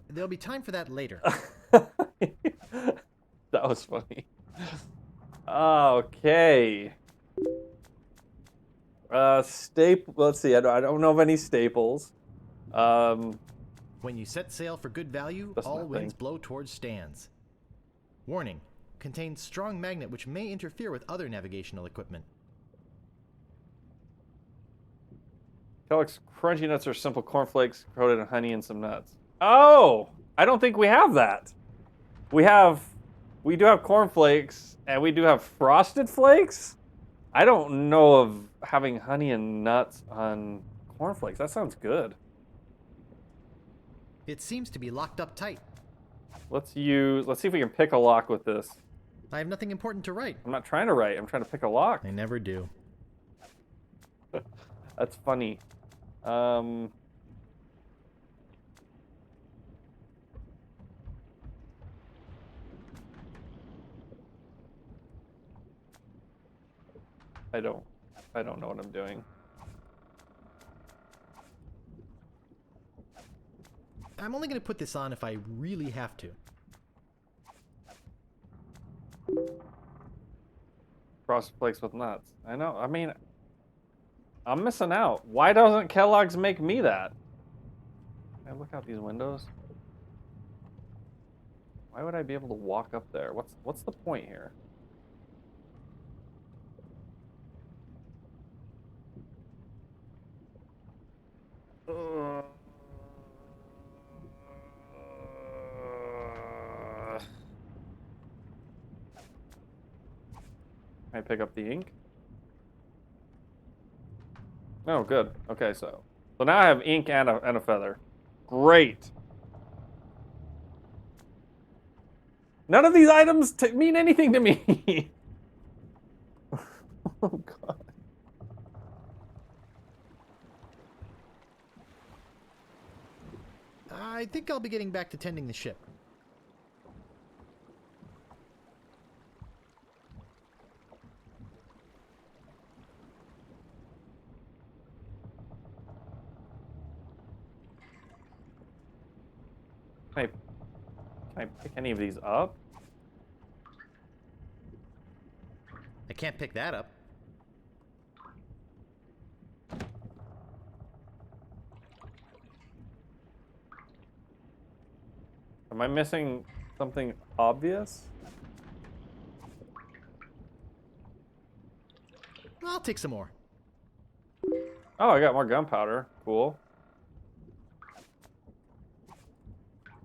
There'll be time for that later. That was funny. Okay. Let's see. I don't know of any staples. When you set sail for good value, That's all nothing. winds blow towards stands. Warning. Contains strong magnet which may interfere with other navigational equipment. Kellogg's Crunchy Nuts are simple cornflakes coated in honey and some nuts. Oh! I don't think we have that. We do have cornflakes, and we do have frosted flakes? I don't know of having honey and nuts on cornflakes. That sounds good. It seems to be locked up tight. Let's see if we can pick a lock with this. I have nothing important to write. I'm not trying to write. I'm trying to pick a lock. I never do. That's funny. I don't know what I'm doing. I'm only going to put this on if I really have to. Frosted flakes with nuts. I know. I mean, I'm missing out. Why doesn't Kellogg's make me that? Can I look out these windows? Why would I be able to walk up there? What's the point here? Can I pick up the ink? Oh, good. Okay, so now I have ink and a feather. Great. None of these items mean anything to me. Oh God. I think I'll be getting back to tending the ship. Can I pick any of these up? I can't pick that up. Am I missing something obvious? I'll take some more. Oh, I got more gunpowder. Cool.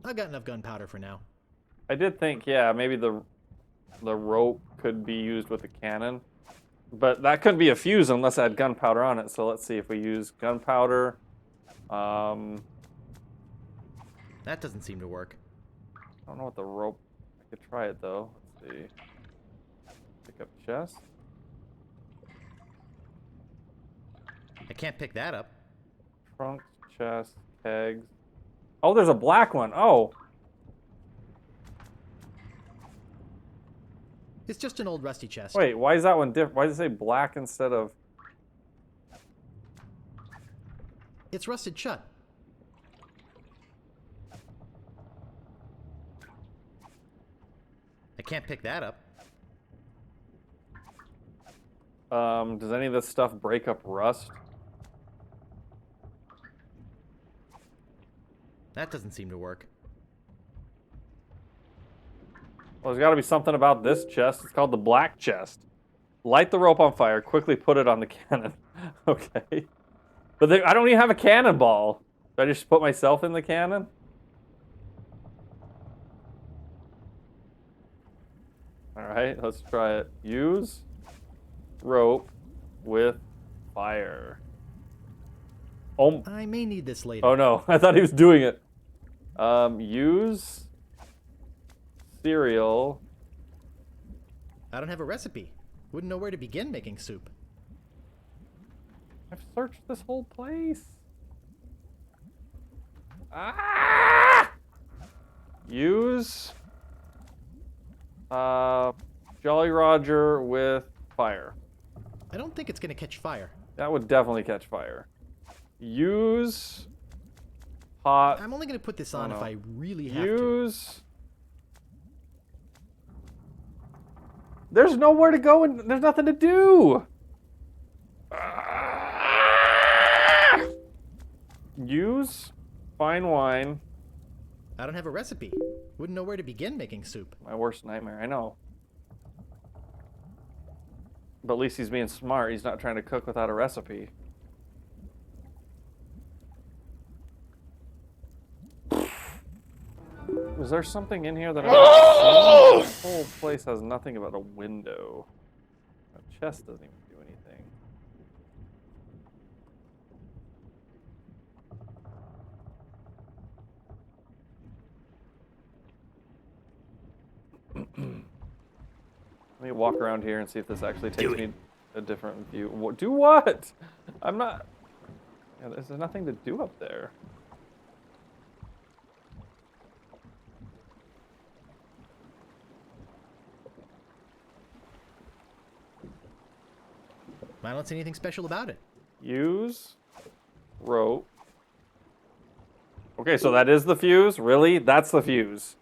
I got enough gunpowder for now. I did think, yeah, maybe the rope could be used with a cannon. But that couldn't be a fuse unless I had gunpowder on it. So let's see if we use gunpowder. That doesn't seem to work. I don't know what the rope... I could try it, though. Let's see. Pick up chest. I can't pick that up. Trunks, chest, kegs. Oh, there's a black one. Oh. It's just an old rusty chest. Wait, why is that one different? Why does it say black instead of... It's rusted shut. I can't pick that up. Does any of this stuff break up rust? That doesn't seem to work. Well, there's got to be something about this chest. It's called the black chest. Light the rope on fire. Quickly put it on the cannon. Okay. But I don't even have a cannonball. Do I just put myself in the cannon? Alright, let's try it. Use rope with fire. Oh. I may need this later. Oh no, I thought he was doing it. Use cereal. I don't have a recipe. Wouldn't know where to begin making soup. I've searched this whole place. Ah! Use Jolly Roger with fire. I don't think it's gonna catch fire. That would definitely catch fire. Use hot. I'm only gonna put this on if I really have to. Use. There's nowhere to go and there's nothing to do. Use fine wine. I don't have a recipe. Wouldn't know where to begin making soup. My worst nightmare, I know. But at least he's being smart. He's not trying to cook without a recipe. Was there something in here that I haven't seen? This whole place has nothing but a window. A chest doesn't even do anything. Let me walk around here and see if this actually takes me a different view. Do what? I'm not... Yeah, there's nothing to do up there. I don't see anything special about it. Use rope. Okay, so that is the fuse? Really? That's the fuse.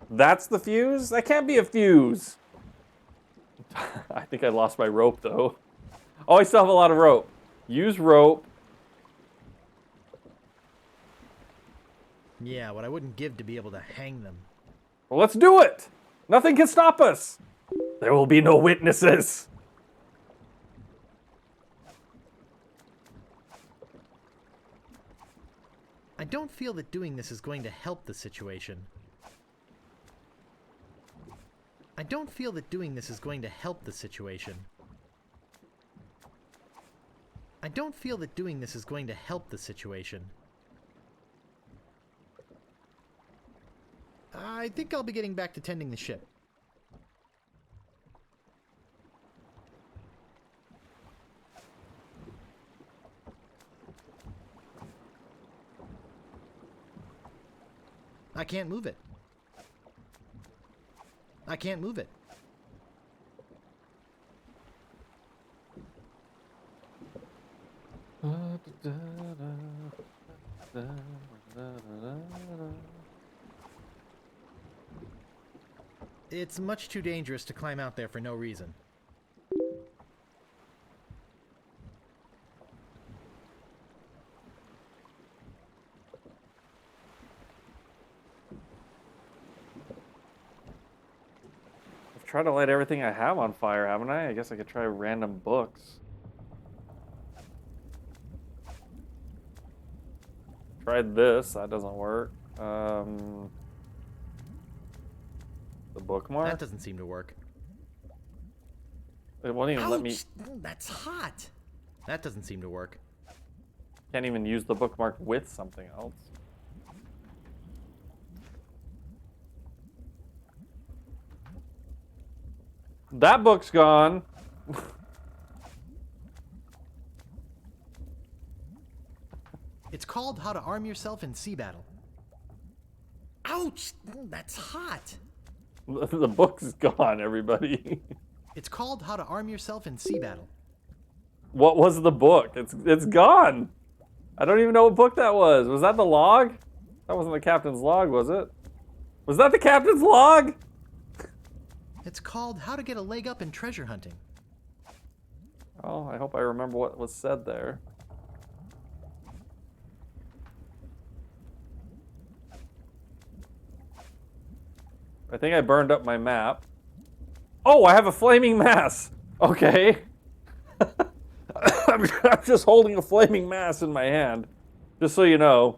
That's the fuse? That can't be a fuse. I think I lost my rope, though. Oh, I still have a lot of rope. Use rope. Yeah, what I wouldn't give to be able to hang them. Well, let's do it! Nothing can stop us! There will be no witnesses! I don't feel that doing this is going to help the situation. I don't feel that doing this is going to help the situation. I don't feel that doing this is going to help the situation. I think I'll be getting back to tending the ship. I can't move it. I can't move it. It's much too dangerous to climb out there for no reason. Try to light everything I have on fire, haven't I? I guess I could try random books. Tried this, that doesn't work. The bookmark? That doesn't seem to work. It won't even let me... Ouch! That's hot. That doesn't seem to work. Can't even use the bookmark with something else. That book's gone. It's called How to Arm Yourself in Sea Battle. Ouch! That's hot. The book's gone, everybody. It's called How to Arm Yourself in Sea Battle. What was the book? It's gone. I don't even know what book that was. Was that the log? That wasn't the captain's log, was it? Was that the captain's log? It's called How to Get a Leg Up in Treasure Hunting. Oh, I hope I remember what was said there. I think I burned up my map. Oh, I have a flaming mass. Okay. I'm just holding a flaming mass in my hand. Just so you know.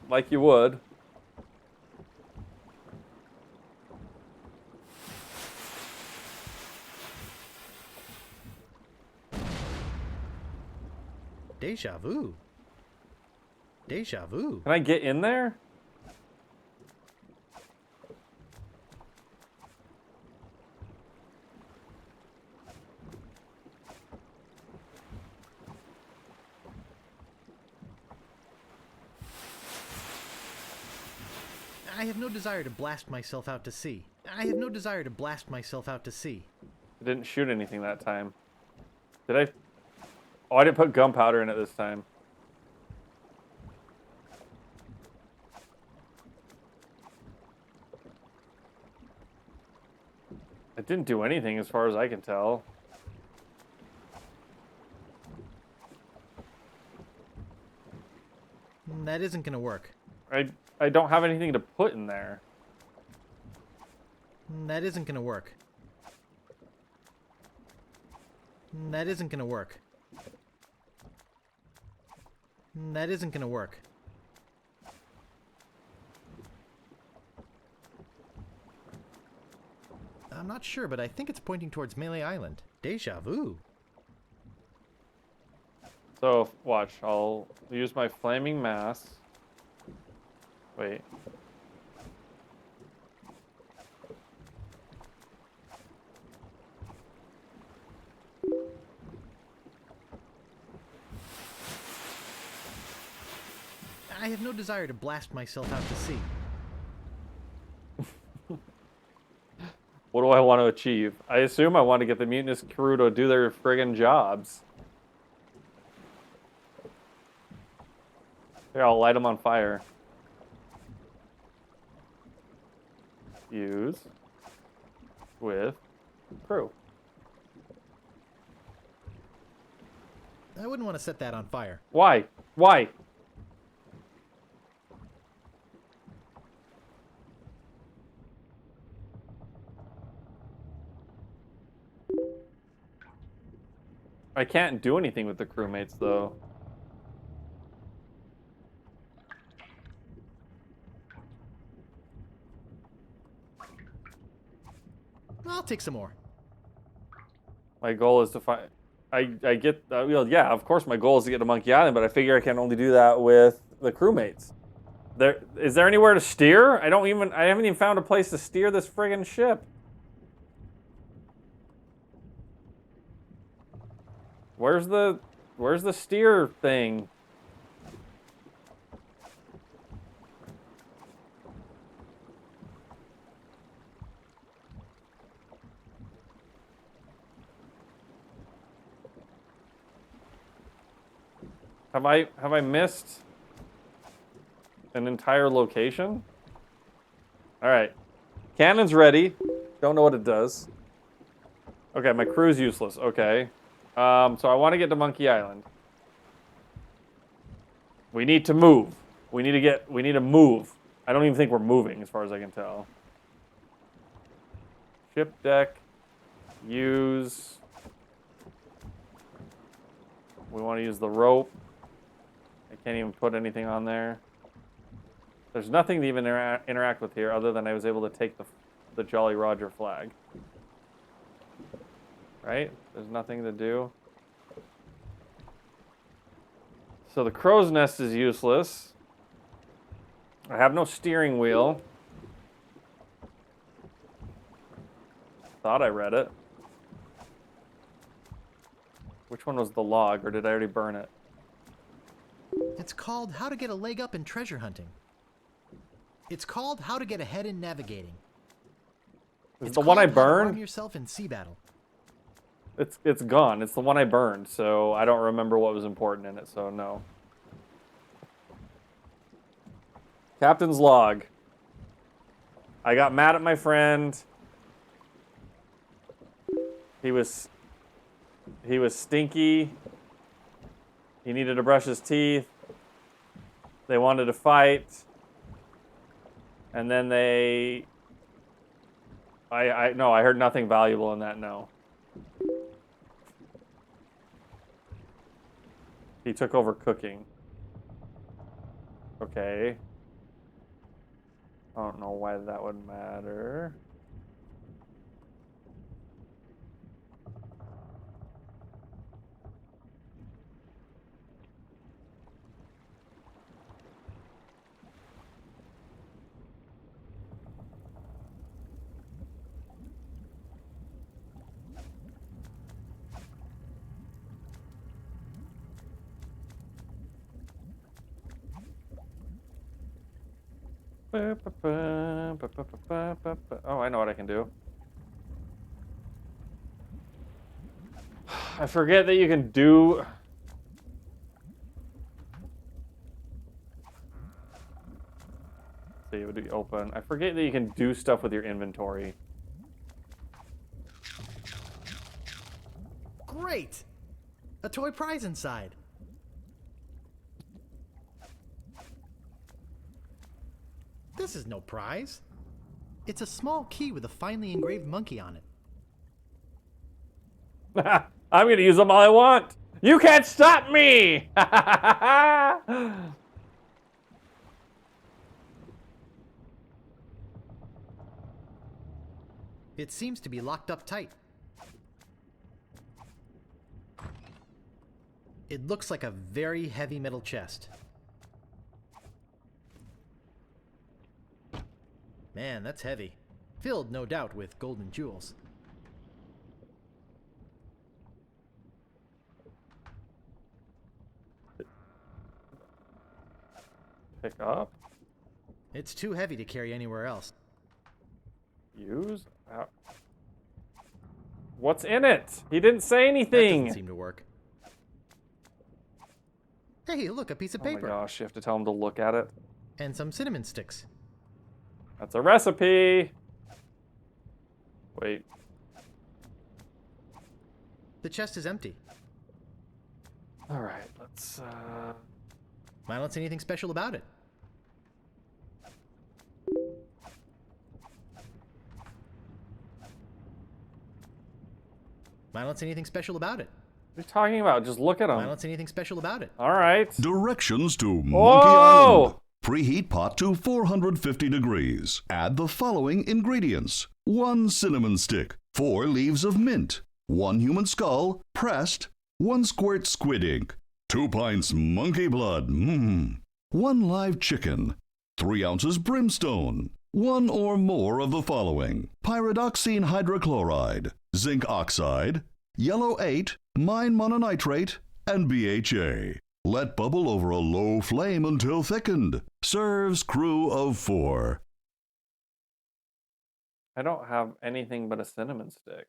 Like you would. Deja vu. Deja vu. Can I get in there? I have no desire to blast myself out to sea. I have no desire to blast myself out to sea. I didn't shoot anything that time. Did I? Oh, I didn't put gunpowder in it this time. It didn't do anything as far as I can tell. That isn't gonna work. I don't have anything to put in there. That isn't gonna work. That isn't gonna work. That isn't gonna work. I'm not sure, but I think it's pointing towards Melee Island. Deja vu. So, watch. I'll use my flaming mass. Wait. I have no desire to blast myself out to sea. What do I want to achieve? I assume I want to get the mutinous crew to do their friggin' jobs. Here, I'll light them on fire. Use with crew. I wouldn't want to set that on fire. Why? Why? I can't do anything with the crewmates, though. I'll take some more. My goal is to find... I get... well, yeah, of course my goal is to get to Monkey Island, but I figure I can only do that with the crewmates. Is there anywhere to steer? I haven't even found a place to steer this friggin' ship. Where's the steer thing? Have I missed an entire location? All right. Cannon's ready. Don't know what it does. Okay, my crew's useless. Okay. So I want to get to Monkey Island. We need to move. We need to move. I don't even think we're moving as far as I can tell. Ship deck. Use. We want to use the rope. I can't even put anything on there. There's nothing to even interact with here other than I was able to take the Jolly Roger flag. Right? There's nothing to do. So the crow's nest is useless. I have no steering wheel. Thought I read it. Which one was the log, or did I already burn it? It's called How to Get a Leg Up in Treasure Hunting. It's called How to Get Ahead in Navigating. Is it the one I How to arm burned? yourself in sea battle. It's gone. It's the one I burned, so I don't remember what was important in it, so no. Captain's log. I got mad at my friend. He was stinky. He needed to brush his teeth. They wanted to fight. And then I heard nothing valuable in that, no. He took over cooking. Okay. I don't know why that would matter. Oh, I know what I can do. I forget that you can do... So you would open. I forget that you can do stuff with your inventory. Great! A toy prize inside. This is no prize. It's a small key with a finely engraved monkey on it. I'm gonna use them all I want. You can't stop me! It seems to be locked up tight. It looks like a very heavy metal chest. Man, that's heavy. Filled, no doubt, with golden jewels. Pick up? It's too heavy to carry anywhere else. Use? What's in it? He didn't say That anything. doesn't seem to work. Hey, look, a piece of paper. Oh my gosh, you have to tell him to look at it. And some cinnamon sticks. That's a recipe. Wait. The chest is empty. All right, let's... I don't see anything special about it. I don't see anything special about it. What are you talking about? Just look at them. I don't see anything special about it. All right. Directions to Monkey Whoa! Island. Preheat pot to 450 degrees. Add the following ingredients. 1 cinnamon stick, 4 leaves of mint, 1 human skull, pressed, 1 squirt squid ink, 2 pints monkey blood, 1 live chicken, 3 ounces brimstone, 1 or more of the following. Pyridoxine hydrochloride, zinc oxide, yellow 8, mine mononitrate, and BHA. Let bubble over a low flame until thickened. Serves crew of 4. I don't have anything but a cinnamon stick.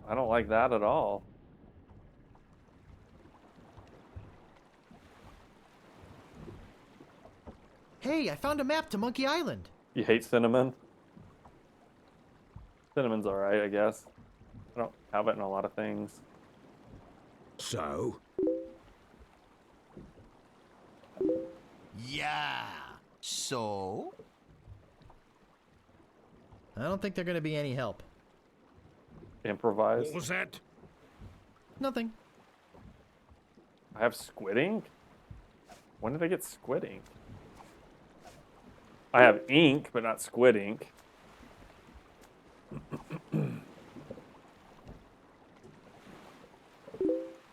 I don't like that at all. Hey, I found a map to Monkey Island. You hate cinnamon? Cinnamon's alright, I guess. I don't have it in a lot of things. So? Yeah. So? I don't think they're going to be any help. Improvise. What was that? Nothing. I have squid ink? When did I get squid ink? I have ink, but not squid ink.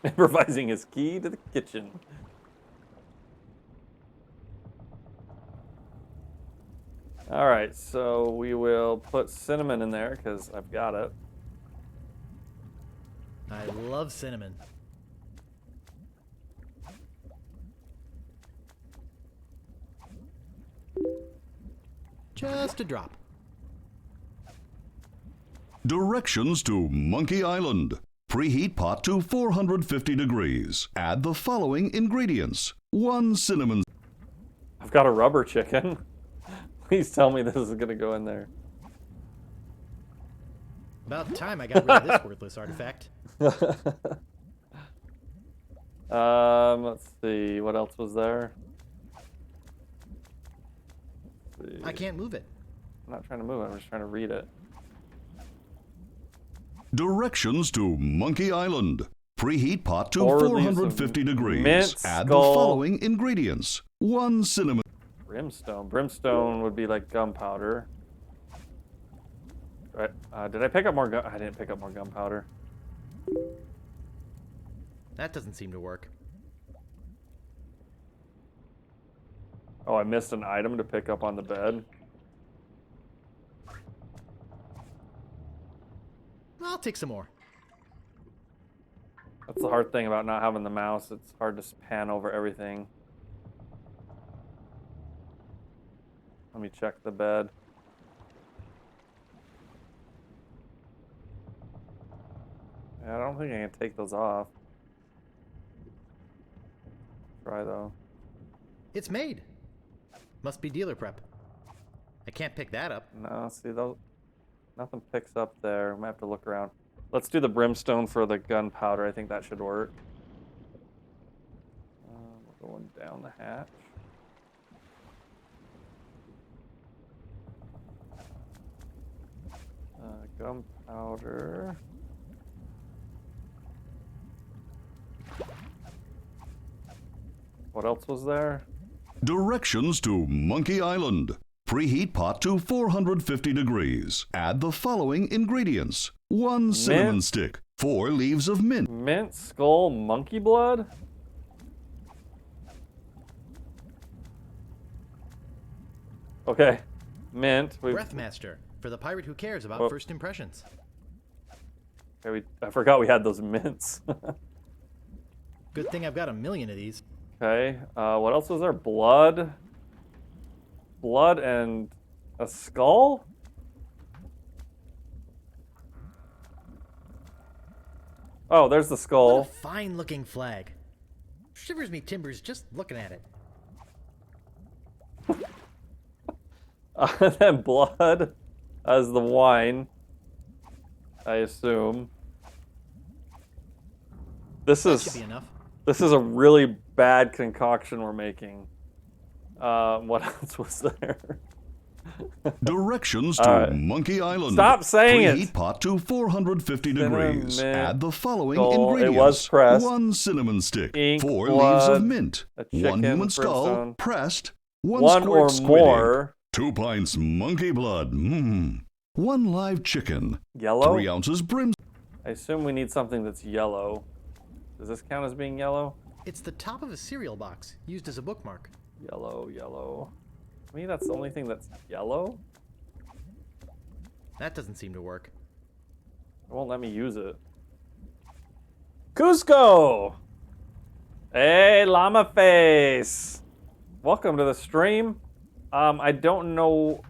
Improvising his key to the kitchen. All right, so we will put cinnamon in there because I've got it. I love cinnamon. Just a drop. Directions to Monkey Island. Preheat pot to 450 degrees. Add the following ingredients. 1 cinnamon. I've got a rubber chicken. Please tell me this is gonna go in there. About time I got rid of this worthless artifact. Let's see. What else was there? I can't move it. I'm not trying to move it. I'm just trying to read it. Directions to Monkey Island. Preheat pot to Or 450 degrees. mint Add skull. the following ingredients. 1 cinnamon. Brimstone. Brimstone would be like gunpowder. Right. Did I pick up more gun? I didn't pick up more gunpowder. That doesn't seem to work. Oh, I missed an item to pick up on the bed. I'll take some more. That's the hard thing about not having the mouse. It's hard to pan over everything. Let me check the bed. Yeah, I don't think I can take those off. Try though. It's made. Must be dealer prep. I can't pick that up. No, see those. Nothing picks up there. Might have to look around. Let's do the brimstone for the gunpowder. I think that should work. We're going down the hatch. Gunpowder. What else was there? Directions to Monkey Island. Preheat pot to 450 degrees. Add the following ingredients. 1 cinnamon stick. 4 leaves of mint. Mint, skull, monkey blood? Okay. Mint. Breathmaster, for the pirate who cares about first impressions. Okay, I forgot we had those mints. Good thing I've got a million of these. Okay, what else was there? Blood? Blood and a skull? Oh, there's the skull. What a fine-looking flag. Shivers me timbers just looking at it. Then blood as the wine, I assume. This That should be is enough. this is a really bad concoction we're making. What else was there? Directions to Monkey Island. Stop saying it. Preheat pot to 450 degrees. Add the following skull. ingredients. It was pressed. 1 cinnamon stick. Ink, 4 blood, leaves of mint. a 1 chicken, human skull. brimstone. Pressed. 1 One squirt or squid more. ink, 2 pints monkey blood. 1 live chicken. Yellow? 3 ounces brim. I assume we need something that's yellow. Does this count as being yellow? It's the top of a cereal box, used as a bookmark. Yellow, yellow. To me, that's the only thing that's yellow. That doesn't seem to work. It won't let me use it. Cusco! Hey, llama face! Welcome to the stream. I don't know.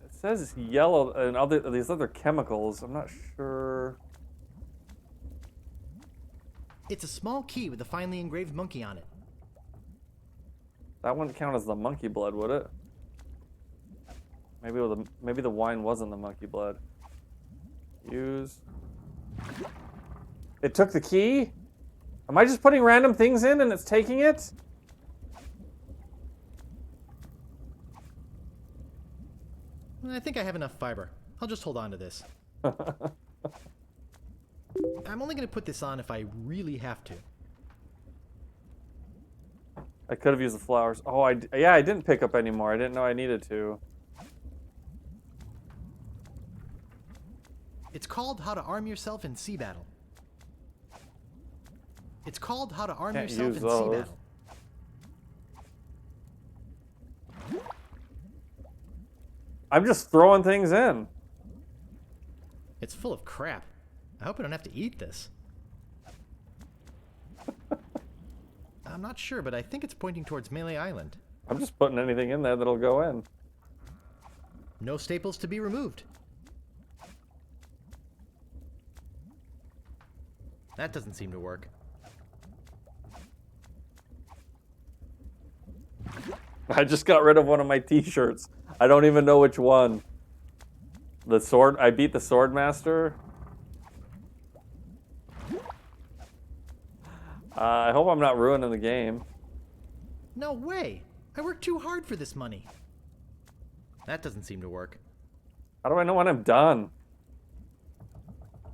It says yellow and these other chemicals. I'm not sure. It's a small key with a finely engraved monkey on it. That wouldn't count as the monkey blood, would it? Maybe the wine wasn't the monkey blood. Use. It took the key? Am I just putting random things in and it's taking it? I think I have enough fiber. I'll just hold on to this. I'm only going to put this on if I really have to. I could have used the flowers. Oh, yeah, I didn't pick up any more. I didn't know I needed to. It's called How to Arm Yourself in Sea Battle. It's called How to Arm Can't Yourself use in those. Sea Battle. I'm just throwing things in. It's full of crap. I hope I don't have to eat this. I'm not sure, but I think it's pointing towards Melee Island. I'm just putting anything in there that'll go in. No staples to be removed. That doesn't seem to work. I just got rid of one of my t-shirts. I don't even know which one. The sword, I beat the sword master. I hope I'm not ruining the game. No way! I worked too hard for this money. That doesn't seem to work. How do I know when I'm done?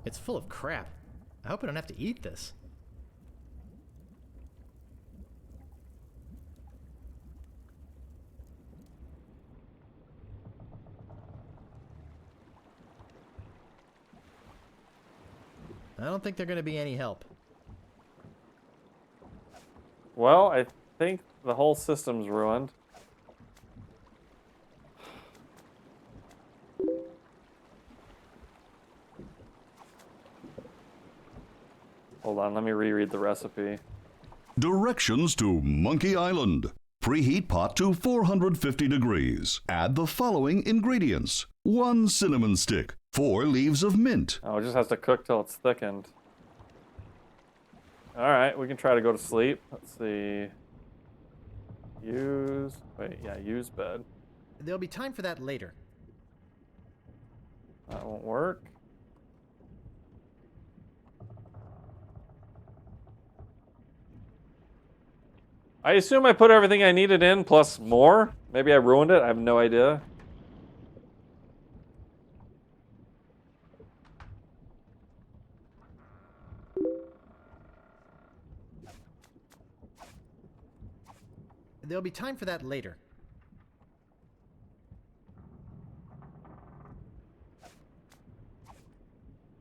It's full of crap. I hope I don't have to eat this. I don't think they're going to be any help. Well, I think the whole system's ruined. Hold on, let me reread the recipe. Directions to Monkey Island. Preheat pot to 450 degrees. Add the following ingredients. 1 cinnamon stick, 4 leaves of mint. Oh, it just has to cook till it's thickened. Alright, we can try to go to sleep. Let's see. Use bed. There'll be time for that later. That won't work. I assume I put everything I needed in, plus more. Maybe I ruined it. I have no idea. There'll be time for that later.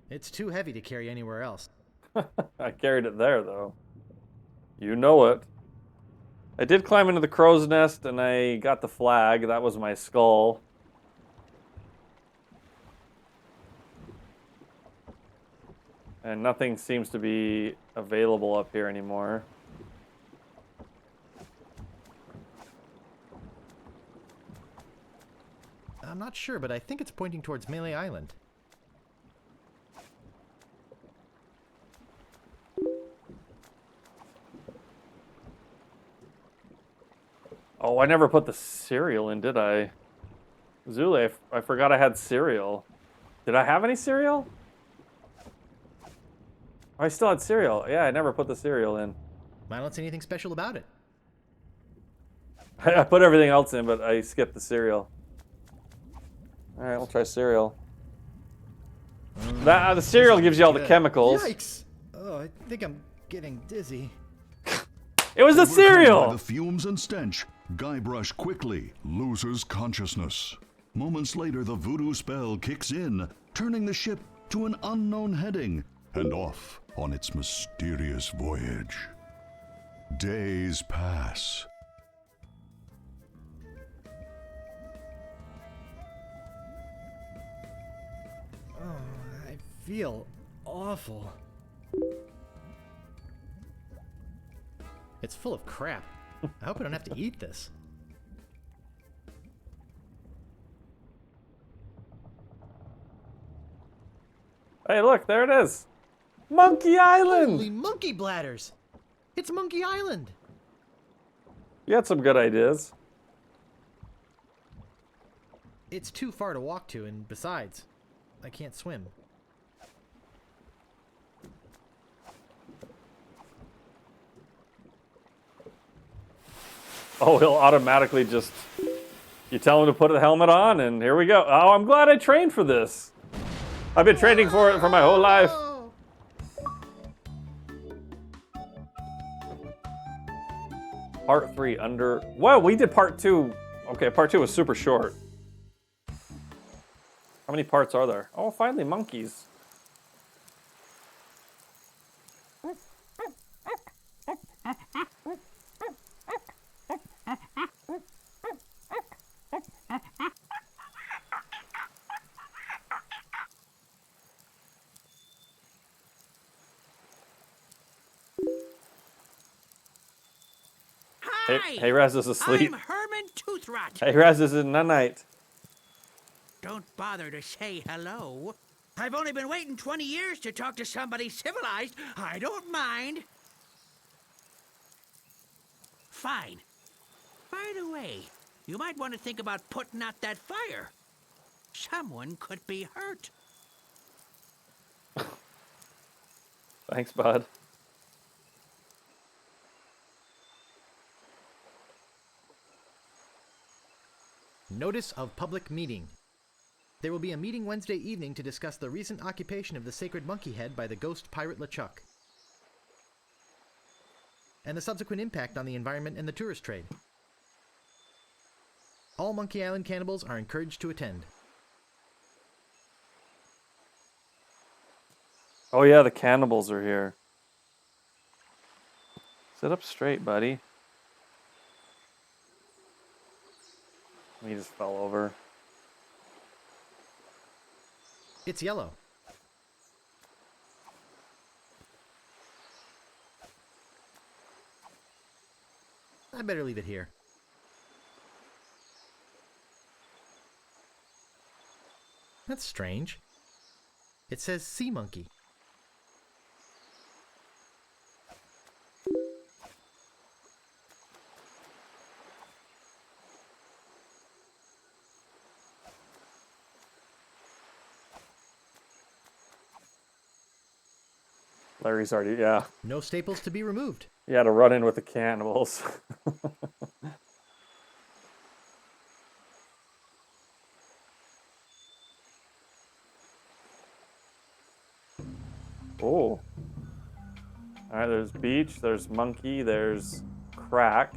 It's too heavy to carry anywhere else. I carried it there, though. You know it. I did climb into the crow's nest, and I got the flag. That was my skull. And nothing seems to be available up here anymore. I'm not sure, but I think it's pointing towards Melee Island. Oh, I never put the cereal in, did I? Zule, I forgot I had cereal. Did I have any cereal? I still had cereal. Yeah, I never put the cereal in. I don't see anything special about it. I put everything else in, but I skipped the cereal. Alright, we'll try cereal. The cereal gives you all the chemicals. Yikes! Oh, I think I'm getting dizzy. It was the Overcome by cereal! the fumes and stench, Guybrush quickly loses consciousness. Moments later, the voodoo spell kicks in, turning the ship to an unknown heading and off on its mysterious voyage. Days pass. Oh, I feel awful. It's full of crap. I hope I don't have to eat this. Hey, look, there it is. Monkey Island! Holy monkey bladders! It's Monkey Island! You had some good ideas. It's too far to walk to, and besides, I can't swim. Oh, he'll automatically just... You tell him to put the helmet on, and here we go. Oh, I'm glad I trained for this. I've been training for it for my whole life. Part 3 under... Well, we did part 2. Okay, part 2 was super short. How many parts are there? Oh, finally, monkeys. Hey, Raz is asleep. I'm Herman Toothrot. Hey, Raz is in the night. Don't bother to say hello. I've only been waiting 20 years to talk to somebody civilized. I don't mind. Fine. By the way, you might want to think about putting out that fire. Someone could be hurt. Thanks, bud. Notice of public meeting. There will be a meeting Wednesday evening to discuss the recent occupation of the sacred monkey head by the ghost pirate LeChuck, and the subsequent impact on the environment and the tourist trade. All Monkey Island cannibals are encouraged to attend. Oh yeah, the cannibals are here. Sit up straight, buddy. He just fell over. It's yellow. I better leave it here. That's strange. It says sea monkey. Larry's already, yeah. No staples to be removed. You had to run in with the cannibals. Oh. Alright, there's beach, there's monkey, there's crack.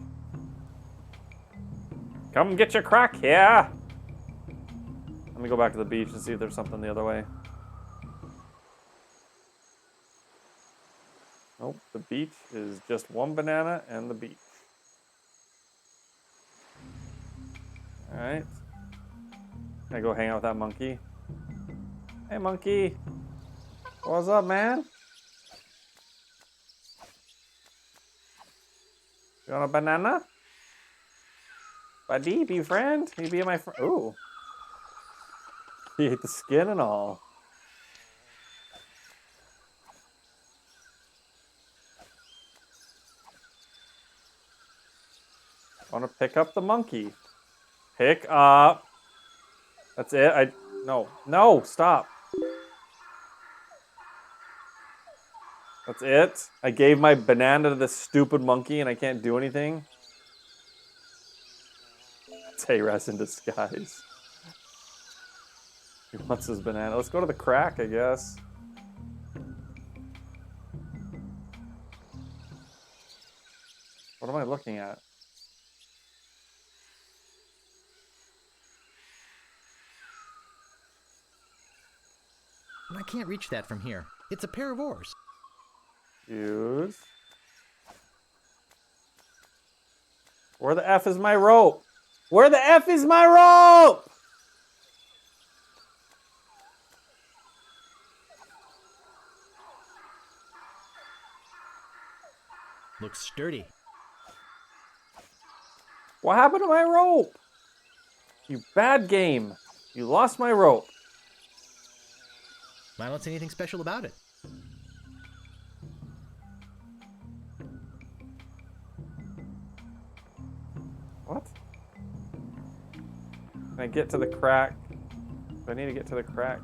Come get your crack here! Let me go back to the beach and see if there's something the other way. Nope, the beach is just one banana and the beach. Alright. Can I go hang out with that monkey? Hey, monkey! What's up, man? You want a banana? Buddy, be friend? You be my friend? Ooh. He ate the skin and all. I want to pick up the monkey. Pick up. That's it. No, stop. That's it. I gave my banana to this stupid monkey and I can't do anything. It's Hey-Raz in disguise. He wants his banana. Let's go to the crack, I guess. What am I looking at? I can't reach that from here. It's a pair of oars. Use. Where the F is my rope? Where the F is my rope? Looks sturdy. What happened to my rope? You bad game. You lost my rope. I don't see anything special about it. What? Can I get to the crack? Do I need to get to the crack?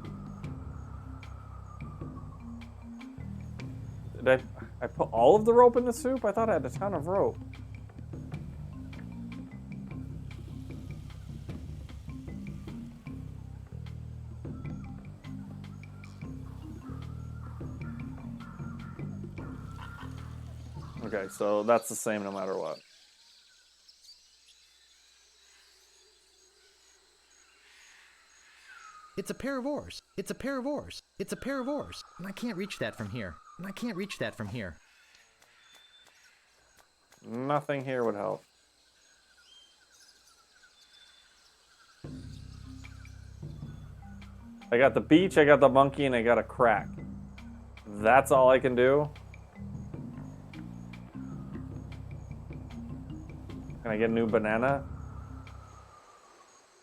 Did I put all of the rope in the soup? I thought I had a ton of rope. Okay, so that's the same no matter what. It's a pair of oars. It's a pair of oars. It's a pair of oars. And I can't reach that from here. And I can't reach that from here. Nothing here would help. I got the beach, I got the monkey, and I got a crack. That's all I can do? Can I get a new banana?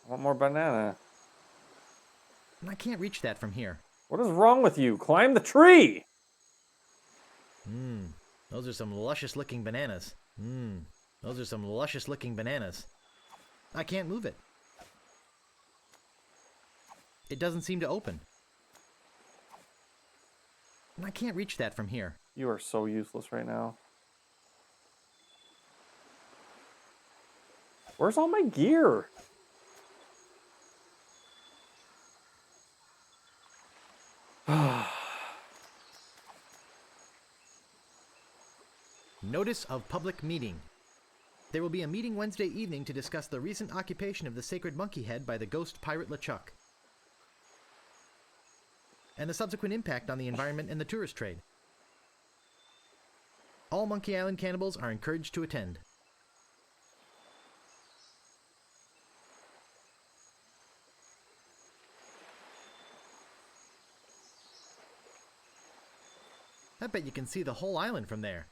I want more banana. And I can't reach that from here. What is wrong with you? Climb the tree! Those are some luscious looking bananas. Those are some luscious looking bananas. I can't move it. It doesn't seem to open. And I can't reach that from here. You are so useless right now. Where's all my gear? Notice of public meeting. There will be a meeting Wednesday evening to discuss the recent occupation of the sacred monkey head by the ghost pirate LeChuck, and the subsequent impact on the environment and the tourist trade. All Monkey Island cannibals are encouraged to attend. I bet you can see the whole island from there.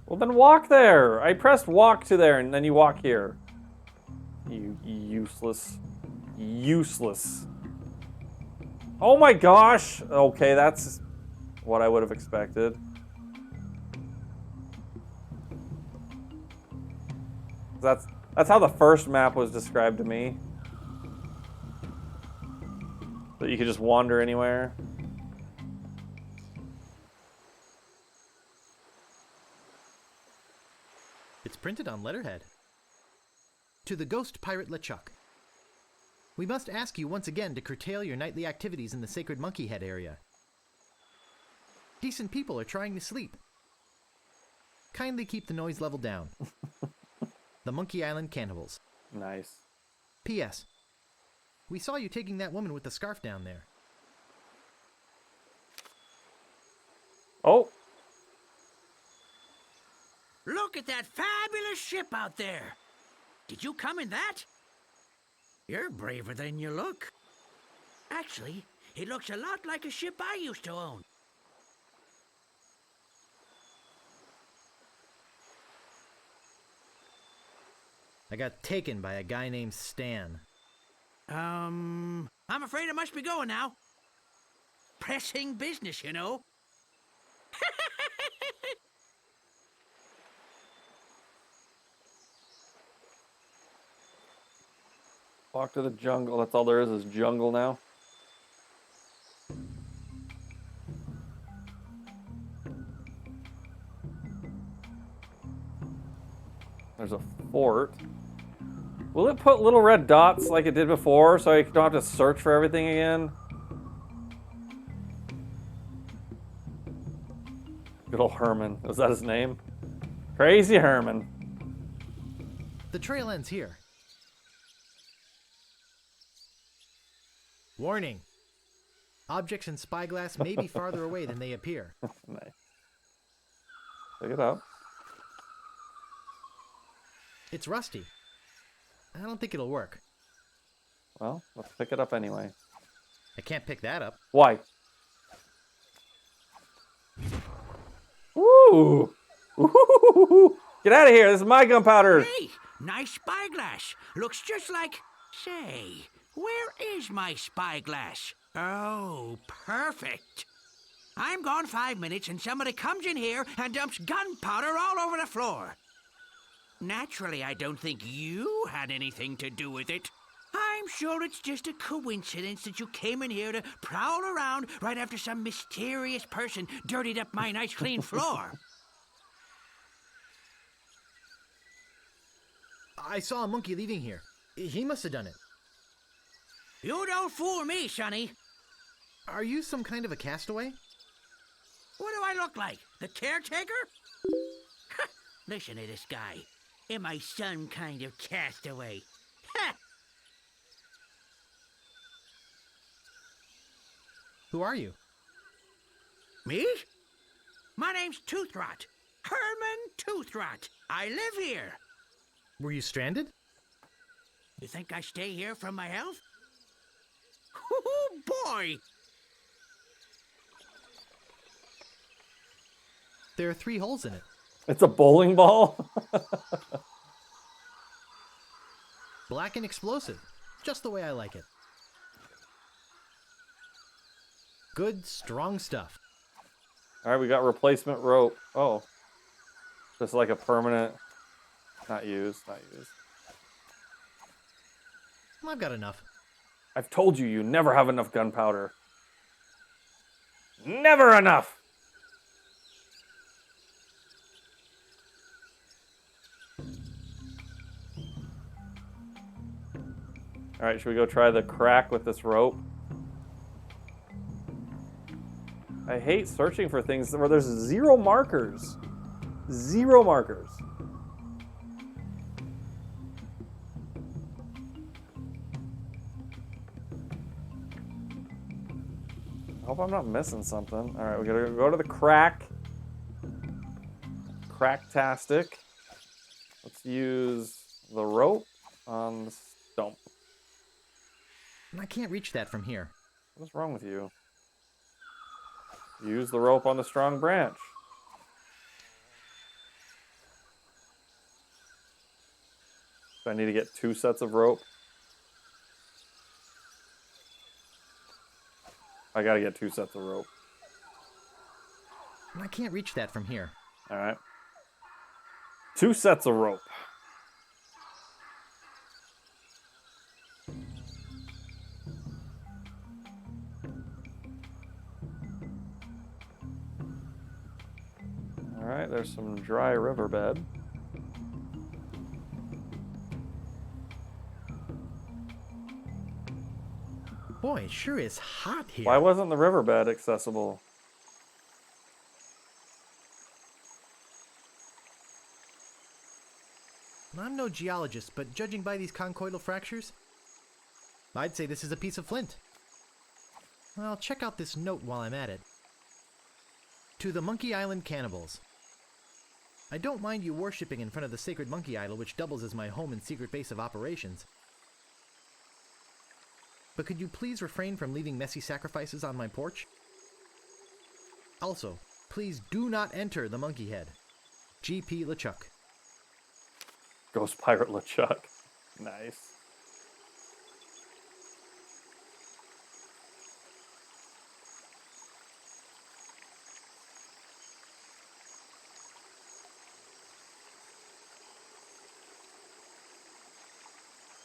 Well, then walk there. I pressed walk to there, and then you walk here. You useless. Useless. Oh my gosh! Okay, that's what I would have expected. That's how the first map was described to me. That you could just wander anywhere. It's printed on letterhead. To the ghost pirate LeChuck. We must ask you once again to curtail your nightly activities in the sacred monkey head area. Decent people are trying to sleep. Kindly keep the noise level down. The Monkey Island Cannibals. Nice. P.S. We saw you taking that woman with the scarf down there. Oh. Look at that fabulous ship out there. Did you come in that? You're braver than you look. Actually, it looks a lot like a ship I used to own. I got taken by a guy named Stan. I'm afraid I must be going now. Pressing business, you know. Walk to the jungle. That's all there is jungle now. There's a fort. Will it put little red dots like it did before so I don't have to search for everything again? Good old Herman. Was that his name? Crazy Herman. The trail ends here. Warning. Objects in spyglass may be farther away than they appear. Nice. Pick it up. It's rusty. I don't think it'll work. Well, let's pick it up anyway. I can't pick that up. Why? Ooh! Ooh! Get out of here! This is my gunpowder! Hey, nice spyglass. Looks just like... Say, where is my spyglass? Oh, perfect. I'm gone 5 minutes and somebody comes in here and dumps gunpowder all over the floor. Naturally, I don't think you had anything to do with it. I'm sure it's just a coincidence that you came in here to prowl around right after some mysterious person dirtied up my nice clean floor. I saw a monkey leaving here. He must have done it. You don't fool me, Sonny. Are you some kind of a castaway? What do I look like? The caretaker? Listen to this guy. Am I some kind of castaway? Who are you? Me? My name's Toothrot. Herman Toothrot. I live here. Were you stranded? You think I stay here for my health? Oh, boy! There are 3 holes in it. It's a bowling ball? Black and explosive. Just the way I like it. Good, strong stuff. All right, we got replacement rope. Oh. Just like a permanent... Not used, not used. I've got enough. I've told you, you never have enough gunpowder. Never enough! All right, should we go try the crack with this rope? I hate searching for things where there's 0 markers. 0 markers. I hope I'm not missing something. All right, we gotta go to the crack. Cracktastic. Let's use the rope on the stump. I can't reach that from here. What's wrong with you? Use the rope on the strong branch. Do I need to get 2 sets of rope? I gotta get 2 sets of rope. I can't reach that from here. All right. 2 sets of rope. All right, there's some dry riverbed. Boy, it sure is hot here. Why wasn't the riverbed accessible? I'm no geologist, but judging by these conchoidal fractures, I'd say this is a piece of flint. Well, check out this note while I'm at it. To the Monkey Island cannibals. I don't mind you worshipping in front of the sacred monkey idol, which doubles as my home and secret base of operations. But could you please refrain from leaving messy sacrifices on my porch? Also, please do not enter the monkey head. G.P. LeChuck. Ghost Pirate LeChuck. Nice.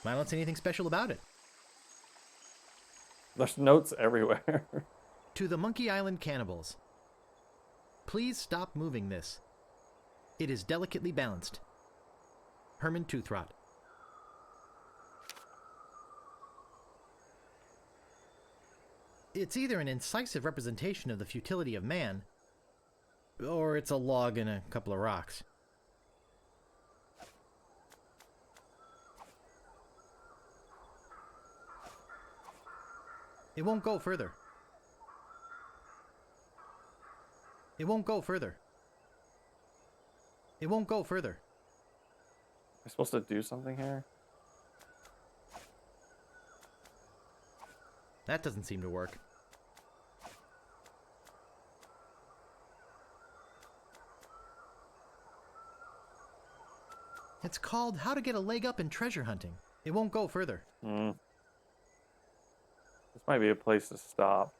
I don't see anything special about it. There's notes everywhere. To the Monkey Island cannibals. Please stop moving this. It is delicately balanced. Herman Toothrot. It's either an incisive representation of the futility of man, or it's a log and a couple of rocks. It won't go further. It won't go further. It won't go further. Am I supposed to do something here? That doesn't seem to work. It's called How to Get a Leg Up in Treasure Hunting. It won't go further. This might be a place to stop.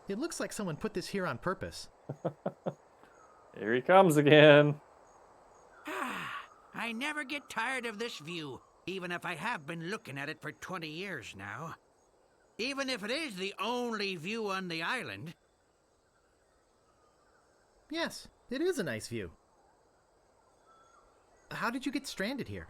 It looks like someone put this here on purpose. Here he comes again. I never get tired of this view, even if I have been looking at it for 20 years now. Even if it is the only view on the island. Yes, it is a nice view. How did you get stranded here?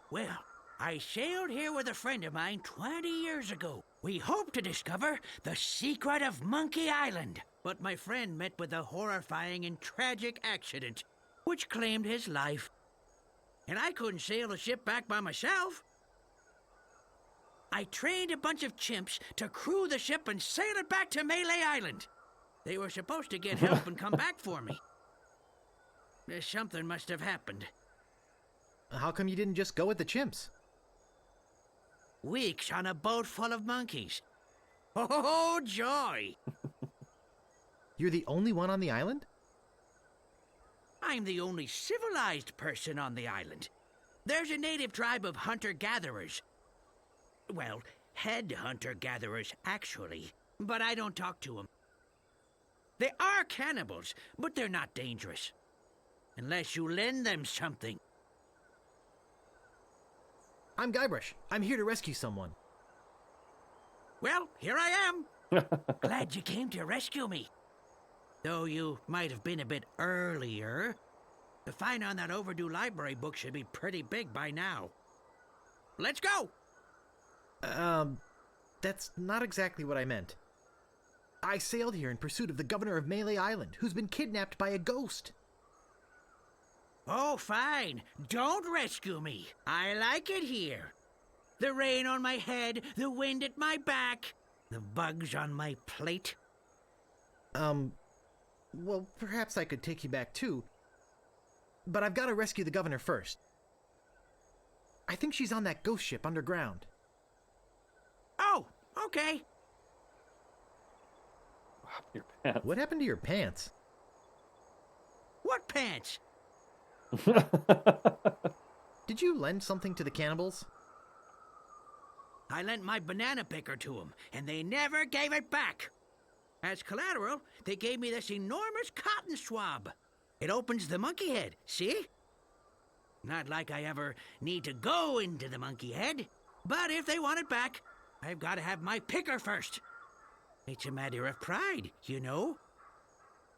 Well, I sailed here with a friend of mine 20 years ago. We hope to discover the secret of Monkey Island. But my friend met with a horrifying and tragic accident, which claimed his life. And I couldn't sail the ship back by myself. I trained a bunch of chimps to crew the ship and sail it back to Melee Island. They were supposed to get help and come back for me. Something must have happened. How come you didn't just go with the chimps? Weeks on a boat full of monkeys. Oh, joy! You're the only one on the island? I'm the only civilized person on the island. There's a native tribe of hunter-gatherers. Well, head hunter-gatherers, actually. But I don't talk to them. They are cannibals, but they're not dangerous. Unless you lend them something. I'm Guybrush. I'm here to rescue someone. Well, here I am. Glad you came to rescue me. Though you might have been a bit earlier. The fine on that overdue library book should be pretty big by now. Let's go! That's not exactly what I meant. I sailed here in pursuit of the governor of Melee Island, who's been kidnapped by a ghost. Oh, fine. Don't rescue me. I like it here. The rain on my head, the wind at my back, the bugs on my plate. Well, perhaps I could take you back too. But I've got to rescue the governor first. I think she's on that ghost ship underground. Oh, okay. Your pants. What happened to your pants? What pants? Did you lend something to the cannibals? I lent my banana picker to them, and they never gave it back. As collateral, they gave me this enormous cotton swab. It opens the monkey head, see? Not like I ever need to go into the monkey head, but if they want it back, I've got to have my picker first. It's a matter of pride, you know?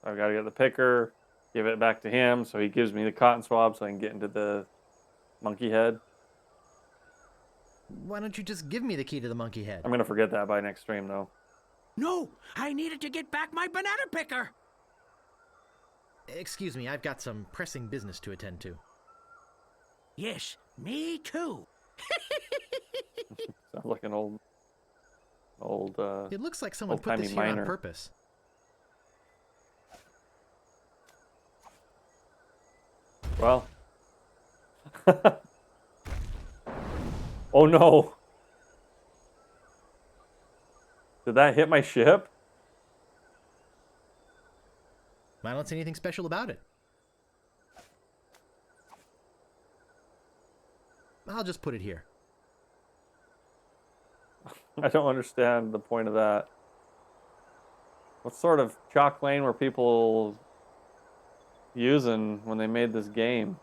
I've got to get the picker, give it back to him, so he gives me the cotton swab so I can get into the monkey head. Why don't you just give me the key to the monkey head? I'm going to forget that by next stream, though. No, I needed to get back my banana picker. Excuse me, I've got some pressing business to attend to. Yes, me too. Sounds like an old. It looks like someone put this here miner. on purpose. Well. Oh no. Did that hit my ship? I don't see anything special about it. I'll just put it here. I don't understand the point of that. What sort of chalk lane were people using when they made this game?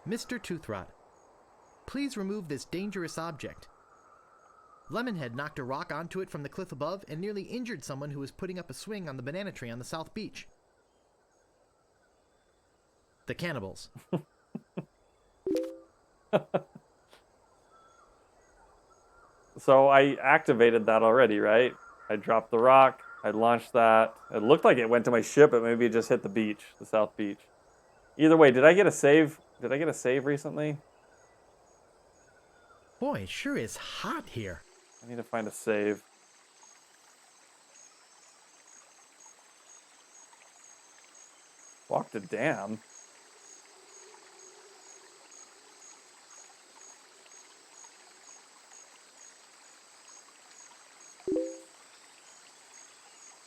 Mr. Toothrot, please remove this dangerous object. Lemonhead knocked a rock onto it from the cliff above and nearly injured someone who was putting up a swing on the banana tree on the South Beach. The cannibals. So I activated that already, right? I dropped the rock. I launched that. It looked like it went to my ship, but maybe it just hit the beach, the South Beach. Either way, did I get a save? Did I get a save recently? Boy, it sure is hot here. I need to find a save. Walked a dam.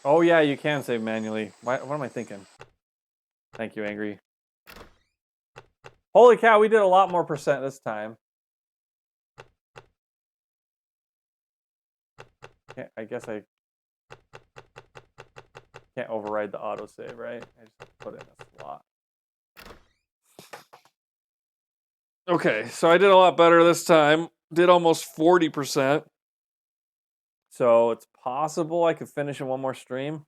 Oh yeah, you can save manually. What am I thinking? Thank you, Angry. Holy cow, we did a lot more percent this time. I guess I can't override the autosave, right? I just put in a slot. Okay, so I did a lot better this time. Did almost 40%. So it's possible I could finish in one more stream.